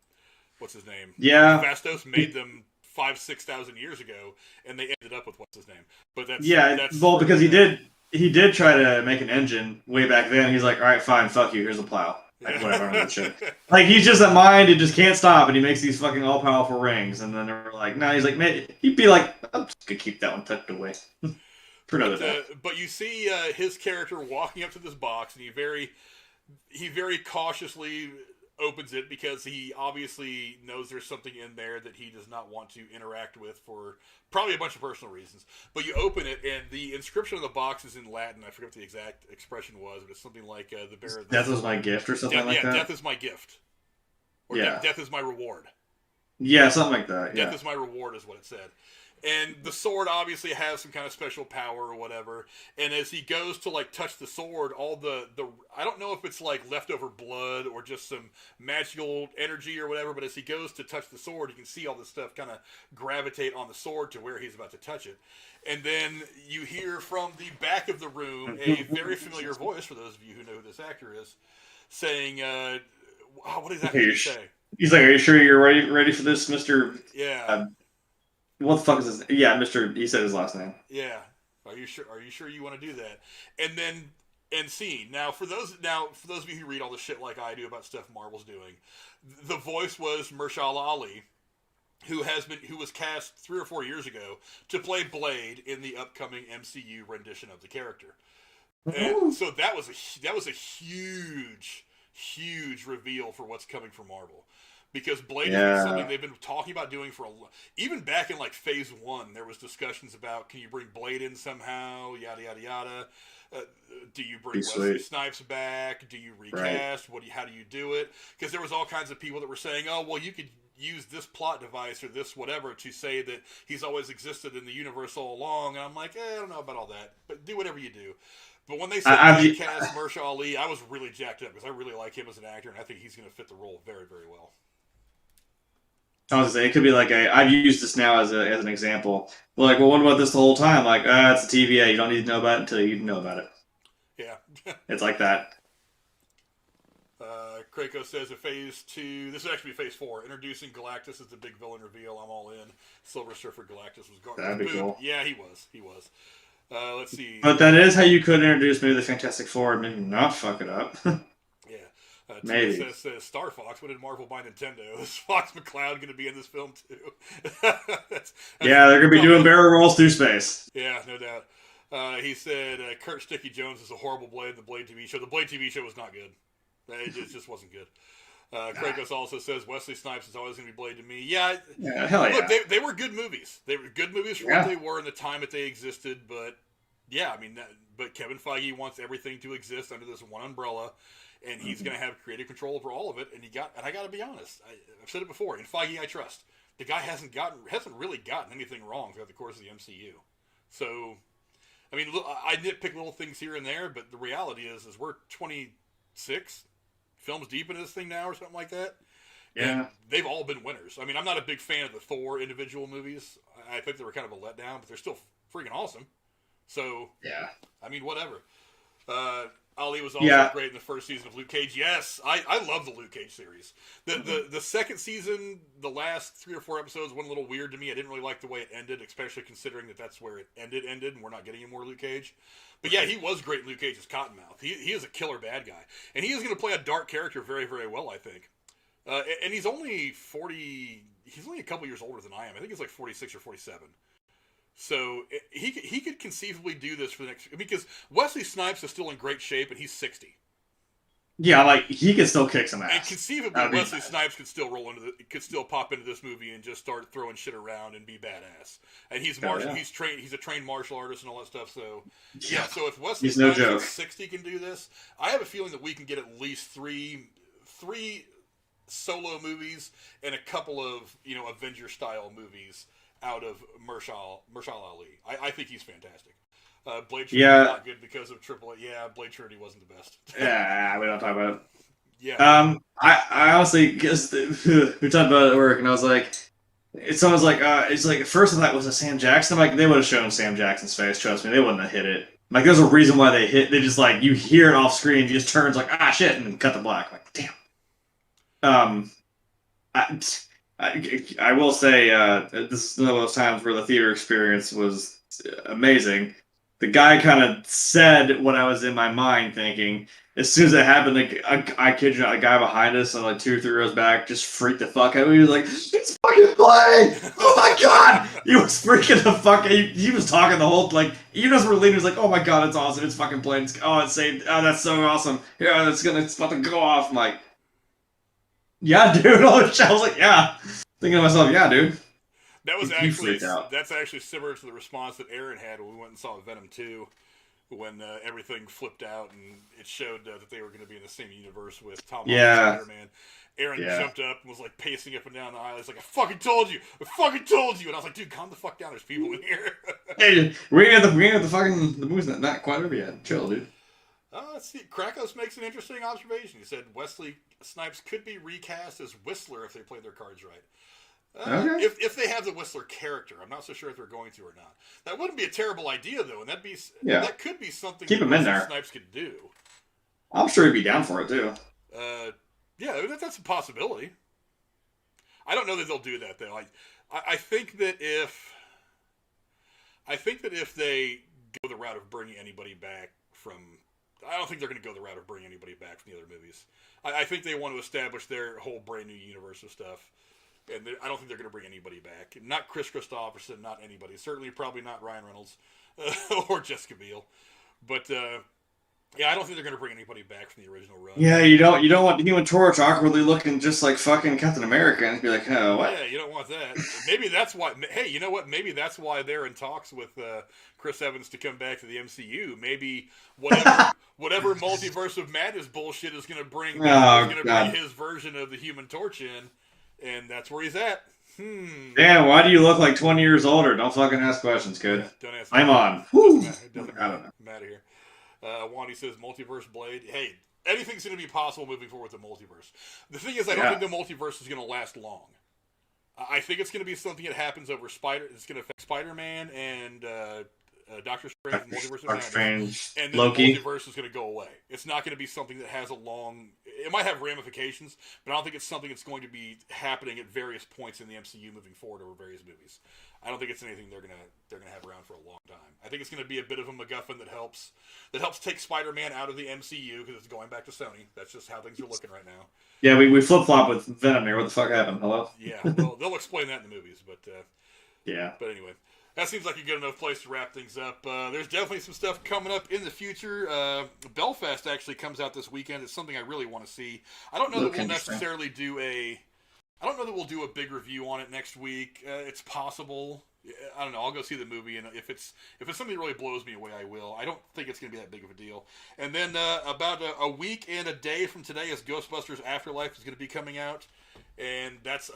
what's his name? Yeah, Fastos made them 5,000-6,000 years ago, and they ended up with what's his name. But that's because he did try to make an engine way back then. He's like, all right, fine, fuck you. Here's a plow. Like, whatever. Shit. Like, he's just a mind and just can't stop, and he makes these fucking all-powerful rings. And then they're like, no, he's like, man, he'd be like, I'm just gonna keep that one tucked away for another day. But you see his character walking up to this box, and he very cautiously opens it because he obviously knows there's something in there that he does not want to interact with for probably a bunch of personal reasons. But you open it, and the inscription on the box is in Latin. I forget what the exact expression was, but it's something like the bearer of the death is my gift or something like that? Yeah, death is my gift. Or death is my reward. Yeah, something like that. Death is my reward is what it said. And the sword obviously has some kind of special power or whatever. And as he goes to like touch the sword, all the I don't know if it's like leftover blood or just some magical energy or whatever, but as he goes to touch the sword, you can see all this stuff kind of gravitate on the sword to where he's about to touch it. And then you hear from the back of the room a very familiar voice, for those of you who know who this actor is, saying, what exactly did he say? He's like, are you sure you're ready for this, Mr. Yeah. What the fuck is this? Yeah, Mr. He said his last name. Yeah. Are you sure you want to do that? And then scene. Now for those of you who read all the shit like I do about stuff Marvel's doing, the voice was Mahershala Ali, who was cast 3 or 4 years ago to play Blade in the upcoming MCU rendition of the character. And so that was a huge reveal for what's coming from Marvel. Because Blade is something they've been talking about doing for even back in like Phase 1, there was discussions about, can you bring Blade in somehow, yada yada yada. Do you bring Wesley Snipes back? Do you recast? Right. How do you do it? Because there was all kinds of people that were saying, oh well, you could use this plot device or this whatever to say that he's always existed in the universe all along. And I'm like, I don't know about all that, but do whatever you do. But when they said cast Mahershala Ali, I was really jacked up because I really like him as an actor, and I think he's going to fit the role very, very well. I was gonna say, it could be like I've used this now as an example. Well, like, well, what about this the whole time? Like, it's a TVA. You don't need to know about it until you know about it. Yeah. It's like that. Krakow says in Phase 2, this would actually be Phase 4, introducing Galactus as the big villain reveal. I'm all in. Silver Surfer Galactus was garbage. That'd be cool. Yeah, he was. Let's see. But that is how you could introduce maybe the Fantastic Four and maybe not fuck it up. Yeah. Maybe. Says Star Fox. When did Marvel buy Nintendo? Is Fox McCloud going to be in this film too? that's they're going to be doing barrel rolls through space. Yeah, no doubt. He said Kurt Sticky Jones is a horrible Blade in the Blade TV show. The Blade TV show was not good. It just wasn't good. Kratos also says Wesley Snipes is always going to be Blade to me. Yeah, hell yeah. Look, they were good movies. They were good movies for what they were in the time that they existed. But yeah, I mean, but Kevin Feige wants everything to exist under this one umbrella. And he's going to have creative control over all of it. And I got to be honest. I've said it before. In Feige, I trust. The guy hasn't really gotten anything wrong throughout the course of the MCU. So, I mean, I nitpick little things here and there, but the reality is we're 26 films deep into this thing now or something like that. Yeah. And they've all been winners. I mean, I'm not a big fan of the Thor individual movies. I think they were kind of a letdown, but they're still freaking awesome. So, yeah. I mean, whatever. Ali was also great in the first season of Luke Cage. Yes, I love the Luke Cage series. The second season, the last 3 or 4 episodes went a little weird to me. I didn't really like the way it ended, especially considering that's where it ended, and we're not getting any more Luke Cage. But yeah, he was great in Luke Cage's Cottonmouth. He is a killer bad guy. And he is going to play a dark character very, very well, I think. And he's only 40... He's only a couple years older than I am. I think he's like 46 or 47. So he could conceivably do this for the next... Because Wesley Snipes is still in great shape, and he's 60. Yeah, like, he could still kick some ass. And conceivably, Wesley Snipes could still pop into this movie and just start throwing shit around and be badass. And he's a trained martial artist and all that stuff. So yeah. So if Wesley Snipes at 60 can do this, I have a feeling that we can get at least three solo movies and a couple of Avenger style movies out of Marshall Ali. I think he's fantastic. Blade Trinity not good because of AAA. Yeah, Blade Trinity wasn't the best. Yeah, we don't talk about it. Yeah. I honestly, because we talked about it at work, and I was like, it's almost like, it's like, at first I thought it was a Sam Jackson. Like, they would have shown Sam Jackson's face, trust me, they wouldn't have hit it. Like, there's a reason why they hit, they just like, you hear it off screen, he just turns like, ah, shit, and cut the black. Like, damn. I will say, this is one of those times where the theater experience was amazing. The guy kind of said what I was in my mind thinking. As soon as it happened, like, I kid you not, a guy behind us, like 2 or 3 rows back, just freaked the fuck out. He was like, "It's fucking Blade! Oh my god!" He was freaking the fuck out. He was talking the whole, like, even as we're leaving, he was like, "Oh my god, it's awesome! It's fucking Blade! It's saved! Oh, that's so awesome! Yeah, it's about to go off!" I'm like, "Yeah, dude!" I was like, "Yeah." Thinking to myself, "Yeah, dude." That's actually similar to the response that Aaron had when we went and saw Venom 2, when everything flipped out and it showed that they were going to be in the same universe with Tom Holland and Spider-Man. Aaron jumped up and was like pacing up and down the aisle. He's like, "I fucking told you! I fucking told you!" And I was like, "Dude, calm the fuck down. There's people in here." Hey, we ain't at the movie's not quite over yet. Chill, dude. Let's see. Krakos makes an interesting observation. He said Wesley Snipes could be recast as Whistler if they played their cards right. Okay. If they have the Whistler character, I'm not so sure if they're going to or not. That wouldn't be a terrible idea though, and that could be something Keep him in there. Snipes could do. I'm sure he'd be down for it too. Yeah, that's a possibility. I don't know that they'll do that though. I think that if they go the route of bringing anybody back from, I don't think they're going to go the route of bringing anybody back from the other movies. I think they want to establish their whole brand new universe of stuff. And I don't think they're going to bring anybody back. Not Chris Christopherson, not anybody. Certainly, probably not Ryan Reynolds or Jessica Biel. But yeah, I don't think they're going to bring anybody back from the original run. Yeah, you don't want Human Torch awkwardly looking just like fucking Captain America and be like, "Oh, what?" Yeah, you don't want that. Maybe that's why. Hey, you know what? Maybe that's why they're in talks with Chris Evans to come back to the MCU. Maybe whatever multiverse of madness bullshit is going to bring his version of the Human Torch in. And that's where he's at. Damn, why do you look like 20 years older? Don't fucking ask questions, kid. Yeah, don't ask. I'm on. It doesn't matter here. Wandy says multiverse Blade. Hey, anything's going to be possible moving forward with the multiverse. The thing is, I don't think the multiverse is going to last long. I think it's going to be something that happens over It's going to affect Spider-Man and Doctor Strange, Multiverse of Madness, and then Loki. The multiverse is going to go away. It's not going to be something that has a long. It might have ramifications, but I don't think it's something that's going to be happening at various points in the MCU moving forward over various movies. I don't think it's anything they're gonna have around for a long time. I think it's going to be a bit of a MacGuffin that helps take Spider-Man out of the MCU because it's going back to Sony. That's just how things are looking right now. Yeah, we flip flop with Venom here. What the fuck happened? Hello? Yeah, well, they'll explain that in the movies, but yeah. But anyway. That seems like a good enough place to wrap things up. There's definitely some stuff coming up in the future. Belfast actually comes out this weekend. It's something I really want to see. I don't know that we'll necessarily do a big review on it next week. It's possible. I don't know. I'll go see the movie, and if it's something that really blows me away, I will. I don't think it's going to be that big of a deal. And then about a week and a day from today, is Ghostbusters Afterlife is going to be coming out. And that's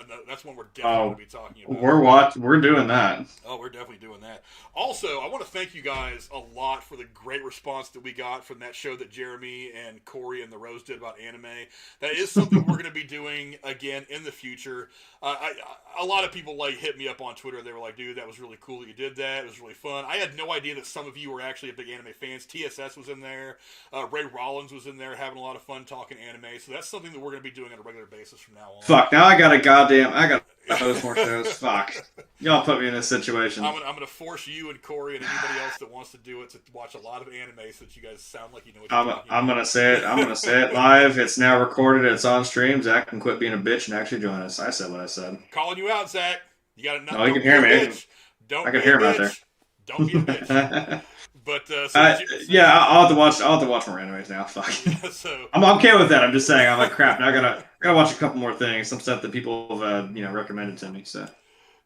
one we're definitely going to be talking about. We're doing that. Oh, we're definitely doing that. Also, I want to thank you guys a lot for the great response that we got from that show that Jeremy and Corey and the Rose did about anime. That is something we're going to be doing again in the future. A lot of people hit me up on Twitter. They were like, "Dude, that was really cool that you did that. It was really fun." I had no idea that some of you were actually big anime fans. TSS was in there. Ray Rollins was in there having a lot of fun talking anime. So that's something that we're going to be doing on a regular basis from now on. Fuck, now I got to host more shows. Fuck. Y'all put me in this situation. I'm gonna force you and Corey and anybody else that wants to do it to watch a lot of anime so that you guys sound like you know what you're talking about. I'm gonna say it live. It's now recorded. It's on stream. Zach can quit being a bitch and actually join us. I said what I said. Calling you out, Zach. You got to. No, you can hear me. I can hear him out there. Don't be a bitch. But I'll have to watch more animes now. Fuck. So I'm okay with that. I'm just saying. I'm like, crap. Now I gotta watch a couple more things. Some stuff that people have recommended to me. So.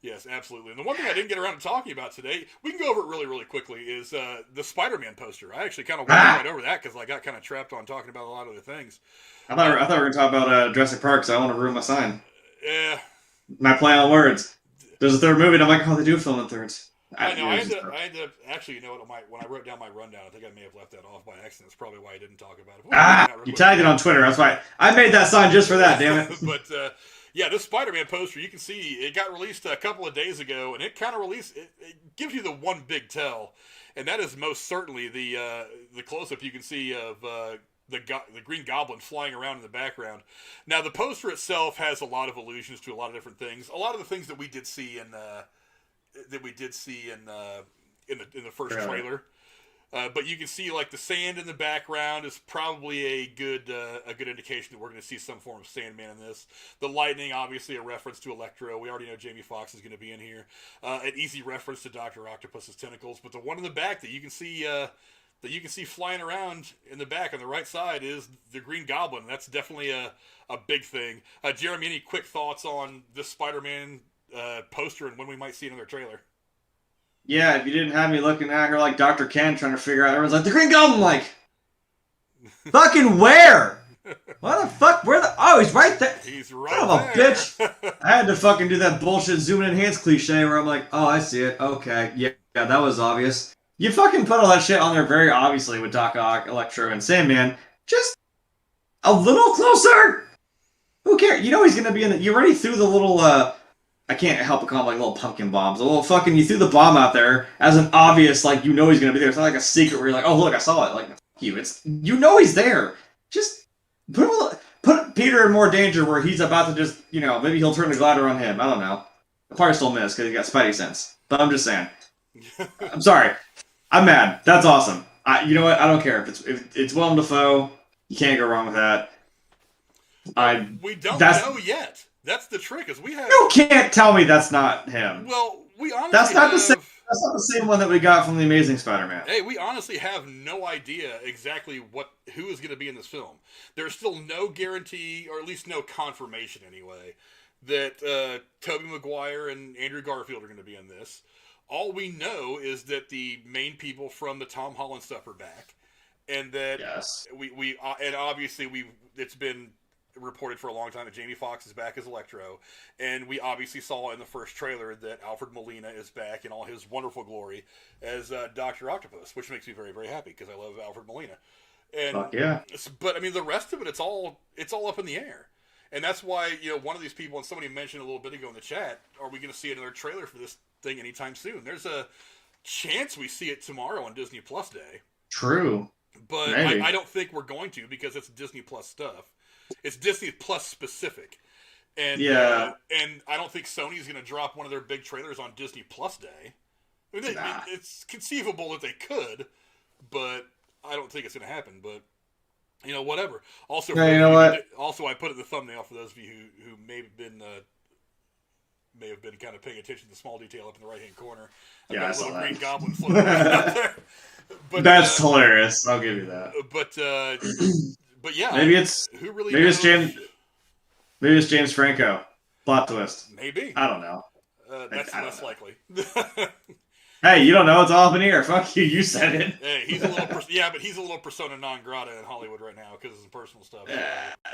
Yes, absolutely. And the one thing I didn't get around to talking about today, we can go over it really, really quickly, is the Spider-Man poster. I actually kind of went right over that because I got kind of trapped on talking about a lot of the things. I thought we were going to talk about Jurassic Park, so I want to ruin my sign. Yeah. My play on words. There's a third movie, and I'm like, oh, they do film in thirds. I know. I ended up actually, you know what? When I wrote down my rundown, I think I may have left that off by accident. That's probably why I didn't talk about it. You tagged it on Twitter. That's why I made that sign just for that. Damn it. But yeah, this Spider-Man poster, you can see it got released a couple of days ago, and it kind of released. It gives you the one big tell, and that is most certainly the close-up you can see of the Green Goblin flying around in the background. Now, the poster itself has a lot of allusions to a lot of different things. A lot of the things that we did see in the first trailer. But you can see the sand in the background is probably a good indication that we're going to see some form of Sandman in this. The lightning, obviously a reference to Electro. We already know Jamie Foxx is going to be in here. An easy reference to Dr. Octopus's tentacles. But the one in the back that you can see flying around in the back on the right side is the Green Goblin. That's definitely a big thing. Jeremy, any quick thoughts on this Spider-Man poster and when we might see another trailer? Yeah, if you didn't have me looking at her like Dr. Ken trying to figure out, everyone's like, the Green Goblin, fucking where? What the fuck? He's right there. He's right Son of a bitch. I had to fucking do that bullshit zoom and enhance cliche where I'm like, oh, I see it. Okay. Yeah, that was obvious. You fucking put all that shit on there very obviously with Doc Ock, Electro, and Sandman. Just a little closer. Who cares? You know he's going to be in you already threw the little, I can't help but call them little pumpkin bombs. A little fucking, you threw the bomb out there as an obvious, he's going to be there. It's not like a secret where you're like, oh, look, I saw it. Fuck you. He's there. Just put Peter in more danger where he's about to just, maybe he'll turn the glider on him. I don't know. I'll probably still miss because he got Spidey sense. But I'm just saying. I'm sorry. I'm mad. That's awesome. You know what? I don't care. If it's Willem Dafoe, you can't go wrong with that. We don't know yet. That's the trick. Is you can't tell me that's not him. Well, we honestly that's not the same one that we got from the Amazing Spider-Man. Hey, we honestly have no idea exactly who is going to be in this film. There's still no guarantee, or at least no confirmation anyway, that Tobey Maguire and Andrew Garfield are going to be in this. All we know is that the main people from the Tom Holland stuff are back, and that we and obviously it's been reported for a long time that Jamie Foxx is back as Electro, and we obviously saw in the first trailer that Alfred Molina is back in all his wonderful glory as Dr. Octopus, which makes me very, very happy because I love Alfred Molina. And fuck yeah. But I mean, the rest of it, it's all up in the air. And that's why, one of these people, and somebody mentioned a little bit ago in the chat, are we going to see another trailer for this thing anytime soon? There's a chance we see it tomorrow on Disney Plus Day. True. But I don't think we're going to because it's Disney Plus stuff. It's Disney Plus specific. And and I don't think Sony's going to drop one of their big trailers on Disney Plus Day. I mean, it's conceivable that they could, but I don't think it's going to happen. But whatever. Also, also I put it in the thumbnail for those of you who may have been kind of paying attention to the small detail up in the right hand corner. I've got a little Green Goblin floating around out there. But, that's hilarious. I'll give you that. But yeah, maybe it's James. Maybe it's James Franco. Plot twist. Maybe. I don't know. That's less likely. Hey, you don't know, it's all up in the air. Fuck you, you said it. Hey, he's a little but he's a little persona non grata in Hollywood right now because of some personal stuff.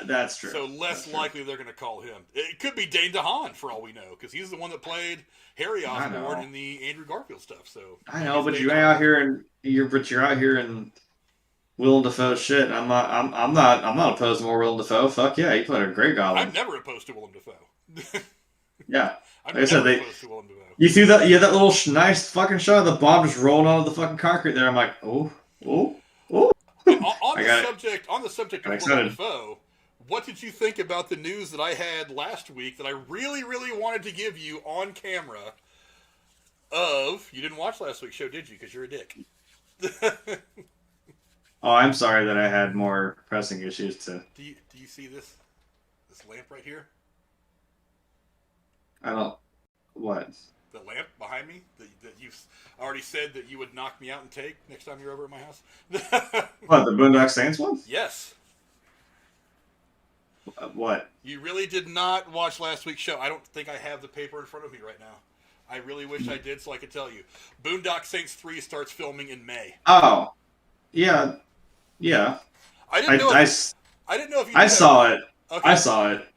That's true. So less likely they're going to call him. It could be Dane DeHaan for all we know, because he's the one that played Harry Osborn in the Andrew Garfield stuff. So I know, but you're out here and you're out here and Willem Dafoe shit. I'm not opposed to more Willem Dafoe. Fuck yeah, he played a great Goblin. I'm never opposed to Willem Dafoe. Yeah, I'm never opposed to Willem Dafoe. You threw that little nice fucking shot of the bomb just rolling onto the fucking concrete there. I'm like, oh. On the subject of Willem Dafoe, what did you think about the news that I had last week that I really, really wanted to give you on camera? You didn't watch last week's show, did you? Because you're a dick. Oh, I'm sorry that I had more pressing issues to. Do you see this lamp right here? I don't. What? The lamp behind me that you've already said that you would knock me out and take next time you're over at my house. What, the Boondock Saints one? Yes. What? You really did not watch last week's show. I don't think I have the paper in front of me right now. I really wish I did so I could tell you. Boondock Saints 3 starts filming in May. Oh. Yeah. I didn't know if you I saw it. Okay. I saw it.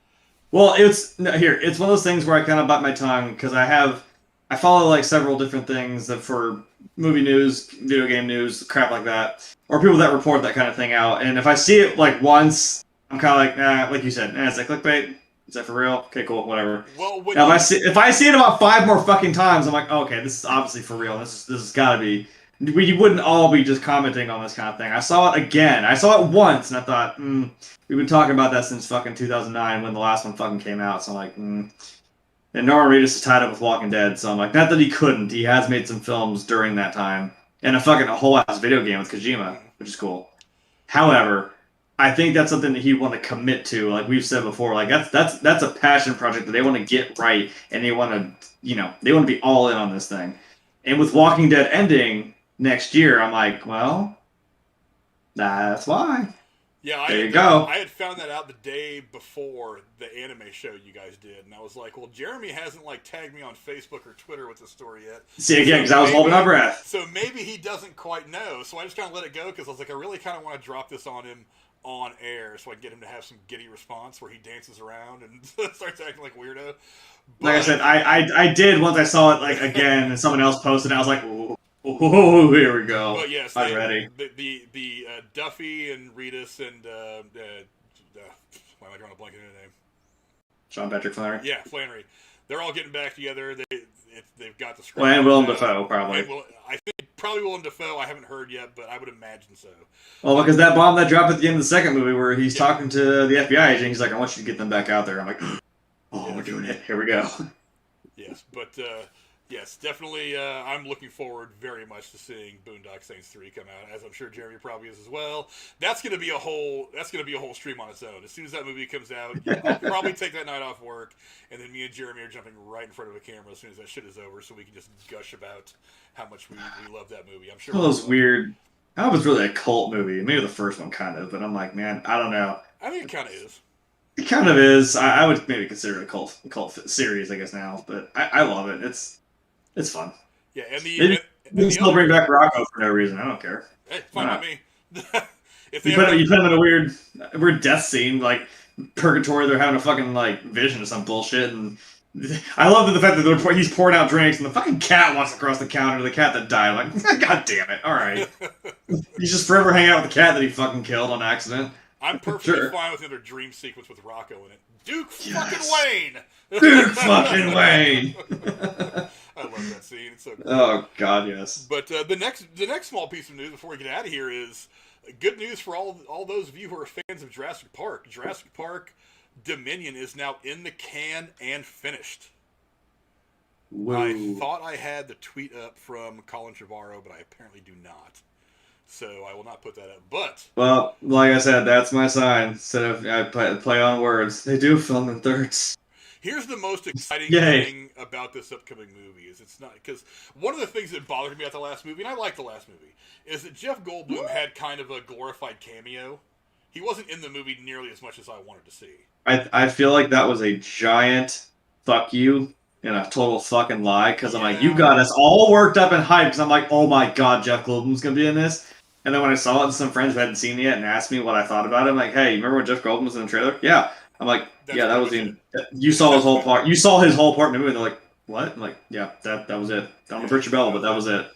Well, it's one of those things where I kind of bite my tongue because I follow like several different things that for movie news, video game news, crap like that, or people that report that kind of thing out. And if I see it like once, I'm kind of like, nah, like you said, it's like clickbait. Is that for real? Okay, cool, whatever. Well, now, if I see it about 5 more fucking times, I'm like, oh, okay, this is obviously for real. This has got to be. We wouldn't all be just commenting on this kind of thing. I saw it again. I saw it once, and I thought, we've been talking about that since fucking 2009 when the last one fucking came out. So I'm like, And Norman Reedus is tied up with Walking Dead, so I'm like, not that he couldn't. He has made some films during that time, and a whole ass video game with Kojima, which is cool. However, I think that's something that he'd want to commit to, like we've said before. Like that's a passion project that they want to get right, and they want to be all in on this thing. And with Walking Dead ending next year, I'm like, well, that's why. Yeah, there you go. I had found that out the day before the anime show you guys did, and I was like, well, Jeremy hasn't like tagged me on Facebook or Twitter with the story yet. See, again, because I was holding my breath. So maybe he doesn't quite know. So I just kind of let it go because I was like, I really kind of want to drop this on him on air so I can get him to have some giddy response where he dances around and starts acting like a weirdo. But, like I said, I did once I saw it like again, and someone else posted it. I was like, oh, here we go. But yes, I'm ready. The Duffy and Reedus and why am I drawing a blank in the name? Sean Patrick Flannery. Yeah, Flannery. They're all getting back together. They've got the script. Well, and Willem Dafoe probably. I think probably Willem Dafoe. I haven't heard yet, but I would imagine so. Well, because that bomb that dropped at the end of the second movie, where he's talking to the FBI agent, he's like, "I want you to get them back out there." I'm like, "Oh, we're doing it. Here we go." Yes, but. Yes, definitely. I'm looking forward very much to seeing Boondock Saints 3 come out, as I'm sure Jeremy probably is as well. That's going to be a whole stream on its own. As soon as that movie comes out, I'll probably take that night off work, and then me and Jeremy are jumping right in front of a camera as soon as that shit is over, so we can just gush about how much we love that movie. I'm sure. All those weird. That was really a cult movie. Maybe the first one kind of, but I'm like, man, I don't know. I think it kind of is. It kind of is. I would maybe consider it a cult series, I guess now, but I love it. It's fun. Yeah, and they still bring back Rocco for no reason. I don't care. Hey, fine with me. You put him in a weird death scene, like purgatory. They're having a fucking like vision of some bullshit, and I love the fact that he's pouring out drinks, and the fucking cat walks across the counter to the cat that died. Like, God damn it! All right, he's just forever hanging out with the cat that he fucking killed on accident. I'm perfectly fine with another dream sequence with Rocco in it. Duke fucking Wayne. Duke fucking Wayne. I love that scene. It's so cool. Oh God, yes. But the next small piece of news before we get out of here is good news for all those of you who are fans of Jurassic Park. Jurassic Park Dominion is now in the can and finished. Whoa. I thought I had the tweet up from Colin Trevorrow, but I apparently do not. So I will not put that up. But well, like I said, that's my sign. Instead of I play on words, they do film in thirds. Here's the most exciting thing about this upcoming movie is it's not because one of the things that bothered me about the last movie, and I like the last movie, is that Jeff Goldblum had kind of a glorified cameo. He wasn't in the movie nearly as much as I wanted to see. I feel like that was a giant fuck you in a total fucking lie because I'm like, you got us all worked up and hyped because I'm like, oh my god, Jeff Goldblum's gonna be in this. And then when I saw it, some friends who hadn't seen it yet and asked me what I thought about it, I'm like, hey, you remember when Jeff Goldblum was in the trailer? Yeah. I'm like, yeah, that was the. You saw his whole part. You saw his whole part in the movie. And they're like, what? I'm like, yeah, that was it. Don't want to burst your bell, but that was it.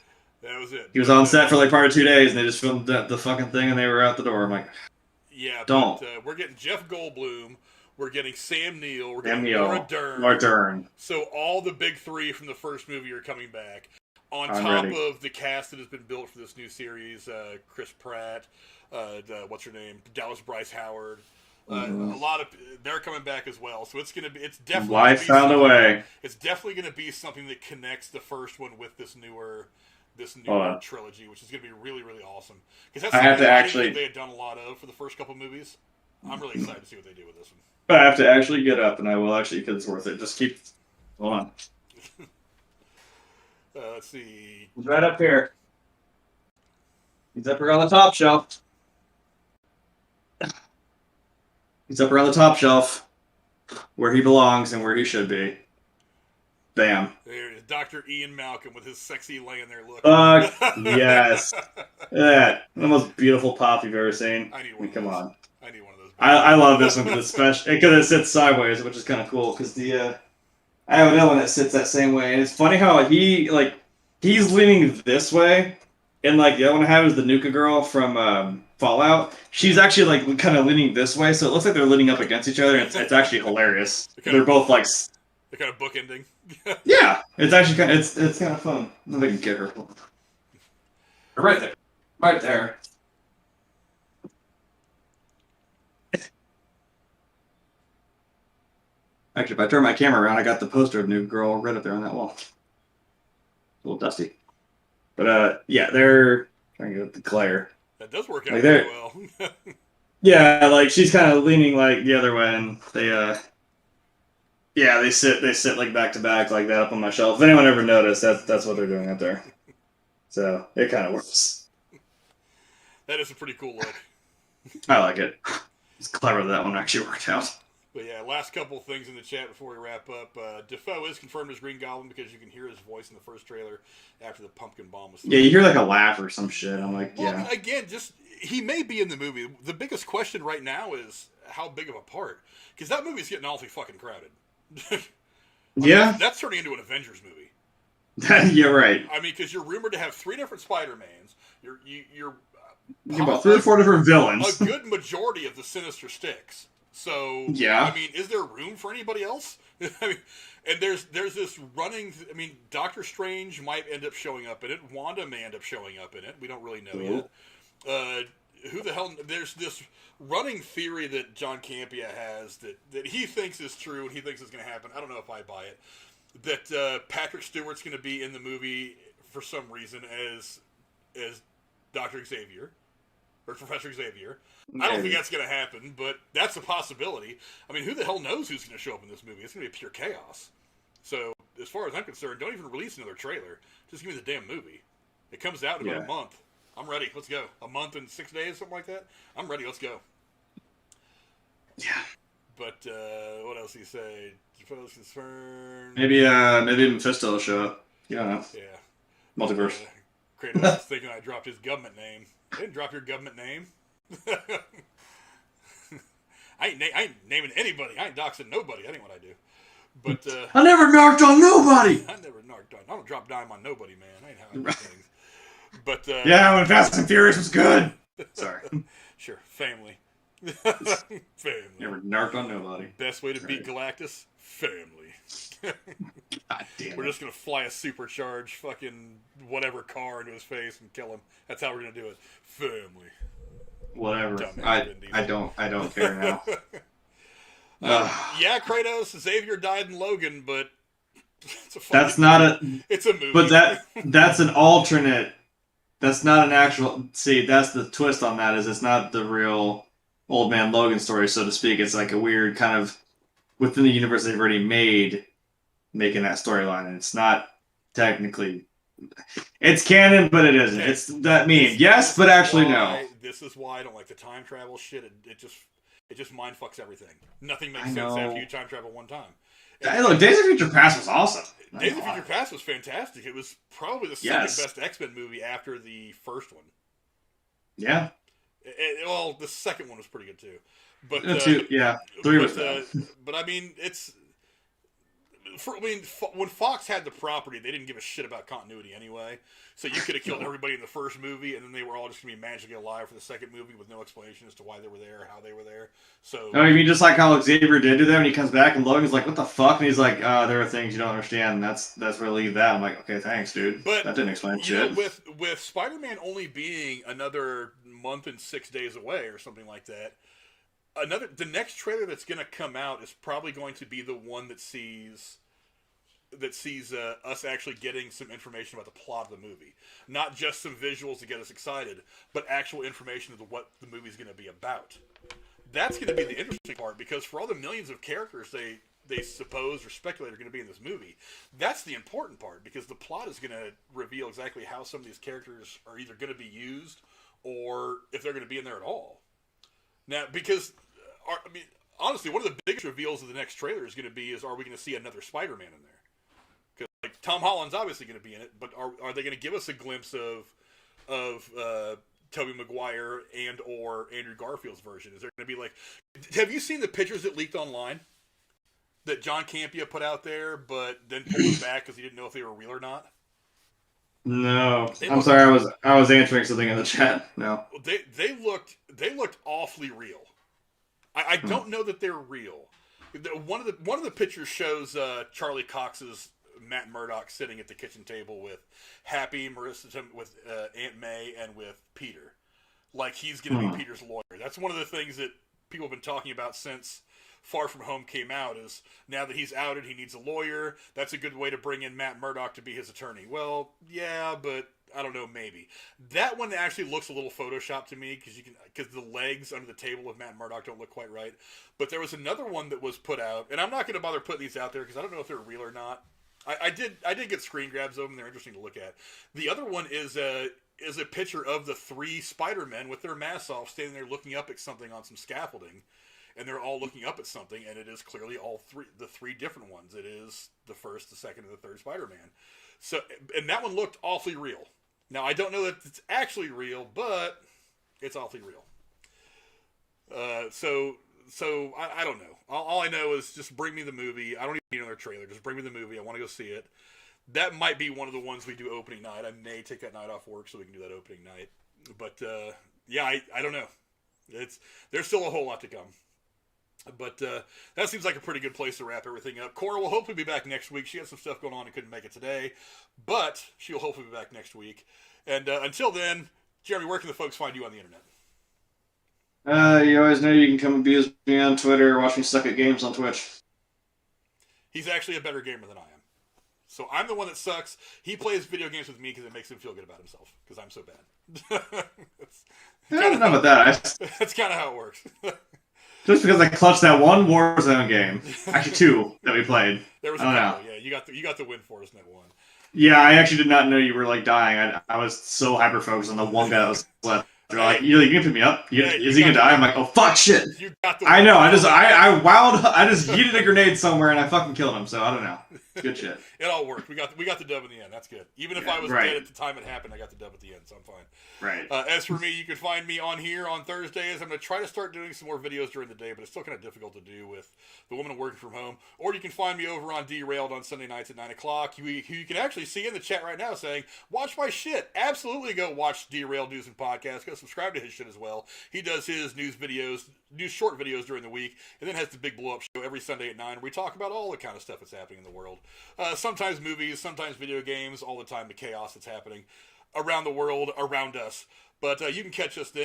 That was it. He was on set for like part of 2 days, and they just filmed the fucking thing, and they were out the door. I'm like, yeah, don't. But, we're getting Jeff Goldblum. We're getting Sam Neill. We're Sam getting Neill. Laura Dern. So all the big three from the first movie are coming back. On I'm top ready. of the cast that has been built for this new series, Chris Pratt, what's her name, Dallas Bryce Howard, a lot of they're coming back as well. So it's definitely Life found a way. It's definitely going to be something that connects the first one with this newer trilogy, which is going to be really, really awesome. Because that's something they had done a lot of for the first couple movies. I'm really excited to see what they do with this one. I have to actually get up, and I will actually because it's worth it. Just keep. Hold on. Let's see. He's right up here. He's up here on the top shelf. He's up here on the top shelf, where he belongs and where he should be. Bam. There it is, Dr. Ian Malcolm with his sexy laying there look. Yes. That the most beautiful pop you've ever seen. I need one. Come on. I need one of those. I love this one because it sits sideways, which is kind of cool. Because I have another one that sits that same way, and it's funny how he's leaning this way, and like the other one I have is the Nuka girl from Fallout. She's actually like kind of leaning this way, so it looks like they're leaning up against each other. And it's actually hilarious. They're both like they're kind of bookending. Yeah, it's actually it's kind of fun. Let me get her. Right there, right there. Actually, if I turn my camera around, I got the poster of New Girl right up there on that wall. A little dusty. But, yeah, they're trying to get the glare. That does work out very well. Yeah, like, she's kind of leaning, like, the other way, and they sit, like, back-to-back like that up on my shelf. If anyone ever noticed, that's what they're doing up there. So, it kind of works. That is a pretty cool look. I like it. It's clever that one actually worked out. But yeah, last couple things in the chat before we wrap up. Defoe is confirmed as Green Goblin because you can hear his voice in the first trailer after the pumpkin bomb was thrown. Yeah, you hear like a laugh or some shit. I'm like, yeah. Well, again, he may be in the movie. The biggest question right now is how big of a part. Because that movie's getting awfully fucking crowded. Yeah. That's turning into an Avengers movie. Yeah, right. I mean, because you're rumored to have 3 different Spider-Mans. You're about 3 or 4 different villains. A good majority of the Sinister Sticks. So, yeah. I mean, is there room for anybody else? I mean, and there's this running. I mean, Doctor Strange might end up showing up in it. Wanda may end up showing up in it. We don't really know yet. Who the hell? There's this running theory that John Campea has that he thinks is true and he thinks is going to happen. I don't know if I buy it. That Patrick Stewart's going to be in the movie for some reason as Dr. Xavier. Or Professor Xavier. I don't think that's going to happen, but that's a possibility. I mean, who the hell knows who's going to show up in this movie? It's going to be pure chaos. So, as far as I'm concerned, don't even release another trailer. Just give me the damn movie. It comes out in about a month. I'm ready. Let's go. A month and 6 days, something like that? I'm ready. Let's go. Yeah. But, what else do you say? Suppose concerned. Maybe Mephisto will show up. You don't know. Yeah. Multiverse. Kratos was thinking I dropped his government name. I didn't drop your government name. I ain't naming anybody. I ain't doxing nobody. That ain't what I do. But I never narked on nobody. I don't drop dime on nobody, man. I ain't how I do things. But yeah, when Fast and Furious was good. Sorry. Sure, family. Family. Never narked on nobody. Best way to beat Galactus? Family. God damn it. We're just gonna fly a supercharged fucking whatever car into his face and kill him. That's how we're gonna do it. Family. Whatever. I don't care now. Yeah, Kratos, Xavier died in Logan, but it's a movie. But that's an alternate. That's not an actual. See, that's the twist on that. Is it's not the real Old Man Logan story, so to speak. It's like a weird kind of within the universe they've already made, making that storyline, and it's not technically. It's canon, but it isn't. It's that meme. Yes, but actually no. This is why I don't like the time travel shit. It just mind fucks everything. Nothing makes sense after you time travel one time. Hey, look, Days of Future Past was awesome. Days of Future Past was fantastic. It was probably the second best X-Men movie after the first one. Yeah. Well, the second one was pretty good too. But three was bad. But I mean, when Fox had the property, they didn't give a shit about continuity anyway. So you could have killed everybody in the first movie, and then they were all just going to be magically alive for the second movie with no explanation as to why they were there, how they were there. So, I mean, just like how Xavier did to them, and he comes back, and Logan's like, "What the fuck?" And he's like, "There are things you don't understand. That's where leave that." I'm like, "Okay, thanks, dude." But that didn't explain shit. With Spider-Man only being another month and 6 days away, or something like that, the next trailer that's going to come out is probably going to be the one that sees us actually getting some information about the plot of the movie. Not just some visuals to get us excited, but actual information of what the movie's going to be about. That's going to be the interesting part, because for all the millions of characters they suppose or speculate are going to be in this movie, that's the important part, because the plot is going to reveal exactly how some of these characters are either going to be used or if they're going to be in there at all. Now, because, honestly, one of the biggest reveals of the next trailer is going to be are we going to see another Spider-Man in there? Like, Tom Holland's obviously going to be in it, but are they going to give us a glimpse of Tobey Maguire and or Andrew Garfield's version? Is there going to be have you seen the pictures that leaked online that John Campea put out there, but then pulled them back because he didn't know if they were real or not? No, I'm sorry. I was answering something in the chat. No, they looked awfully real. I don't know that they're real. One of the pictures shows Charlie Cox's Matt Murdock sitting at the kitchen table with Happy, with Aunt May, and with Peter. Like he's going to be Peter's lawyer. That's one of the things that people have been talking about since Far From Home came out, is now that he's outed, he needs a lawyer. That's a good way to bring in Matt Murdock to be his attorney. Well, yeah, but I don't know, maybe. That one actually looks a little photoshopped to me, because the legs under the table of Matt Murdock don't look quite right. But there was another one that was put out, and I'm not going to bother putting these out there because I don't know if they're real or not. I did get screen grabs of them. They're interesting to look at. The other one is a picture of the 3 Spider-Men with their masks off, standing there looking up at something on some scaffolding, and they're all looking up at something, and it is clearly the 3 different ones. It is the first, the second, and the third Spider-Man. So, and that one looked awfully real. Now, I don't know that it's actually real, but it's awfully real. So I don't know. All I know is just bring me the movie. I don't even need another trailer. Just bring me the movie. I want to go see it. That might be one of the ones we do opening night. I may take that night off work so we can do that opening night. But I don't know. There's still a whole lot to come. But that seems like a pretty good place to wrap everything up. Cora will hopefully be back next week. She had some stuff going on and couldn't make it today, but she'll hopefully be back next week. And until then, Jeremy, where can the folks find you on the internet? You always know you can come abuse me on Twitter or watch me suck at games on Twitch. He's actually a better gamer than I am. So I'm the one that sucks. He plays video games with me because it makes him feel good about himself, because I'm so bad. I don't know about that. That's kind of how it works. Just because I clutched that one Warzone game. Actually, 2 that we played. There was a couple, yeah. You got the win for us in that one. Yeah, I actually did not know you were dying. I was so hyper focused on the one guy that was left. You're like, you can pick me up. Is he gonna die? I'm like, oh fuck, shit. You got the I know. I just yeeted a grenade somewhere and I fucking killed him. So I don't know. Good shit. It all worked. We got the dub in the end. That's good. Even if I was dead at the time it happened, I got the dub at the end, so I'm fine. Right. As for me, you can find me on here on Thursdays. I'm going to try to start doing some more videos during the day, but it's still kind of difficult to do with the woman working from home. Or you can find me over on Derailed on Sunday nights at 9 o'clock. You can actually see in the chat right now saying, watch my shit. Absolutely go watch Derailed News and Podcast. Go subscribe to his shit as well. He does his news short videos during the week, and then has the big blow-up show every Sunday at 9 where we talk about all the kind of stuff that's happening in the world. Sometimes movies, sometimes video games, all the time the chaos that's happening around the world, around us. But you can catch us then.